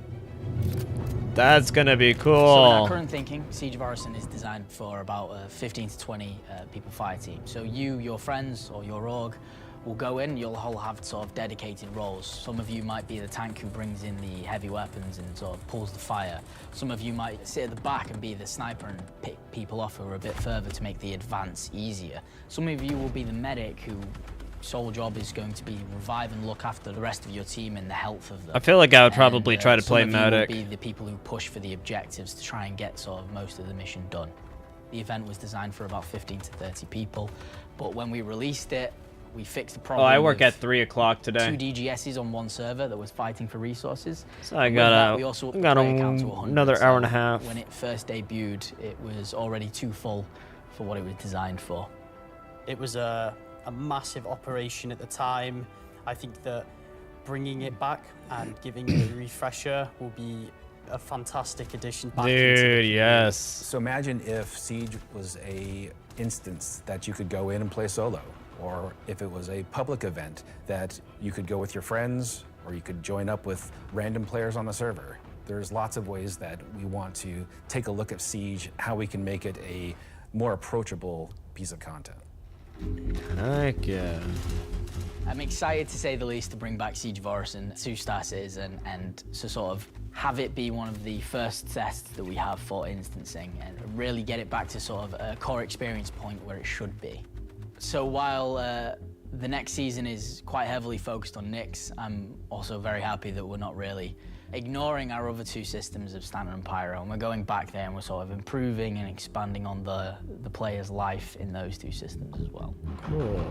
That's gonna be cool. So in our current thinking, Siege of Arisen is designed for about a 15 to 20 people fire team. So you, your friends, or your org will go in, you'll all have sort of dedicated roles. Some of you might be the tank who brings in the heavy weapons and sort of pulls the fire. Some of you might sit at the back and be the sniper and pick people off who are a bit further to make the advance easier. Some of you will be the medic who sole job is going to be revive and look after the rest of your team and the health of them. I feel like I would probably try to play some of medic. you will be the people who push for the objectives to try and get sort of most of the mission done. The event was designed for about 15 to 30 people, but when we released it, we fixed the problem. Oh, I work at 3 o'clock today. 2 DGSs on one server that was fighting for resources. So I With got that, we also upped the player count to 100. another hour and a half. When it first debuted, it was already too full for what it was designed for. It was a massive operation at the time. I think that bringing it back and giving it a refresher will be a fantastic addition back into the Dude, community. yes. So imagine if Siege was a instance that you could go in and play solo, or if it was a public event that you could go with your friends, or you could join up with random players on the server. There's lots of ways that we want to take a look at Siege, how we can make it a more approachable piece of content. Heck yeah. I'm excited, to say the least, to bring back Siege of Orison to Star Citizen and to sort of have it be one of the first tests that we have for instancing and really get it back to sort of a core experience point where it should be. So while the next season is quite heavily focused on NYX, I'm also very happy that we're not really ignoring our other 2 systems of Stanton and Pyro, and we're going back there and we're sort of improving and expanding on the player's life in those 2 systems as well. Cool.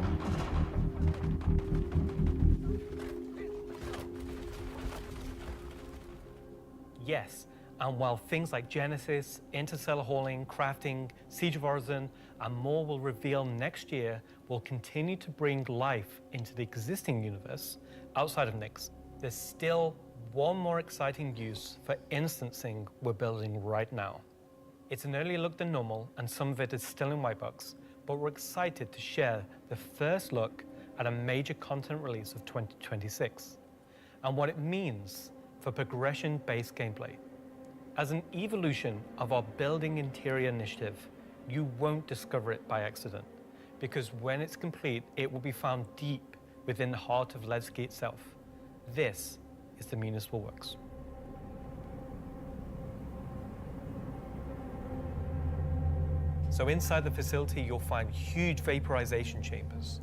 Yes, and while things like Genesis, interstellar hauling, crafting, Siege of Orison, and more will reveal next year, we'll continue to bring life into the existing universe outside of NYX. There's still one more exciting use for instancing we're building right now. It's an earlier look than normal, and some of it is still in white box, but we're excited to share the first look at a major content release of 2026, and what it means for progression-based gameplay. As an evolution of our Building Interior initiative, you won't discover it by accident, because when it's complete, it will be found deep within the heart of Levski itself. This is the Municipal Works. So inside the facility, you'll find huge vaporization chambers,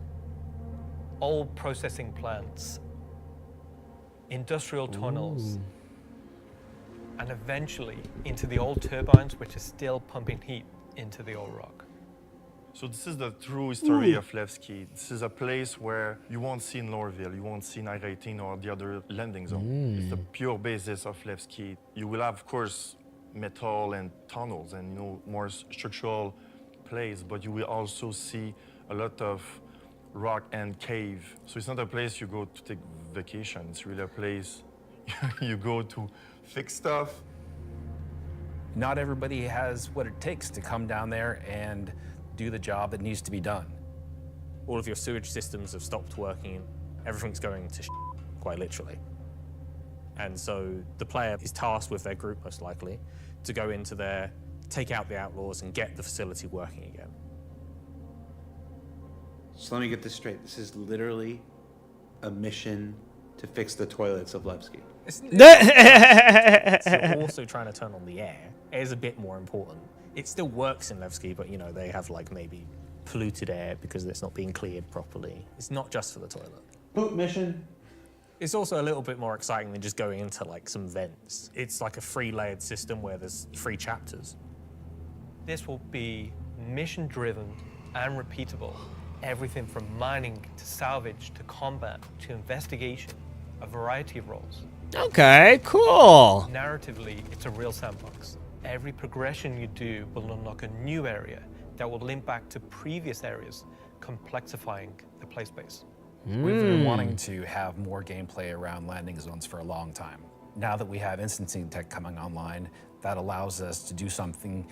old processing plants, industrial tunnels, and eventually into the old turbines, which are still pumping heat into the old rock. So this is the true history of Levski. This is a place where you won't see in Lorville, you won't see in I-18 or the other landing zone. It's the pure basis of Levski. You will have, of course, metal and tunnels and more structural plays, but you will also see a lot of rock and cave. So it's not a place you go to take vacation. It's really a place you go to fix stuff. Not everybody has what it takes to come down there and do the job that needs to be done. All of your sewage systems have stopped working. Everything's going to quite literally. And so the player is tasked with their group, most likely, to go into there, take out the outlaws, and get the facility working again. So let me get this straight. This is literally a mission to fix the toilets of Levski. You're also trying to turn on the air. Air is a bit more important. It still works in Levski, but they have maybe polluted air because it's not being cleared properly. It's not just for the toilet. Poop mission. It's also a little bit more exciting than just going into some vents. It's like a free layered system where there's 3 chapters. This will be mission-driven and repeatable. Everything from mining to salvage to combat to investigation, a variety of roles. Okay, cool. Narratively, it's a real sandbox. Every progression you do will unlock a new area that will link back to previous areas, complexifying the play space. We've been wanting to have more gameplay around landing zones for a long time. Now that we have instancing tech coming online, that allows us to do something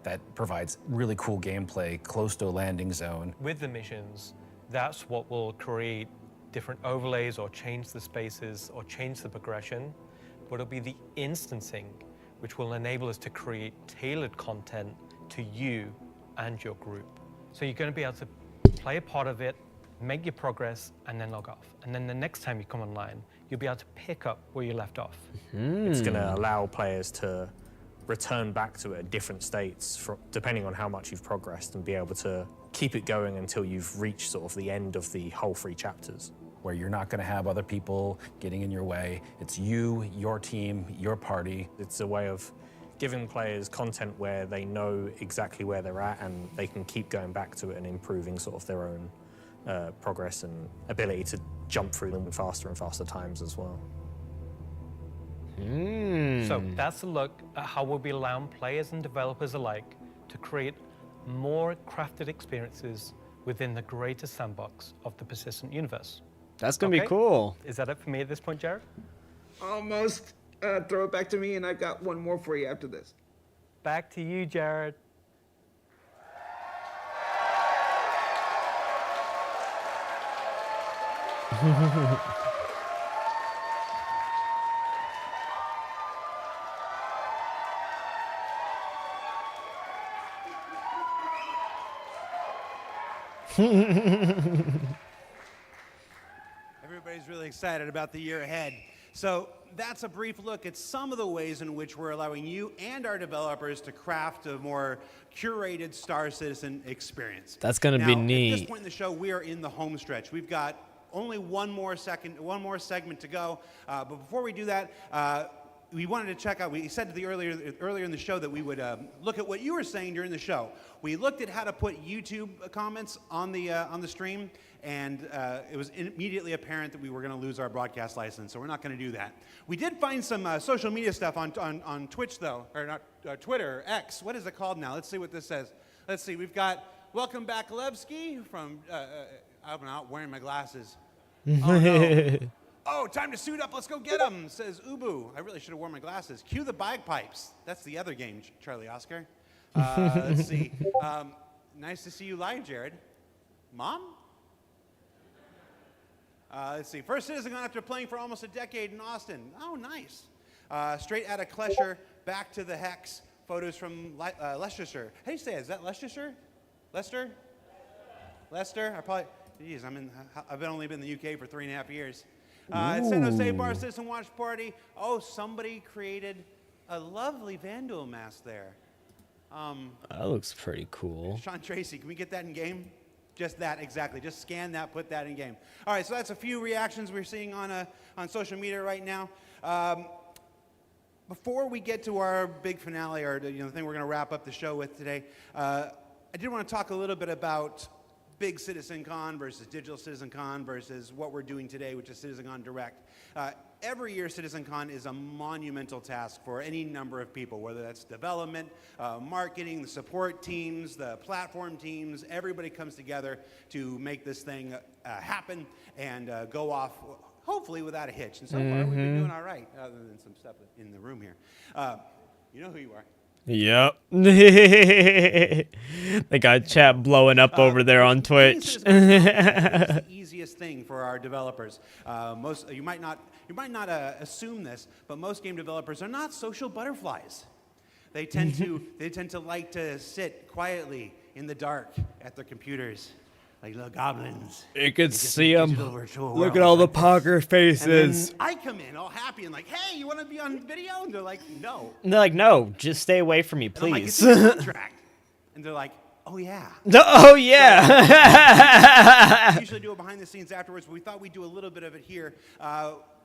that provides really cool gameplay close to a landing zone. With the missions, that's what will create different overlays or change the spaces or change the progression, but it'll be the instancing which will enable us to create tailored content to you and your group. So you're going to be able to play a part of it, make your progress, and then log off. And then the next time you come online, you'll be able to pick up where you left off. It's going to allow players to return back to it at different states depending on how much you've progressed, and be able to keep it going until you've reached sort of the end of the whole 3 chapters. Where you're not going to have other people getting in your way. It's you, your team, your party. It's a way of giving players content where they know exactly where they're at, and they can keep going back to it and improving sort of their own progress and ability to jump through them faster and faster times as well. So that's a look at how we'll be allowing players and developers alike to create more crafted experiences within the greater sandbox of the persistent universe. That's gonna be cool. Is that it for me at this point, Jared? Almost. Throw it back to me, and I've got one more for you after this. Back to you, Jared. Everybody's really excited about the year ahead. So that's a brief look at some of the ways in which we're allowing you and our developers to craft a more curated Star Citizen experience. That's gonna Now, be At neat. this point in the show, we are in the home stretch. We've got only one more segment to go. But before we do that, we wanted to check out. We said earlier in the show that we would look at what you were saying during the show. We looked at how to put YouTube comments on the stream, and it was immediately apparent that we were going to lose our broadcast license, so we're not going to do that. We did find some social media stuff on Twitch, though, or not Twitter, X. What is it called now? Let's see what this says. Let's see. We've got Welcome Back Levski from. I'm not wearing my glasses. Oh, no. Oh, time to suit up. Let's go get them, says Ubu. I really should have worn my glasses. Cue the bagpipes. That's the other game, Charlie Oscar. Let's see. Nice to see you live, Jared. Mom? Let's see. First CitizenCon after playing for almost a decade in Austin. Oh, nice. Straight out of Klesher, back to the Hex. Photos from Leicestershire. How do you say it? Is that Leicestershire? Leicester? Leicester? I've only been in the UK for 3.5 years. San Jose Bar Citizen Watch Party. Oh, somebody created a lovely Vandal mask there. That looks pretty cool. Sean Tracy, can we get that in game? Just that, exactly. Just scan that, put that in game. All right, so that's a few reactions we're seeing on social media right now. Before we get to our big finale, or the thing we're going to wrap up the show with today, I did want to talk a little bit about big CitizenCon versus digital CitizenCon versus what we're doing today, which is CitizenCon Direct. Every year, CitizenCon is a monumental task for any number of people, whether that's development, marketing, the support teams, the platform teams. Everybody comes together to make this thing happen and go off, hopefully without a hitch. And so far, we've been doing all right, other than some stuff in the room here. You know who you are. Yep. They got chat blowing up over there on Twitch. It's the easiest thing for our developers. You might not assume this, but most game developers are not social butterflies. They tend to like to sit quietly in the dark at their computers, like little goblins. You could see them. Look Look at all the poker faces. And then I come in all happy and like, hey, you want to be on video? And they're like, no. And they're like, no, just stay away from me, And I'm like, please. it's a contract. And they're like, oh yeah. Oh yeah. We usually do it behind the scenes afterwards, but we thought we'd do a little bit of it here.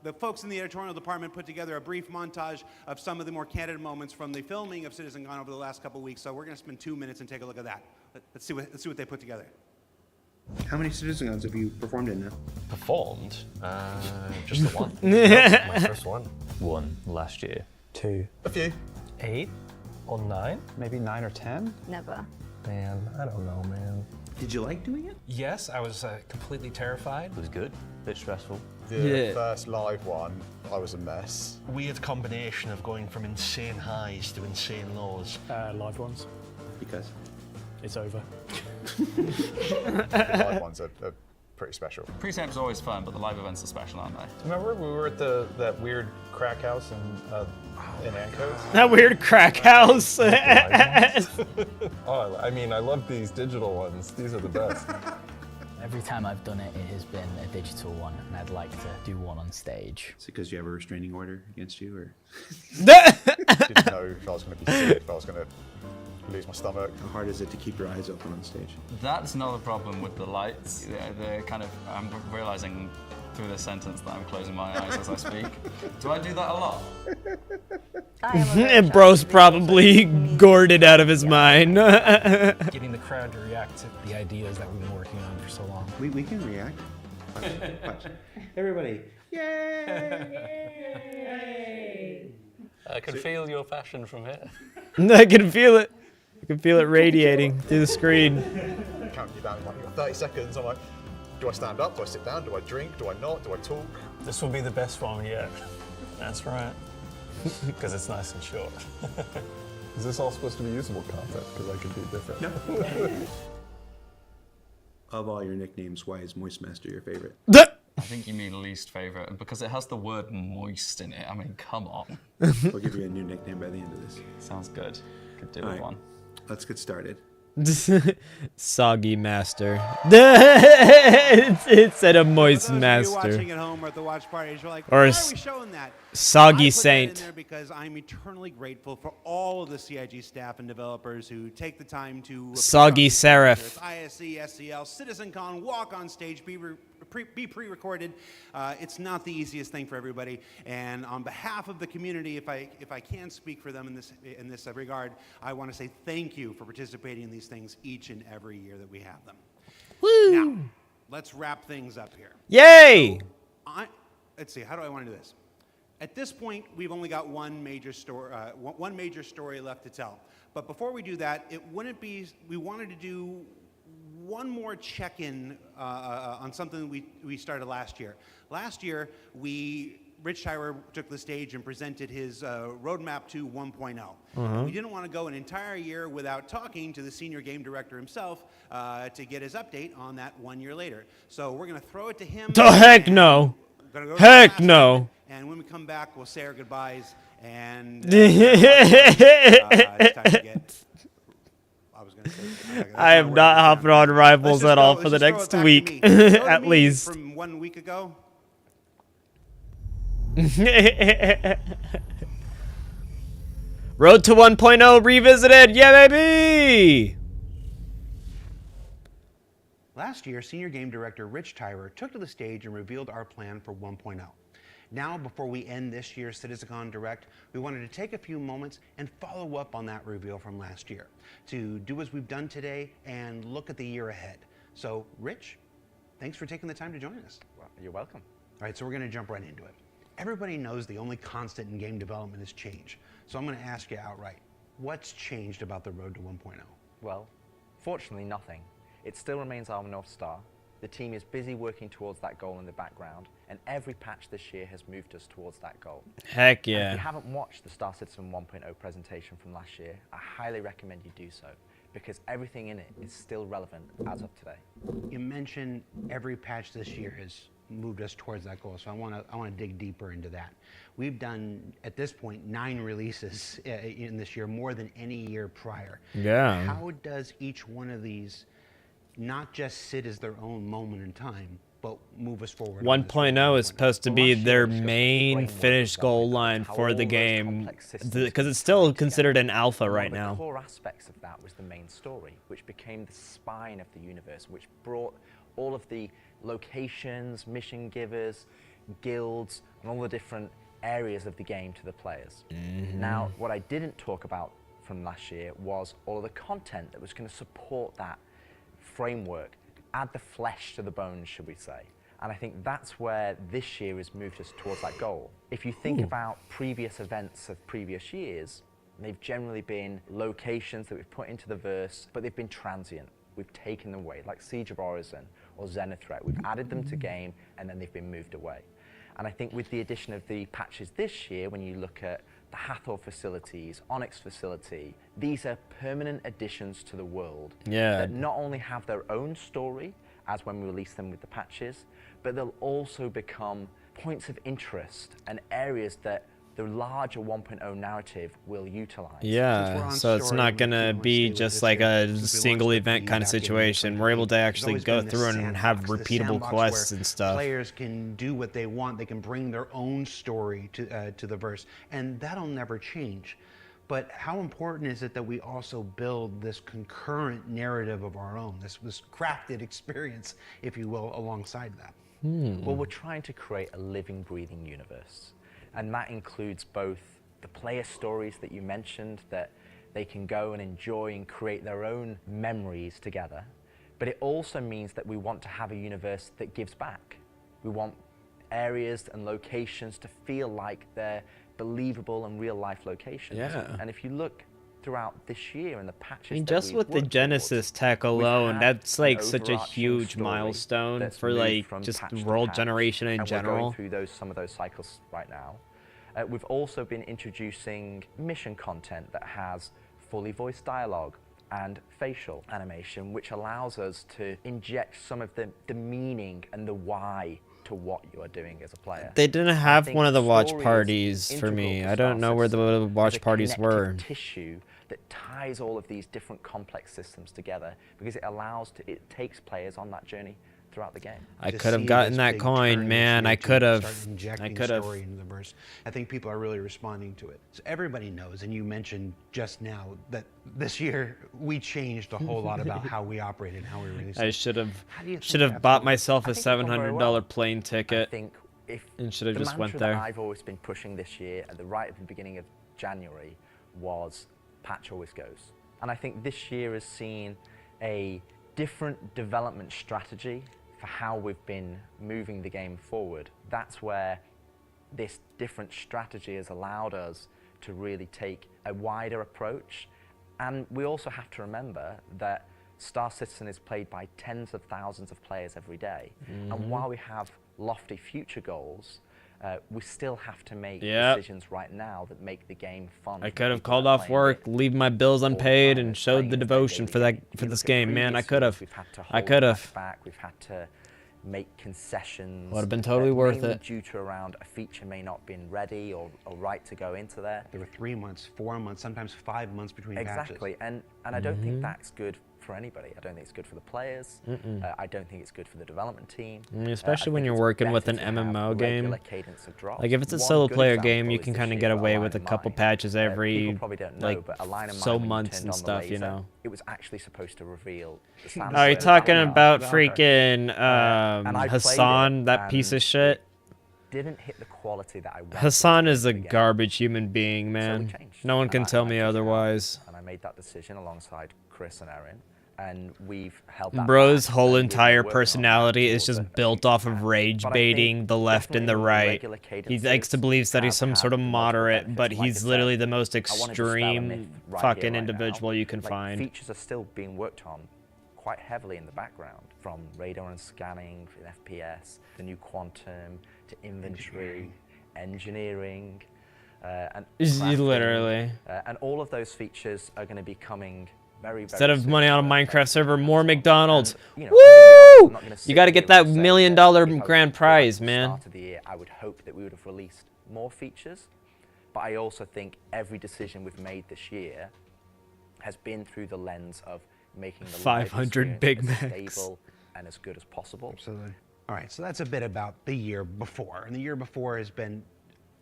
The folks in the editorial department put together a brief montage of some of the more candid moments from the filming of CitizenCon over the last couple of weeks. So we're going to spend 2 minutes and take a look at that. Let's see what they put together. How many CitizenCons have you performed in now? Performed? Just the one. My first one. One last year. 2. A few. 8 or 9? Maybe 9 or 10? Never. Man, I don't know, man. Did you like doing it? Yes, I was completely terrified. It was good. Bit stressful. The first live one, I was a mess. Weird combination of going from insane highs to insane lows. Live ones. Because? It's over. The live ones are pretty special. Pre-samp's always fun, but the live events are special, aren't they? Remember we were at that weird crack house in Ancoats? That weird crack house. Oh, I mean, I love these digital ones. These are the best. Every time I've done it, it has been a digital one, and I'd like to do one on stage. Is it because you have a restraining order against you, or? Didn't know if I was going to be sick, if I was going to lose my stomach. How hard is it to keep your eyes open on stage? That's another problem with the lights. They're kind of, I'm realizing through this sentence that I'm closing my eyes as I speak. Do I do that a lot? And bro's probably gored it out of his mind. Getting the crowd to react to the ideas that we've been working on for so long. We can react. Watch. Everybody. Yay! I can feel your passion from here. I can feel it. I can feel it radiating through the screen. Counting you down in like 30 seconds. I'm like, do I stand up? Do I sit down? Do I drink? Do I not? Do I talk? This will be the best one yet. That's right. Because it's nice and short. Is this all supposed to be usable content? Because I could do different. No. Of all your nicknames, why is Moist Master your favorite? I think you mean least favorite, and because it has the word moist in it. I mean, come on. We'll give you a new nickname by the end of this. Sounds good. Could do All with right, one. Let's get started. Soggy master. It said a moist For those master. of you watching at home or at the watch parties, you're like, Or why a are we showing that? soggy I put saint. That in there because I'm eternally grateful for all of the CIG staff and developers who take the time to Soggy Seraph. ISE, SCL, CitizenCon, walk on stage, be pre-recorded. It's not the easiest thing for everybody. And on behalf of the community, if I can speak for them in this regard, I want to say thank you for participating in these things each and every year that we have them. Woo! Now, let's wrap things up here. Yay! So let's see, how do I want to do this? At this point, we've only got one major story left to tell. But before we do that, we wanted to do one more check-in on something we started last year. Last year, Rich Tyler took the stage and presented his roadmap to 1.0. We didn't want to go an entire year without talking to the senior game director himself to get his update on that 1 year later. So we're going to throw it to him. Oh, heck no. Heck no. And when we come back, we'll say our goodbyes. And it's time to get. I am not hopping on Rivals at all for the next week, at least. From 1 week ago. Road to 1.0 revisited, yeah baby! Last year, Senior Game Director Rich Tyler took to the stage and revealed our plan for 1.0. Now, before we end this year's CitizenCon Direct, we wanted to take a few moments and follow up on that reveal from last year, to do as we've done today and look at the year ahead. So, Rich, thanks for taking the time to join us. Well, you're welcome. All right, so we're going to jump right into it. Everybody knows the only constant in game development is change. So I'm going to ask you outright, what's changed about the road to 1.0? Well, fortunately nothing. It still remains our North Star. The team is busy working towards that goal in the background, and every patch this year has moved us towards that goal. Heck And yeah. if you haven't watched the Star Citizen 1.0 presentation from last year, I highly recommend you do so, because everything in it is still relevant as of today. You mentioned every patch this year has moved us towards that goal, so I want to dig deeper into that. We've done, at this point, 9 releases in this year, more than any year prior. Yeah. How does each one of these not just sit as their own moment in time, but move us forward? 1.0 is supposed to be their main finish goal line for the game, because it's still considered an alpha right The now. core aspects of that was the main story, which became the spine of the universe, which brought all of the locations, mission givers, guilds, and all the different areas of the game to the players. Now, what I didn't talk about from last year was all of the content that was going to support that framework, add the flesh to the bones, should we say. And I think that's where this year has moved us towards that goal. If you think about previous events of previous years, they've generally been locations that we've put into the verse, but they've been transient. We've taken them away, like Siege of Orison or Zenith Threat. We've added them to game, and then they've been moved away. And I think with the addition of the patches this year, when you look at the Hathor facilities, Onyx facility, these are permanent additions to the world that not only have their own story, as when we release them with the patches, but they'll also become points of interest and areas that the larger 1.0 narrative will utilize. Yeah, so it's not gonna be just like a single event kind of situation. We're able to actually go through and have repeatable quests and stuff. Players can do what they want. They can bring their own story to the verse, and that'll never change. But how important is it that we also build this concurrent narrative of our own, this crafted experience, if you will, alongside that? Well, we're trying to create a living, breathing universe. And that includes both the player stories that you mentioned, that they can go and enjoy and create their own memories together. But it also means that we want to have a universe that gives back. We want areas and locations to feel like they're believable and real life locations. Yeah. And if you look throughout this year and the patches I mean, that just we've with the worked Genesis tech we've alone, had that's like an such a overarching huge story milestone that's for moved like from just patch to world patch, generation in and general. We're going through some of those cycles right now. We've also been introducing mission content that has fully voiced dialogue and facial animation, which allows us to inject some of the meaning and the why to what you are doing as a player. They didn't have one of the watch story is parties for me. integral to I don't Star know where the Citizen. watch It's a parties were. connective tissue that ties all of these different complex systems together, because it takes players on that journey throughout the game. I could have gotten that coin, man. I could have. I could have. Story into the verse. I think people are really responding to it. So everybody knows, and you mentioned just now, that this year we changed a whole lot about how we operate and how we release. I it. should How do you have think bought that- myself I a think it's gone very $700 well. plane ticket. I think if and should have the just went mantra there. that I've always been pushing this year at the beginning of January was patch always goes. And I think this year has seen a different development strategy for how we've been moving the game forward. That's where this different strategy has allowed us to really take a wider approach. And we also have to remember that Star Citizen is played by tens of thousands of players every day. And while we have lofty future goals, we still have to make decisions right now that make the game fun. I for could have people called that are off playing work, leave my bills unpaid, and showed the devotion for this game. Man, I could have. We've had to I hold could patch have. back. We've had to make concessions. Would have been totally worth mainly it. due to around a feature may not been ready or right to go into there. There were 3 months, 4 months, sometimes 5 months between Exactly, patches. and I don't think that's good for anybody. I don't think it's good for the players. I don't think it's good for the development team. Especially I when think you're it's working with better an to have MMO a game. regular cadence of drops. Like if it's a One solo good player example game, you is can this kind of year get with away Align with a of couple Mine. patches People every probably don't know, like but Align of Mine, so when you months turned and on the stuff, you laser, know. it was actually supposed to reveal the Are sound. you effects. talking Align about Mine. freaking And I played Hassan, it, that piece of and shit? Didn't hit the quality that I wanted. Hassan is a garbage human being, So we man. changed. No one And can I tell me figured out, otherwise. And I made that decision alongside Chris and Erin. and we've held that Bro's back, whole and we've been entire working on personality is towards just built off of rage But I baiting think the left and the definitely right. regular He likes to cadences believe that he's some have sort of had multiple moderate, benefits, but and like I he's said, literally the most I wanna dispel a myth extreme right fucking here, right individual now. you can Like, find. Features are still being worked on quite heavily in the background, from radar and scanning, in FPS, the new quantum, to inventory, engineering, and crafting, Literally. and all of those features are going to be coming very, very Instead of soon. money on a Minecraft server, more McDonald's. You know, I'm gonna be honest, I'm not gonna Woo! sit You got to here get that and say $1 million that if I was grand to go back prize, to the man. start of the year, I would hope that we would have released more features, but I also think every decision we've made this year has been through the lens of making the 500 Big live experience Macs. as stable and as good as possible. Absolutely. All right, so that's a bit about the year before. And the year before has been,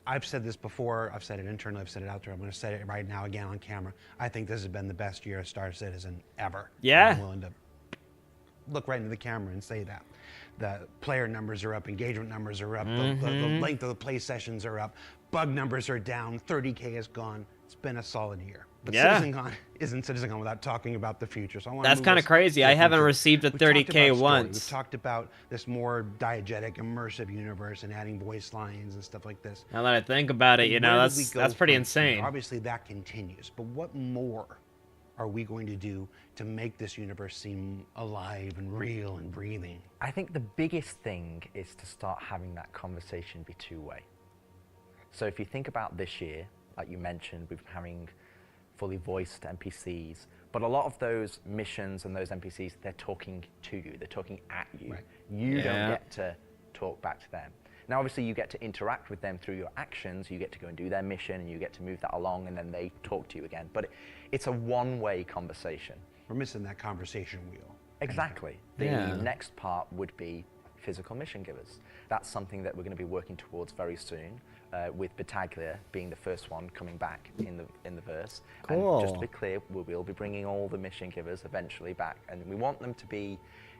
I've said this before, I've said it internally, I've said it out there, I'm going to say it right now again on camera. I think this has been the best year of Star Citizen ever. Yeah. I'm willing to look right into the camera and say that. The player numbers are up, engagement numbers are up, the length of the play sessions are up, bug numbers are down, 30K is gone. It's been a solid year. But Yeah. CitizenCon isn't CitizenCon without talking about the future. So I want That's kind of crazy. I haven't received a 30K once. We've talked about this more diegetic, immersive universe and adding voice lines and stuff like this. Now that I think about it, you know, Where do we go that's pretty from insane. here? Obviously, that continues. But what more are we going to do to make this universe seem alive and real and breathing? I think the biggest thing is to start having that conversation be two-way. So if you think about this year, like you mentioned, we've been having fully voiced NPCs, but a lot of those missions and those NPCs, they're talking to you, they're talking at you. Right. You Yeah. don't get to talk back to them. Now, obviously, you get to interact with them through your actions, you get to go and do their mission, and you get to move that along, and then they talk to you again. But it's a one-way conversation. We're missing that conversation wheel. Exactly. The Yeah. next part would be physical mission givers. That's something that we're going to be working towards very soon, with Battaglia being the first one coming back in the verse. And just to be clear, we will be bringing all the mission givers eventually back, and we want them to be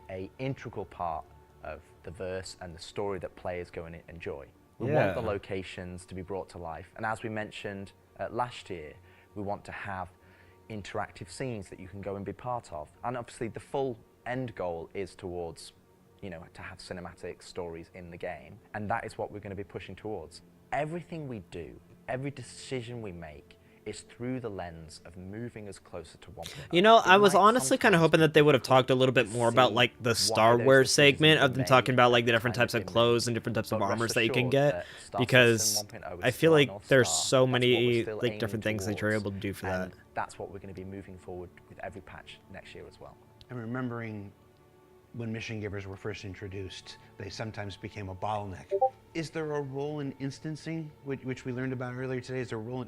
an integral part of the verse and the story that players go and enjoy. We want the locations to be brought to life, and as we mentioned last year, we want to have interactive scenes that you can go and be part of. And obviously the full end goal is towards, you know, to have cinematic stories in the game, and that is what we're going to be pushing towards. Everything we do, every decision we make, is through the lens of moving us closer to 1.0. You know, I was honestly kind of hoping that they would have talked a little bit more about, like, the Star Wars segment of them talking about, like, the different types of clothes and different types of armors that you can get, because I feel like there's so many, like, different things that you're able to do for that. That's what we're going to be moving forward with every patch next year as well. And remembering when mission givers were first introduced, they sometimes became a bottleneck. Is there a role in instancing, which we learned about earlier today? Is there a role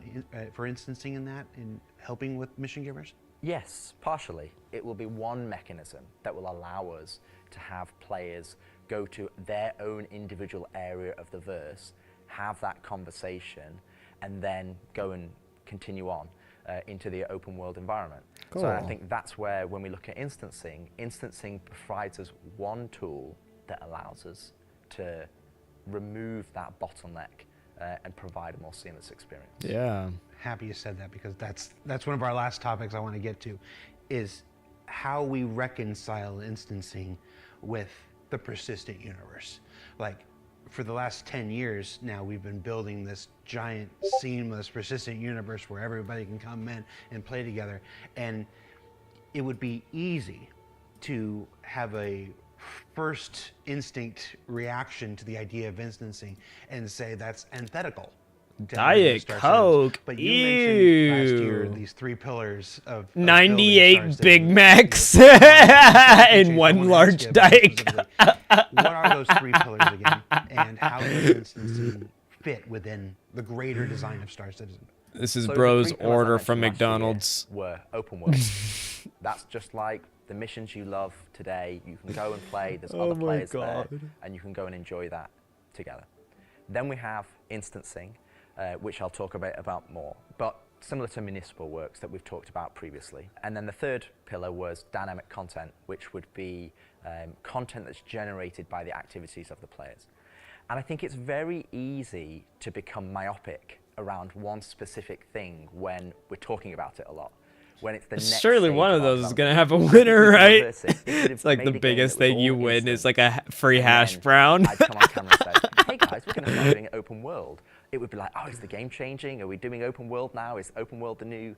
for instancing in that, in helping with mission givers? Yes, partially. It will be one mechanism that will allow us to have players go to their own individual area of the verse, have that conversation, and then go and continue on into the open world environment. Cool. So I think that's where, when we look at instancing provides us one tool that allows us to remove that bottleneck and provide a more seamless experience. Yeah. Happy you said that, because that's one of our last topics I want to get to, is how we reconcile instancing with the persistent universe. Like, for the last 10 years now, we've been building this giant, seamless, persistent universe where everybody can come in and play together. And it would be easy to have a first instinct reaction to the idea of instancing and say that's antithetical to Diet Star Coke. Citizens. But you mentioned last year Ew. these three pillars of 98 Big Macs and one large Diet Coke. What are those three pillars again, and how does instancing fit within the greater design of Star Citizen? This is So the Bro's three pillars I order from mentioned last year McDonald's. were open world. That's just like the missions you love today. You can go and play. There's Oh other my players God. there, and you can go and enjoy that together. Then we have instancing, which I'll talk about more, but similar to municipal works that we've talked about previously. And then the third pillar was dynamic content, which would be content that's generated by the activities of the players. And I think it's very easy to become myopic around one specific thing when we're talking about it a lot. when it's the next Surely stage one of our those is gonna development. have a winner, We could right? reverse it. We could have It's like made the a game biggest that was thing you all win instant, is like a free and hash then brown. I'd come on camera and say, hey guys, we're going to start doing it open world. It would be like, oh, is the game changing? Are we doing open world now? Is open world the new,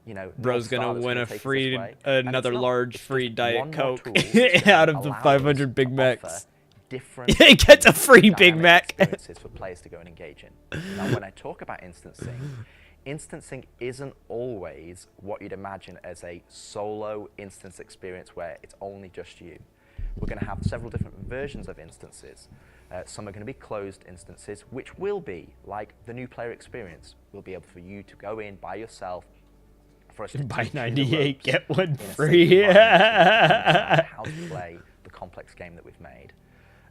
you know, Bro's North Star gonna that's win gonna a take us this free, way? And it's another not. large It's free just Diet one more Coke tool that's gonna out of the allow us 500 Big to Macs. offer different He gets a free Big dynamic Mac. experiences for players to go and engage in. Now, when I talk about instancing isn't always what you'd imagine as a solo instance experience where it's only just you. We're going to have several different versions of instances. Some are going to be closed instances, which will be like the new player experience. We'll be able for you to go in by yourself, for us to Buy teach you the 98, ropes get one in a free. safe environment so you can understand how to play the complex game that we've made.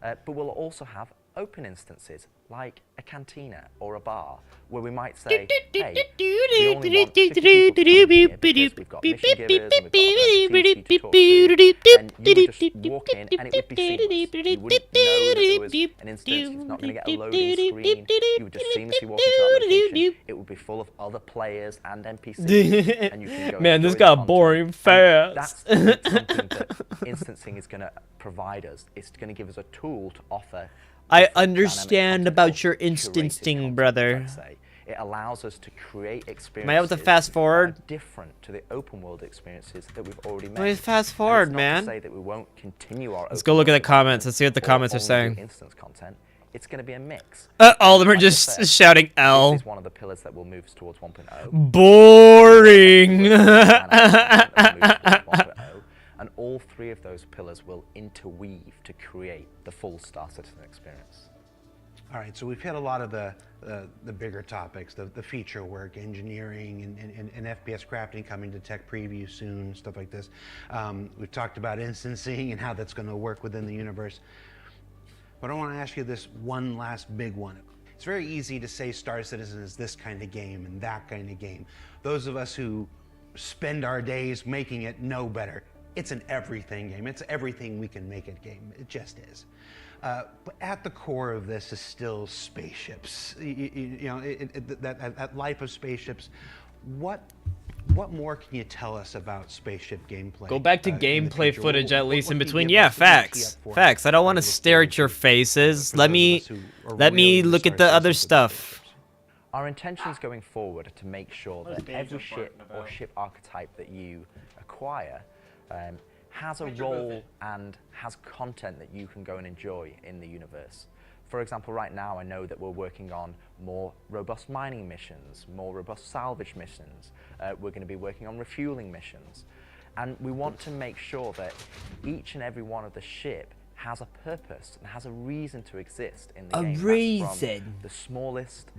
But we'll also have open instances like a cantina or a bar where we might say, hey, we only want 50 people to come in here because we've got mission givers and we've got NPCs to talk to, and you would just walk in and it would be seamless. You wouldn't know that there was an instance, you're not going to get a loading screen, you would just seamlessly walk into that location, it would be full of other players and NPCs, and you can go Man, this enjoy the got content. boring And fast. that's something that instancing is going to provide us. It's going to give us a tool to offer. I understand about your instancing, brother. It allows us to create experiences Am I able to fast forward? that are different to the open world experiences that we've already made. Let me fast And forward, it's not man. To say that we won't continue our Let's open go look at the world comments. Let's see what the or comments are only do saying. Instance content. It's going to be a mix. All of them are Like I just said, shouting L. This is one of the pillars that will move us towards 1.0. Boring. And all three of those pillars will interweave to create the full Star Citizen experience. All right, so we've hit a lot of the bigger topics, the feature work, engineering, and FPS crafting coming to tech preview soon, stuff like this. We've talked about instancing and how that's going to work within the universe. But I want to ask you this one last big one. It's very easy to say Star Citizen is this kind of game and that kind of game. Those of us who spend our days making it know better. It's an everything game. It's everything we can make it game. It just is. But at the core of this is still spaceships. That life of spaceships. What more can you tell us about spaceship gameplay? Go back to in the gameplay future? footage at least What in can you between. give Yeah, us? What can you tee facts. up for us? Facts. I don't want to stare at your faces. Let me look at the other stuff. Our intentions going forward are to make sure that every ship or ship archetype that you acquire has a role and has content that you can go and enjoy in the universe. For example, right now I know that we're working on more robust mining missions, more robust salvage missions. We're going to be working on refueling missions. And we want to make sure that each and every one of the ship has a purpose and has a reason to exist in the game. That's reason. from the smallest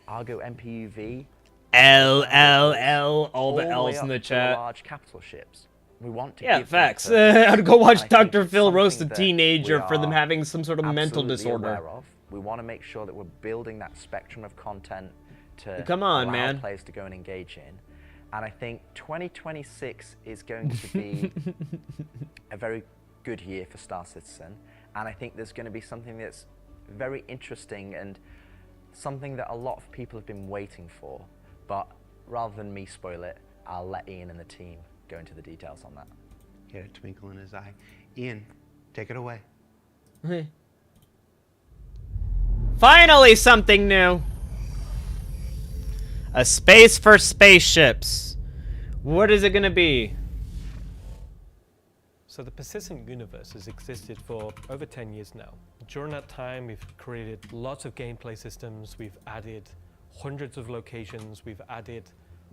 Argo MPUV. LLL, all the way L's in up the to chat. large capital ships. We want to Yeah, give them facts. purpose. I'd go watch And I think Dr. Phil something roast a that teenager we for them are having some sort of mental absolutely disorder. aware of. We want to make sure that we're building that spectrum of content to Come on, allow man. players to go and engage in. And I think 2026 is going to be a very good year for Star Citizen. And I think there's going to be something that's very interesting and something that a lot of people have been waiting for. But rather than me spoil it, I'll let Ian and the team go into the details on that. He had a twinkle in his eye. Ian, take it away. Finally, something new. A space for spaceships. What is it gonna be? So the persistent universe has existed for over 10 years now. During that time, we've created lots of gameplay systems, we've added hundreds of locations, we've added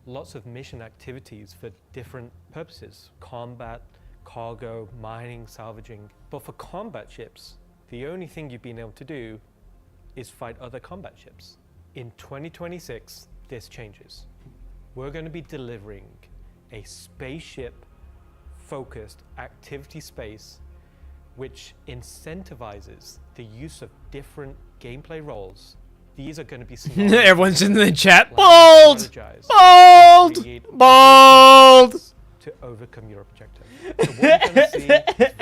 lots of mission activities for different purposes: combat, cargo, mining, salvaging. But for combat ships, the only thing you've been able to do is fight other combat ships. In 2026, this changes. We're going to be delivering a spaceship-focused activity space which incentivizes the use of different gameplay roles. These are going to be Everyone's in the chat. Bold! Bold! Bold! To overcome your objective. So what you're going to see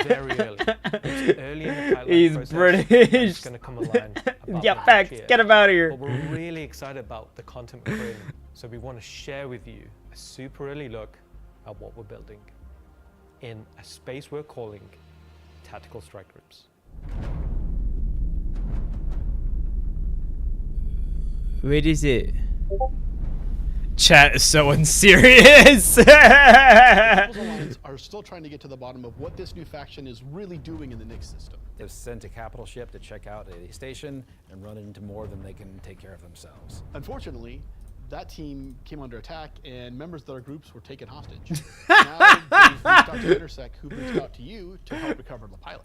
very early. It's early in the pipeline He's process. British. It's going to come online about Yeah, the facts. next year. Get him out of here. But we're really excited about the content we're creating. So we want to share with you a super early look at what we're building in a space we're calling Tactical Strike Groups. Where is it? Chat is so unserious. The People's Alliance are still trying to get to the bottom of what this new faction is really doing in the NYX system. They've sent a capital ship to check out a station and run into more than they can take care of themselves. Unfortunately, that team came under attack and members of their groups were taken hostage. Now they've reached out to Intersec, who reached out to you to help recover the pilot.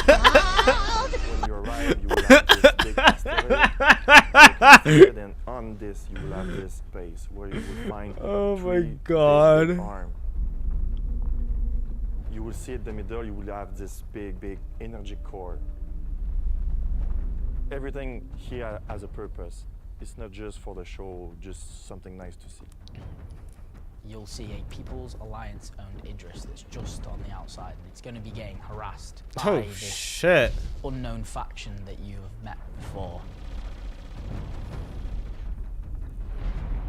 When you arrive, you will have this big asteroid, and on this you will have this space where you will find Oh my three God. big arms. You will see in the middle, you will have this big energy core. Everything here has a purpose. It's not just for the show, just something nice to see. You'll see a People's Alliance owned Idris that's just on the outside, and it's going to be getting harassed by Oh, this shit. unknown faction that you have met before.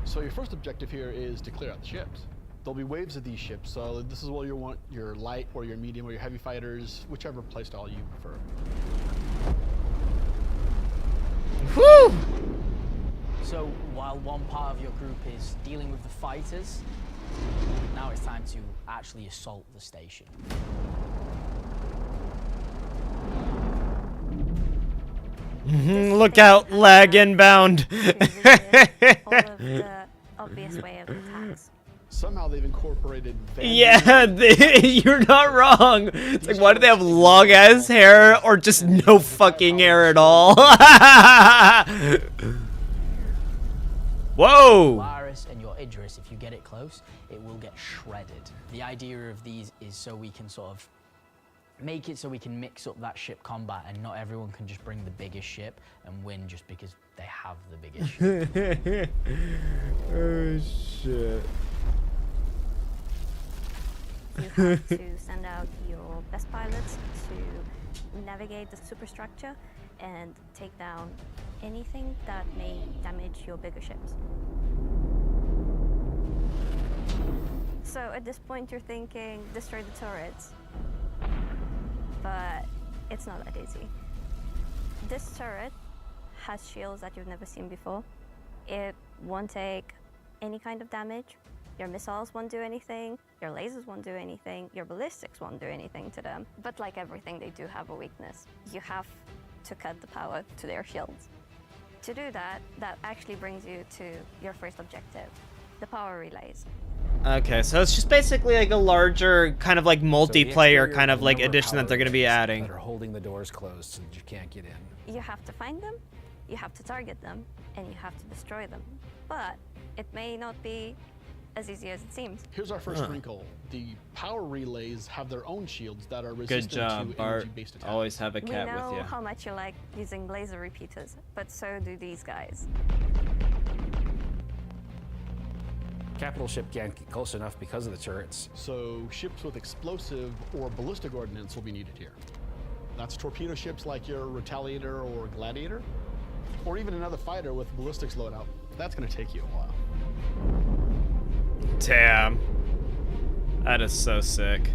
So your first objective here is to clear out the ships. There'll be waves of these ships, so this is what you want your light or your medium or your heavy fighters, whichever playstyle you prefer. Woo! So while one part of your group is dealing with the fighters, now it's time to actually assault the station. Look out, lag inbound. All of the obvious way of attacks. Somehow they've incorporated Yeah, you're not wrong. It's like, why do they have long ass hair or just no fucking hair at all? Whoa! Polaris and your Idris, if you get it close, it will get shredded. The idea of these is so we can sort of make it so we can mix up that ship combat and not everyone can just bring the biggest ship and win just because they have the biggest ship. Oh shit. You have to send out your best pilots to navigate the superstructure and take down anything that may damage your bigger ships. So at this point you're thinking, destroy the turrets. But it's not that easy. This turret has shields that you've never seen before. It won't take any kind of damage. Your missiles won't do anything, your lasers won't do anything, your ballistics won't do anything to them. But like everything, they do have a weakness. You have to cut the power to their shields. To do that, that actually brings you to your first objective, the power relays. Okay, so it's just basically like a larger kind of like multiplayer kind of like addition that they're going to be adding. That are holding the doors closed so that you can't get in. You have to find them, you have to target them, and you have to destroy them. But it may not be as easy as it seems. Here's our first wrinkle. The power relays have their own shields that are Good resistant job, to Bart. energy-based attacks. Always have a cat we know with you. how much you like using laser repeaters, but so do these guys. Capital ship can't get close enough because of the turrets. So ships with explosive or ballistic ordnance will be needed here. That's torpedo ships like your Retaliator or Gladiator, or even another fighter with ballistics loadout. That's going to take you a while. Damn. That is so sick.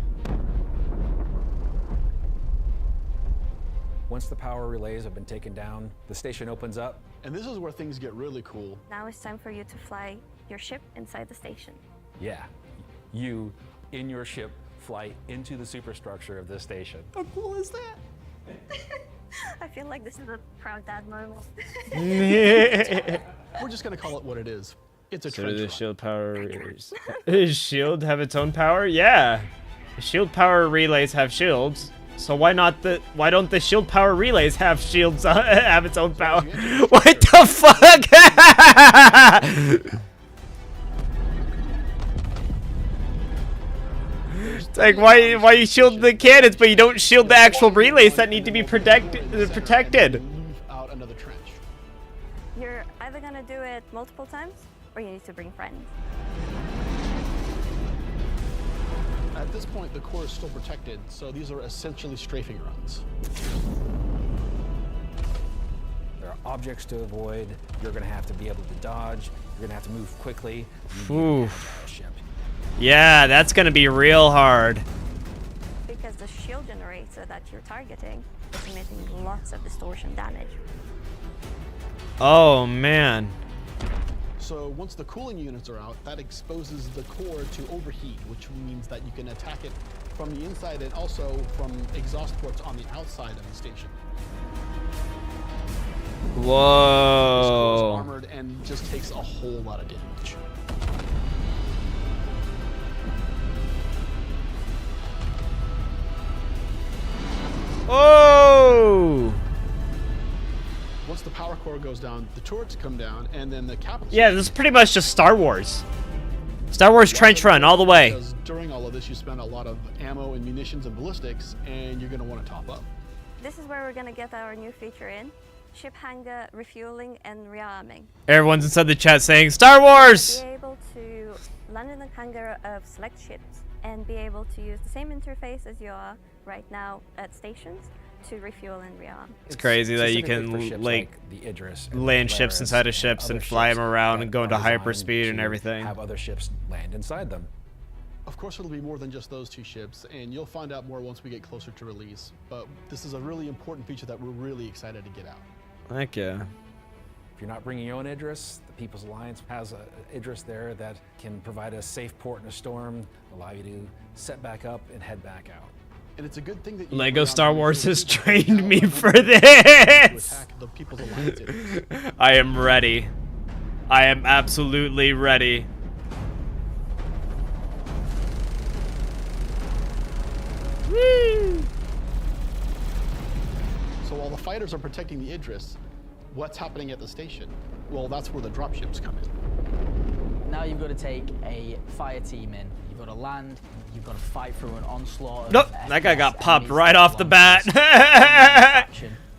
Once the power relays have been taken down, the station opens up. And this is where things get really cool. Now it's time for you to fly your ship inside the station. Yeah, you, in your ship, fly into the superstructure of this station. How cool is that? I feel like this is a proud dad moment. We're just going to call it what it is. It's a So trench the run. shield power. Does shield have its own power? Yeah. The shield power relays have shields. So why don't the shield power relays have shields have its own power? What the fuck? It's like why you shield the cannons but you don't shield the actual relays that need to be protected. Move out another trench. You're either gonna do it multiple times, or you need to bring friends. At this point, the core is still protected, so these are essentially strafing runs. objects to avoid. You're going to have to be able to dodge. You're going to have to move quickly. You need an Oof. agile ship. Yeah, that's gonna be real hard. Because the shield generator that you're targeting is emitting lots of distortion damage. Oh man. So once the cooling units are out, that exposes the core to overheat, which means that you can attack it from the inside and also from exhaust ports on the outside of the station. This core is Whoa. armored and just takes a whole lot of damage. Oh. Once the power core goes down, the turrets come down, and then the capital. Yeah, this is pretty much just Star Wars. Star Wars Trench Run all the way. Because during all of this, you spend a lot of ammo and munitions and ballistics, and you're going to want to top up. This is where we're gonna get our new feature in. Ship hangar refueling and rearming. Everyone's inside the chat saying Star Wars. Be able to land in the hangar of select ships and be able to use the same interface as you are right now at stations to refuel and rearm. It's crazy that you specifically for can ships like the Idris and the land ships Polaris inside of ships and other fly ships them around that and go into are designed hyperspeed and to everything. Have other ships land inside them. Of course, it'll be more than just those two ships, and you'll find out more once we get closer to release. But this is a really important feature that we're really excited to get out. Heck yeah. If you're not bringing your own Idris, the People's Alliance has a Idris there that can provide a safe port in a storm, allow you to set back up and head back out. And it's a good thing that you Lego bring Star on Wars the has ability to trained me now for to this. attack the People's Alliance Idris. I am ready. I am absolutely ready. Woo! So while the fighters are protecting the Idris, what's happening at the station? Well, that's where the dropships come in. Now you've got to take a fire team in. You've got to land. You've got to fight through an onslaught. Nope, of that guy got FPS popped enemies right off the bat.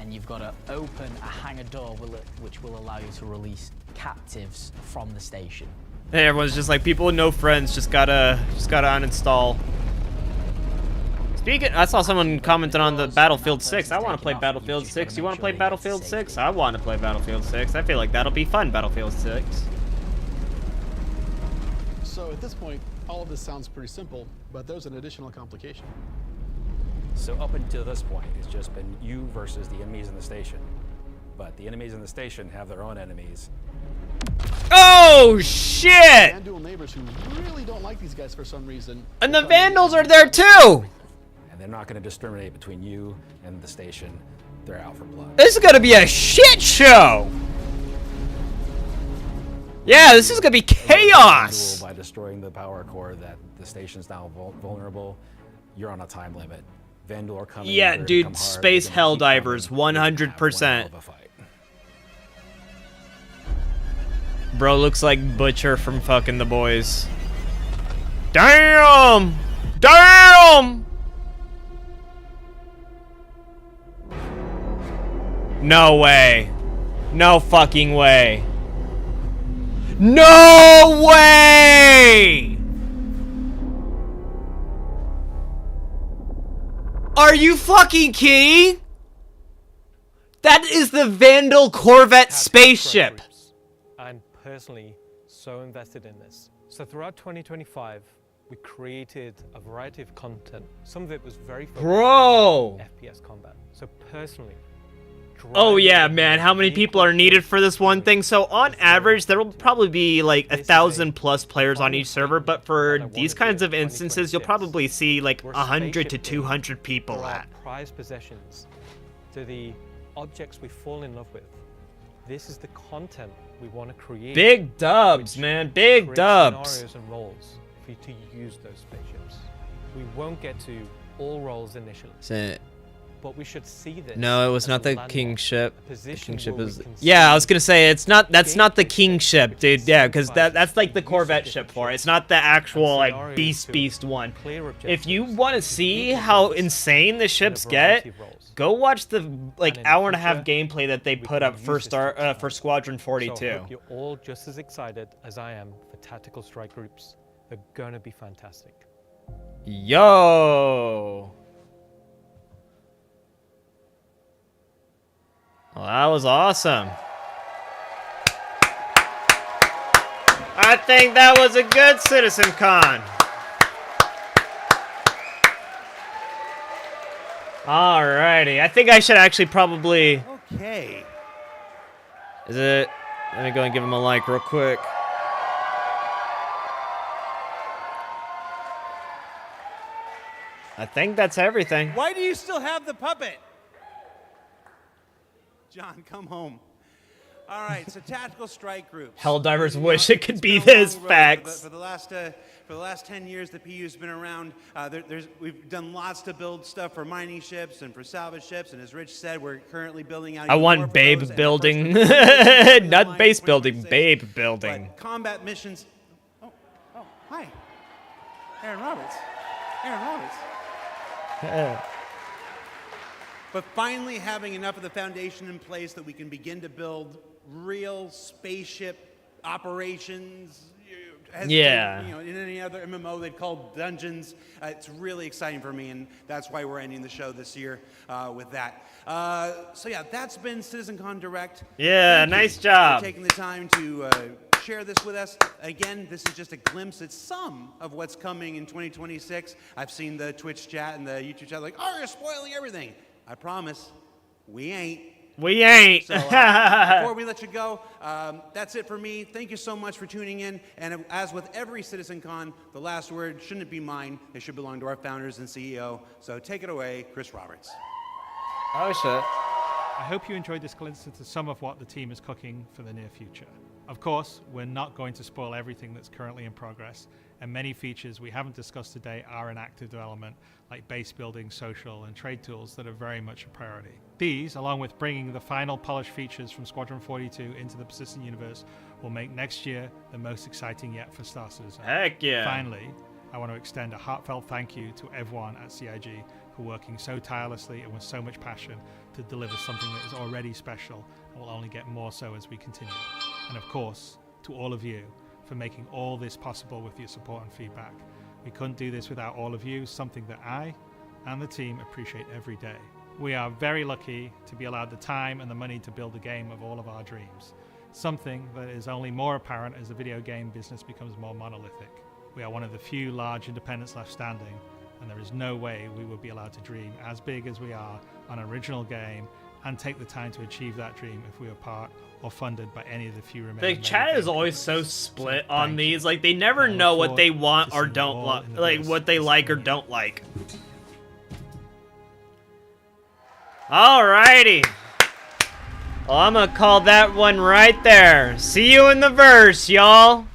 And you've got to open a hangar door which will allow you to release captives from the station. Hey, everyone's just like people with no friends just gotta uninstall. Speaking, I saw someone commented on the Battlefield 6. I want to play Battlefield 6. You want to play Battlefield 6? I want to play Battlefield 6. I feel like that'll be fun, Battlefield 6. So at this point, all of this sounds pretty simple, but there's an additional complication. So up until this point, it's just been you versus the enemies in the station. But the enemies in the station have their own enemies. Oh, shit! And dual neighbors who really don't like these guys for some reason. And the Vandals are there too! And they're not going to discriminate between you and the station. They're out for blood. This is gonna be a shit show! Yeah, this is gonna be chaos! By destroying the power core that the station's now vulnerable, you're on a time limit. Vandal are coming. Yeah, they're gonna come dude, hard, space they're gonna keep Helldivers, coming. You're gonna have one 100%. hell of a fight. Bro looks like Butcher from fucking The Boys. Damn! Damn! No way. No fucking way. No way! Are you fucking kidding? That is the Vandal Corvette spaceship. I'm personally so invested in this. So throughout 2025, we created a variety of content. Some of it was very focused Bro! on FPS combat. So personally, Oh yeah, man, how many people are needed for this one thing? So on average, there will probably be like 1,000 plus players on each server, but for these kinds of instances, you'll probably see like 100 to 200 people for our at. prized possessions, to the objects we fall in love with. This is the content we want to create. Big dubs, man, big create dubs. Scenarios and roles for you to use those spaceships. We won't get to all roles initially. But we should see this. No, it was as not a the landmark, kingship. a The position kingship where we is. can Yeah, I see was gonna say that's not the kingship, dude. Yeah, because that's like the Corvette ship for it. It's not the actual like beast one. If you want to see how insane the ships get, go watch the like hour and a half gameplay that they put up for Squadron 42. So I hope you're all just as excited as I am for tactical strike groups. They're gonna be fantastic. Yo. Well, that was awesome. I think that was a good CitizenCon. Alrighty, I think I should actually probably... Okay. Is it... Let me go and give him a like real quick. I think that's everything. Why do you still have the puppet? John, come home. All right, so tactical strike groups. Helldivers wish it could be this, facts. For the last 10 years the PU's been around, we've done lots to build stuff for mining ships and for salvage ships, and as Rich said, we're currently building out. I want babe building, not base building, babe building. But combat missions. Oh, hi, Aaron Roberts. Aaron Roberts. But finally having enough of the foundation in place that we can begin to build real spaceship operations. Yeah. You know, in any other MMO they'd call dungeons. It's really exciting for me, and that's why we're ending the show this year with that. So yeah, that's been CitizenCon Direct. Yeah, Thank nice you job. for taking the time to share this with us. Again, this is just a glimpse at some of what's coming in 2026. I've seen the Twitch chat and the YouTube chat like, oh, you're spoiling everything. I promise, we ain't. We ain't. So, before we let you go, that's it for me. Thank you so much for tuning in. And as with every CitizenCon, the last word shouldn't be mine. It should belong to our founders and CEO. So take it away, Chris Roberts. Oh, shit. I hope you enjoyed this glimpse into some of what the team is cooking for the near future. Of course, we're not going to spoil everything that's currently in progress, and many features we haven't discussed today are in active development, like base building, social, and trade tools that are very much a priority. These, along with bringing the final polished features from Squadron 42 into the persistent universe, will make next year the most exciting yet for Star Citizen. Heck yeah. Finally, I want to extend a heartfelt thank you to everyone at CIG for working so tirelessly and with so much passion to deliver something that is already special and will only get more so as we continue. And of course, to all of you for making all this possible with your support and feedback. We couldn't do this without all of you, something that I and the team appreciate every day. We are very lucky to be allowed the time and the money to build a game of all of our dreams, something that is only more apparent as the video game business becomes more monolithic. We are one of the few large independents left standing, and there is no way we would be allowed to dream as big as we are on an original game and take the time to achieve that dream if we were part or funded by any of the few remaining. The chat is always so split on these. Like, they never know what they want or don't like, what they like or don't like. Alrighty. Well, I'm gonna call that one right there. See you in the verse, y'all.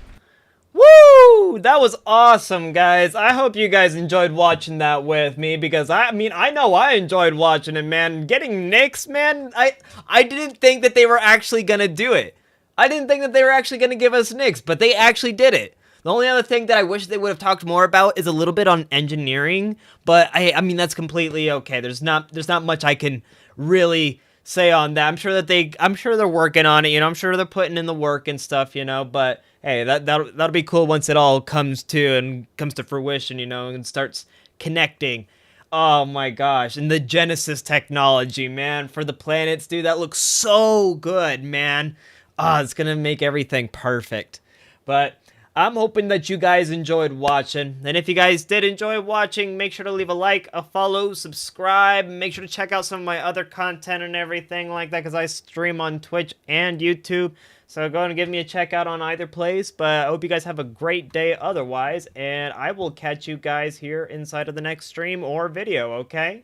Woo! That was awesome, guys. I hope you guys enjoyed watching that with me, because I mean, I know I enjoyed watching it, man. Getting NYX, man, I didn't think that they were actually gonna do it. I didn't think that they were actually gonna give us NYX, but they actually did it. The only other thing that I wish they would have talked more about is a little bit on engineering, but I mean, that's completely okay. There's not much I can really say on that. I'm sure they're working on it, you know. I'm sure they're putting in the work and stuff, you know, but hey, that'll be cool once it all comes to fruition, you know, and starts connecting. Oh my gosh, and the Genesis technology, man, for the planets, dude, that looks so good, man. It's gonna make everything perfect. But I'm hoping that you guys enjoyed watching, and if you guys did enjoy watching, make sure to leave a like, a follow, subscribe, make sure to check out some of my other content and everything like that, because I stream on Twitch and YouTube. So go and give me a check out on either place. But I hope you guys have a great day otherwise. And I will catch you guys here inside of the next stream or video, okay?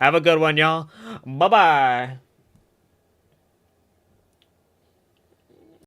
Have a good one, y'all. Bye-bye.